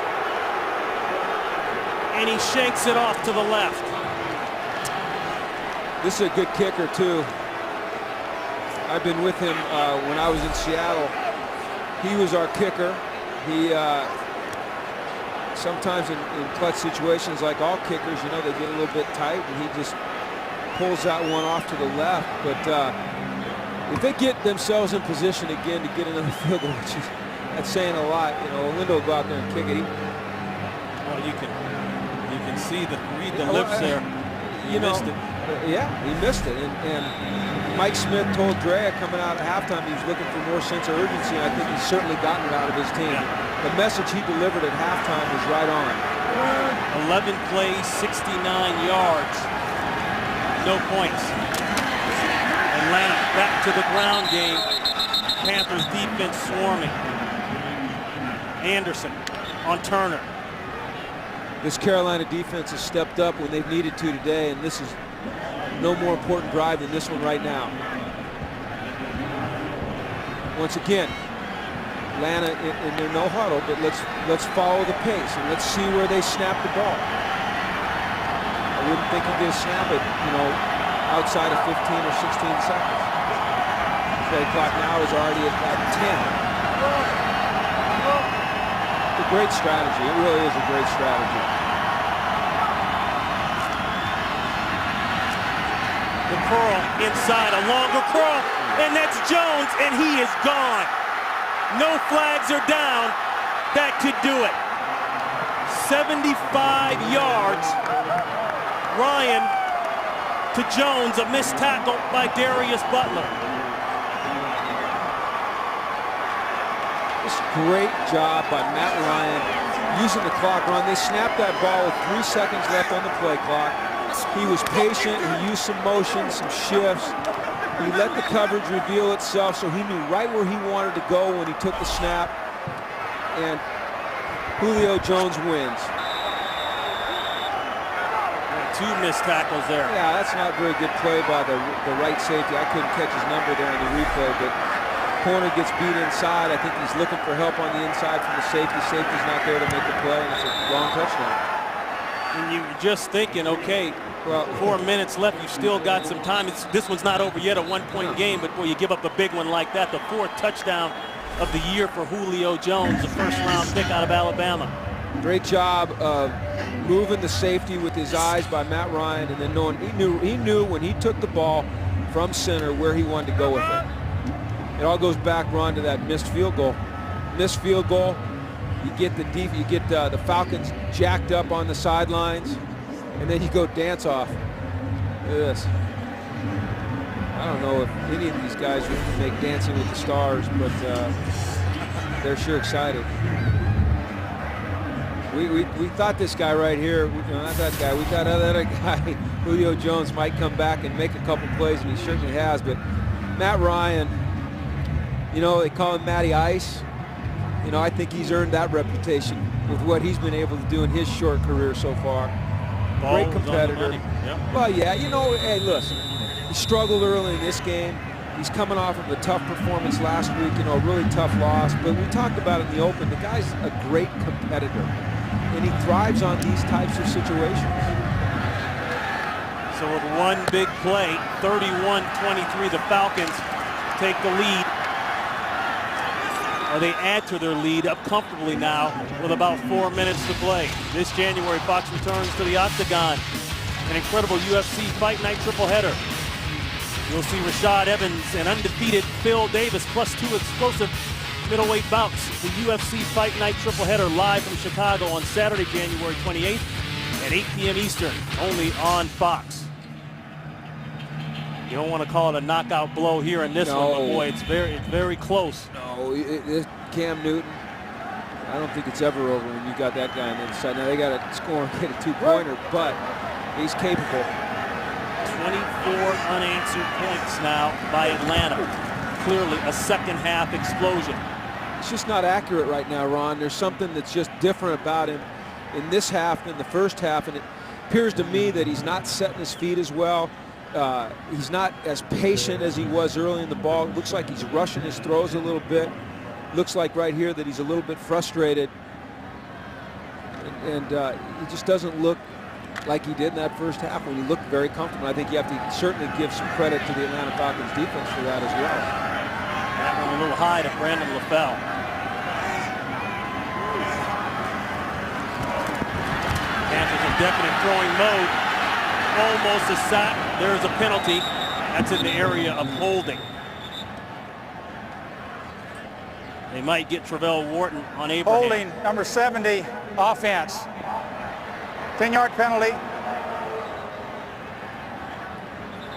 and he shakes it off to the left. This is a good kicker, too. I've been with him when I was in Seattle. He was our kicker. He sometimes in clutch situations, like all kickers, you know, they get a little bit tight, and he just pulls that one off to the left. But if they get themselves in position again to get another field goal, which is, that's saying a lot, you know, Lindo will go out there and kick it. Well, you can read the lips there. You know, missed it. Yeah, he missed it. And Mike Smith told Drea coming out at halftime he was looking for more sense of urgency, and I think he's certainly gotten it out of his team. Yeah. The message he delivered at halftime was right on. 11 plays, 69 yards, no points. Atlanta back to the ground game. Panthers defense swarming. Anderson on Turner. This Carolina defense has stepped up when they've needed to today, and this is no more important drive than this one right now. Once again, Atlanta in their no huddle, but let's follow the pace and let's see where they snap the ball. I wouldn't think you're going to snap it, you know, outside of 15 or 16 seconds. Play clock now is already at 10. It's a great strategy. It really is a great strategy. The curl inside, a longer curl, and that's Jones, and he is gone. No flags are down. That could do it. 75 yards. Ryan to Jones, a missed tackle by Darius Butler. Just great job by Matt Ryan using the clock run. They snapped that ball with 3 seconds left on the play clock. He was patient. He used some motion, some shifts. He let the coverage reveal itself, so he knew right where he wanted to go when he took the snap. And Julio Jones wins. Two missed tackles there. Yeah, that's not a very good play by the right safety. I couldn't catch his number there in the replay, but corner gets beat inside. I think he's looking for help on the inside from the safety. Safety's not there to make the play, and it's a long touchdown. And you were just thinking, okay, well, 4 minutes left, you've still got some time. This one's not over yet, a one-point game, but when you give up a big one like that, the fourth touchdown of the year for Julio Jones, the first-round pick out of Alabama. Great job of moving the safety with his eyes by Matt Ryan, and then knowing he knew when he took the ball from center where he wanted to go with it. It all goes back, Ron, to that missed field goal. Missed field goal. You get the Falcons jacked up on the sidelines, and then you go dance off. Look at this. I don't know if any of these guys would make Dancing with the Stars, but they're sure excited. We thought this guy right here, not that guy, we thought that other guy, Julio Jones, might come back and make a couple plays, and he certainly has. But Matt Ryan, you know, they call him Matty Ice. You know, I think he's earned that reputation with what he's been able to do in his short career so far. Great competitor. Yep. Well, yeah, you know, hey, listen, he struggled early in this game. He's coming off of a tough performance last week, you know, a really tough loss. But we talked about it in the open. The guy's a great competitor, and he thrives on these types of situations. So with one big play, 31-23, the Falcons take the lead. Or they add to their lead up comfortably now with about 4 minutes to play. This January, Fox returns to the Octagon. An incredible UFC Fight Night tripleheader. You'll see Rashad Evans and undefeated Phil Davis plus 2 explosive middleweight bouts. The UFC Fight Night tripleheader live from Chicago on Saturday, January 28th at 8 p.m. Eastern, only on Fox. You don't want to call it a knockout blow here in this one, but boy, it's very close. No, Cam Newton, I don't think it's ever over when you got that guy on the inside. Now they got to score and get a two-pointer, but he's capable. 24 unanswered points now by Atlanta. Clearly a second-half explosion. It's just not accurate right now, Ron. There's something that's just different about him in this half than the first half, and it appears to me that he's not setting his feet as well. he's not as patient as he was early in the ball. Looks like he's rushing his throws a little bit. Looks like right here that he's a little bit frustrated. And he just doesn't look like he did in that first half when he looked very comfortable. I think you have to certainly give some credit to the Atlanta Falcons defense for that as well. That one a little high to Brandon LaFell. Panthers in definite throwing mode. Almost a sack. There's a penalty. That's in the area of holding. They might get Travell Wharton on Abraham. Holding, number 70, offense. 10-yard penalty.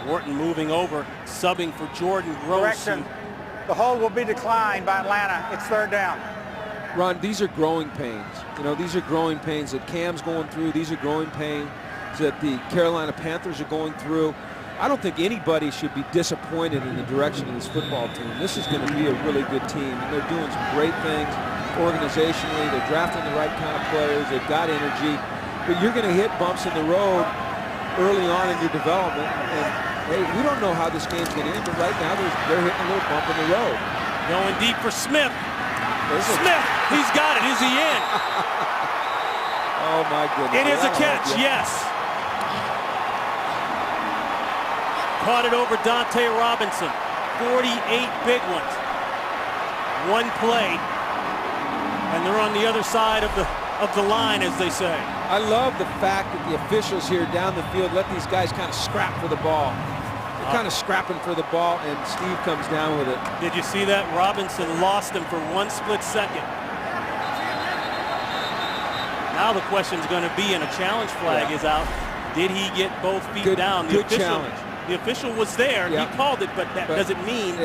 Wharton moving over, subbing for Jordan Gross. Correction. The hold will be declined by Atlanta. It's third down. Ron, these are growing pains. You know, these are growing pains that Cam's going through. These are growing pains that the Carolina Panthers are going through. I don't think anybody should be disappointed in the direction of this football team. This is going to be a really good team, and they're doing some great things organizationally. They're drafting the right kind of players. They've got energy. But you're going to hit bumps in the road early on in your development. And, hey, we don't know how this game's going to end, but right now they're hitting a little bump in the road. Going deep for Smith. Smith, he's got it. Is he in? Oh, my goodness. It is a catch, yes. Caught it over Dante Robinson. 48 big ones. One play, and they're on the other side of the line, as they say. I love the fact that the officials here down the field let these guys kind of scrap for the ball. They're kind of scrapping for the ball, and Steve comes down with it. Did you see that? Robinson lost him for one split second. Now the question's going to be, and a challenge flag is out. Did he get both feet down? Good challenge. The official was there. He called it, but that doesn't mean.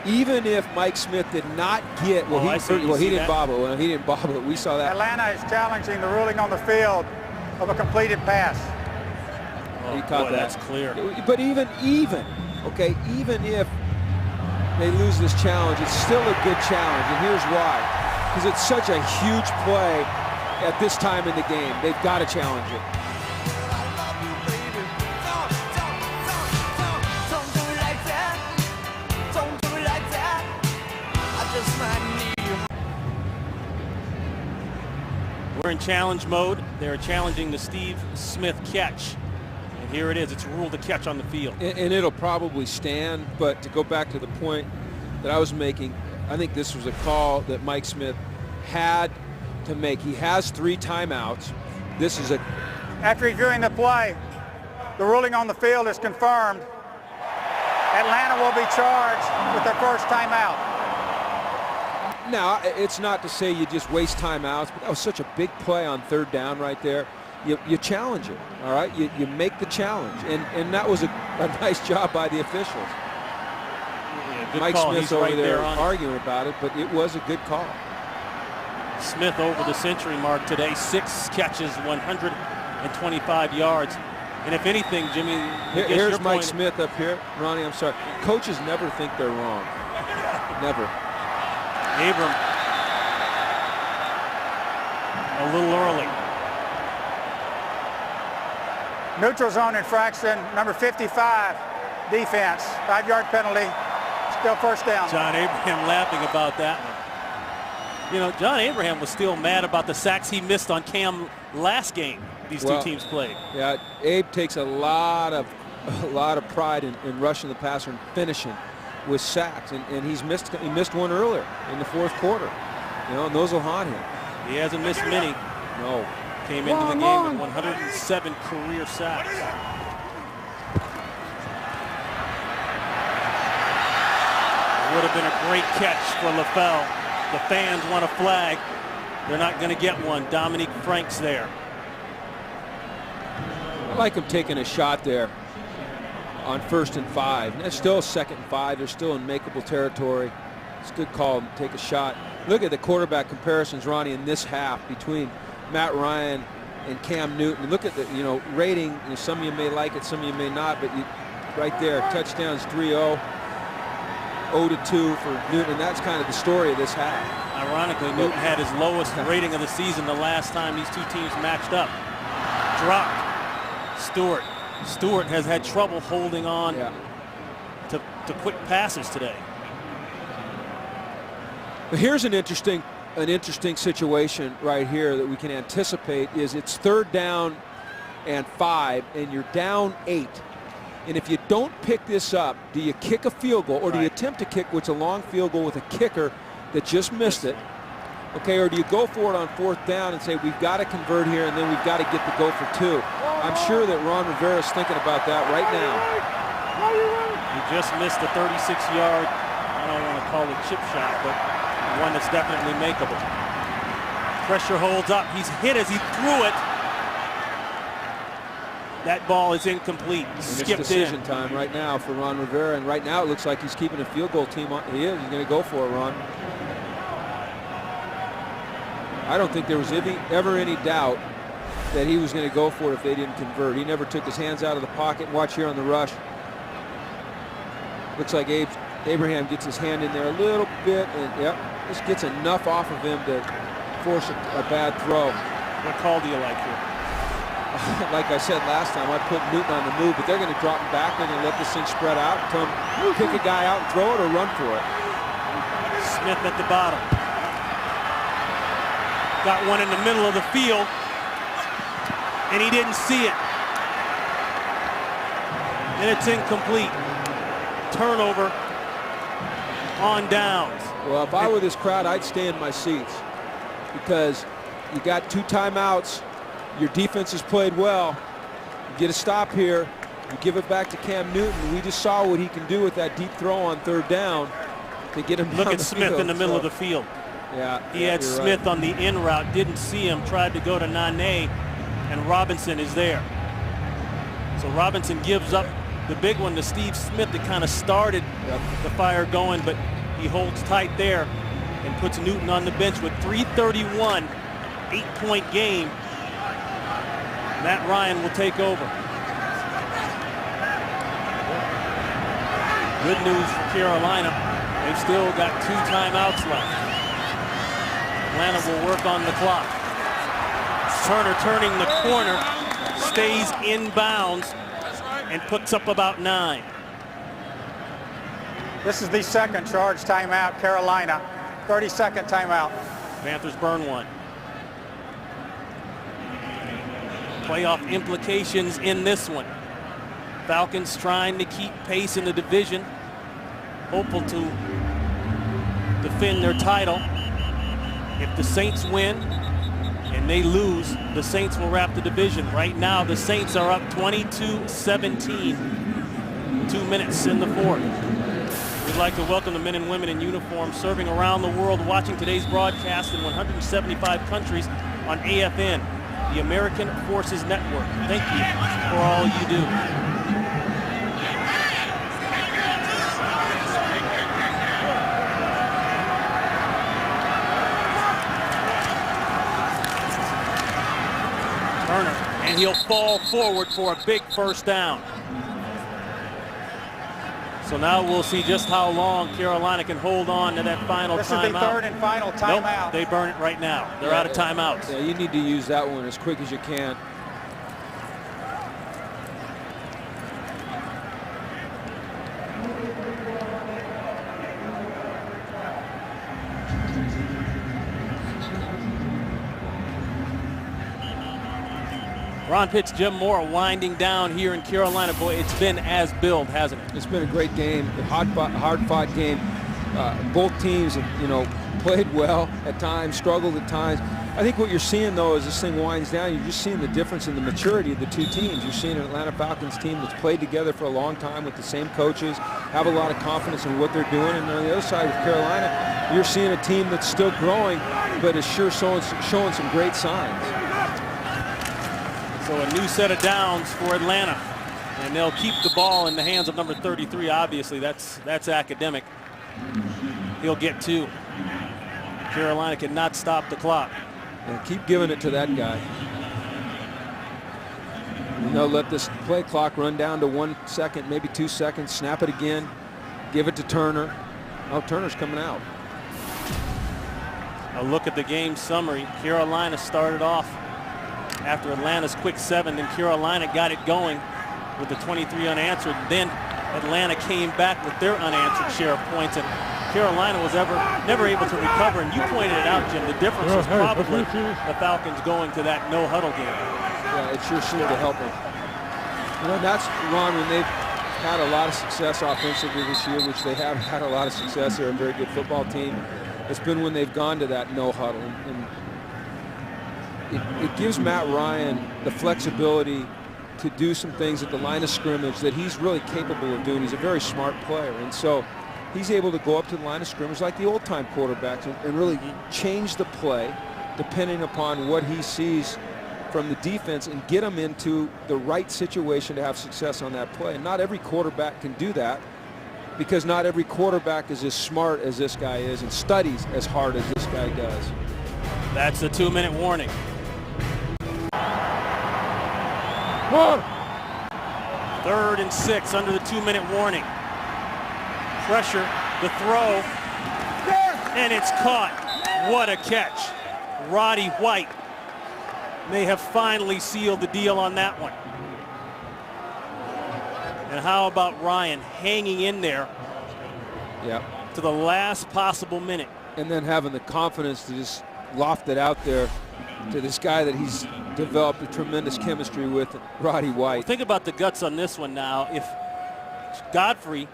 Even if Mike Smith did not get, he didn't bobble. Well, he didn't bobble. We saw that. Atlanta is challenging the ruling on the field of a completed pass. Oh, he caught that. That's clear. But even if they lose this challenge, it's still a good challenge, and here's why. Because it's such a huge play at this time in the game. They've got to challenge it. We're in challenge mode. They're challenging the Steve Smith catch. And here it is. It's ruled a catch on the field. And it'll probably stand, but to go back to the point that I was making, I think this was a call that Mike Smith had to make. He has 3 timeouts. This is a... After reviewing the play, the ruling on the field is confirmed. Atlanta will be charged with their first timeout. Now, it's not to say you just waste timeouts, but that was such a big play on third down right there. You challenge it, all right? You make the challenge, and that was a nice job by the officials. Yeah, Mike call. Smith's He's over right there on arguing about it, but it was a good call. Smith over the century mark today. 6 catches, 125 yards. And if anything, Jimmy, here's Mike Smith up here. Ronnie, I'm sorry. Coaches never think they're wrong. Never. Abram a little early. Neutral zone infraction, number 55, defense. 5-yard penalty, still first down. John Abraham laughing about that one. You know, John Abraham was still mad about the sacks he missed on Cam last game these two teams played. Yeah, Abe takes a lot of pride in rushing the passer and finishing with sacks, and he missed one earlier in the 4th quarter. You know, and those will haunt him. He hasn't missed many. No. Came into the game with 107 career sacks. It would have been a great catch for LaFell. The fans want a flag. They're not going to get one. Dominique Frank's there. I like him taking a shot there on 1st and 5. That's still 2nd and 5. They're still in makeable territory. It's a good call to take a shot. Look at the quarterback comparisons, Ronnie, in this half between Matt Ryan and Cam Newton. Look at the rating. Some of you may like it, some of you may not, but right there, touchdowns 3-0, 0-2 for Newton. That's kind of the story of this half. Ironically, Newton had his lowest rating of the season the last time these two teams matched up. Dropped. Stewart Stewart has had trouble holding on to quick passes today. But here's an interesting situation right here that we can anticipate. Is it's 3rd down and 5, and you're down 8. And if you don't pick this up, do you kick a field goal, or do you attempt to kick, which is a long field goal with a kicker that just missed it? Okay, or do you go for it on 4th down and say, we've got to convert here, and then we've got to get the go for 2? I'm sure that Ron Rivera is thinking about that right now. He just missed a 36-yard, I don't want to call it chip shot, but one that's definitely makeable. Pressure holds up. He's hit as he threw it. That ball is incomplete. Skipped it's decision in. time right now for Ron Rivera, and right now it looks like he's keeping a field goal team on. He is. He's going to go for it, Ron. I don't think there was ever any doubt that he was going to go for it if they didn't convert. He never took his hands out of the pocket. Watch here on the rush. Looks like Abraham gets his hand in there a little bit, and this gets enough off of him to force a bad throw. What call do you like here? Like I said last time, I put Newton on the move, but they're going to drop him back. They're going to let this thing spread out, come pick a guy out and throw it or run for it. Smith at the bottom. Got one in the middle of the field, and he didn't see it. And it's incomplete. Turnover on downs. Well, if I were this crowd, I'd stay in my seats, because you got 2 timeouts. Your defense has played well. You get a stop here. You give it back to Cam Newton. We just saw what he can do with that deep throw on 3rd down to get him. Look at Smith in the middle of the field. Yeah, he had Smith on the in route, didn't see him, tried to go to Nane, and Robinson is there. So Robinson gives up the big one to Steve Smith that kind of started the fire going, but he holds tight there and puts Newton on the bench with 3:31, 8-point game. Matt Ryan will take over. Good news for Carolina. They've still got 2 timeouts left. Atlanta will work on the clock. Turner turning the corner, stays in bounds, and puts up about 9. This is the 2nd charge timeout, Carolina. 30-second timeout. Panthers burn one. Playoff implications in this one. Falcons trying to keep pace in the division, hopeful to defend their title. If the Saints win and they lose, the Saints will wrap the division. Right now, the Saints are up 22-17. 2 minutes in the 4th. We'd like to welcome the men and women in uniform serving around the world, watching today's broadcast in 175 countries on AFN, the American Forces Network. Thank you for all you do. Turner, and he'll fall forward for a big 1st down. So now we'll see just how long Carolina can hold on to that final timeout. This is the 3rd and final timeout. Nope, they burn it right now. They're out of timeouts. Yeah, you need to use that one as quick as you can. Ron Pitts, Jim Moore winding down here in Carolina. Boy, it's been as billed, hasn't it? It's been a great game, a hard-fought game. Both teams have, played well at times, struggled at times. I think what you're seeing, though, as this thing winds down, you're just seeing the difference in the maturity of the 2 teams. You're seeing an Atlanta Falcons team that's played together for a long time with the same coaches, have a lot of confidence in what they're doing. And on the other side with Carolina, you're seeing a team that's still growing, but is sure showing some great signs. So a new set of downs for Atlanta, and they'll keep the ball in the hands of number 33. Obviously, that's academic. He'll get 2. Carolina cannot stop the clock. And keep giving it to that guy. Let this play clock run down to 1 second, maybe 2 seconds. Snap it again. Give it to Turner. Oh, Turner's coming out. A look at the game summary. Carolina started off after Atlanta's quick 7, and Carolina got it going with the 23 unanswered. Then Atlanta came back with their unanswered share of points, and Carolina was never able to recover. And you pointed it out, Jim. The difference was probably the Falcons going to that no-huddle game. Yeah, it sure seemed to help them. You know, that's, Ron, when they've had a lot of success offensively this year, which they have had a lot of success. They're a very good football team. It's been when they've gone to that no-huddle. And it gives Matt Ryan the flexibility to do some things at the line of scrimmage that he's really capable of doing. He's a very smart player. And so he's able to go up to the line of scrimmage like the old-time quarterbacks and really change the play depending upon what he sees from the defense and get them into the right situation to have success on that play. And not every quarterback can do that, because not every quarterback is as smart as this guy is and studies as hard as this guy does. That's a 2-minute warning. 3rd and 6 under the 2-minute warning. Pressure, the throw, and it's caught. What a catch. Roddy White may have finally sealed the deal on that one. And how about Ryan hanging in there to the last possible minute? And then having the confidence to just loft it out there to this guy that he's developed a tremendous chemistry with, Roddy White. Well, think about the guts on this one now. If Godfrey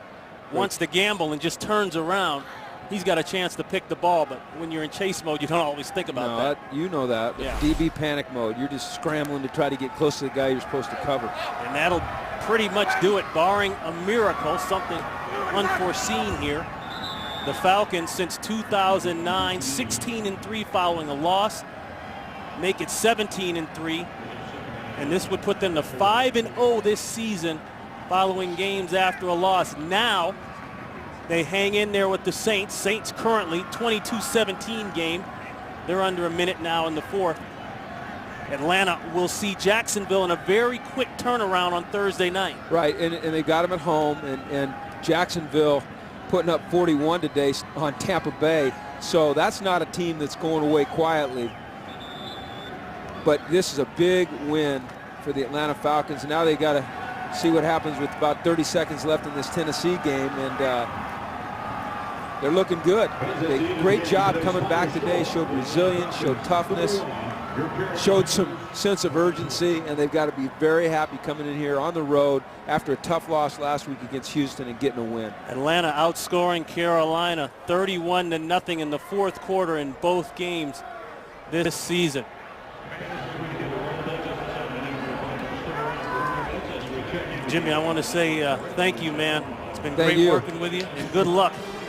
wants to gamble and just turns around, he's got a chance to pick the ball, but when you're in chase mode, you don't always think about that. You know that. Yeah. DB panic mode. You're just scrambling to try to get close to the guy you're supposed to cover. And that'll pretty much do it, barring a miracle, something unforeseen here. The Falcons, since 2009, 16-3 following a loss, make it 17-3, and this would put them to 5-0 this season following games after a loss. Now they hang in there with the Saints. Saints currently 22-17 game. They're under a minute now in the fourth. Atlanta will see Jacksonville in a very quick turnaround on Thursday night. Right, and they got them at home, and Jacksonville putting up 41 today on Tampa Bay. So that's not a team that's going away quietly. But this is a big win for the Atlanta Falcons. Now they got to see what happens with about 30 seconds left in this Tennessee game, and they're looking good. Great job coming back today. Showed resilience, showed toughness, showed some sense of urgency, and they've got to be very happy coming in here on the road after a tough loss last week against Houston and getting a win. Atlanta outscoring Carolina 31-0 in the fourth quarter in both games this season. Jimmy, I want to say thank you, man. It's been great working with you, and good luck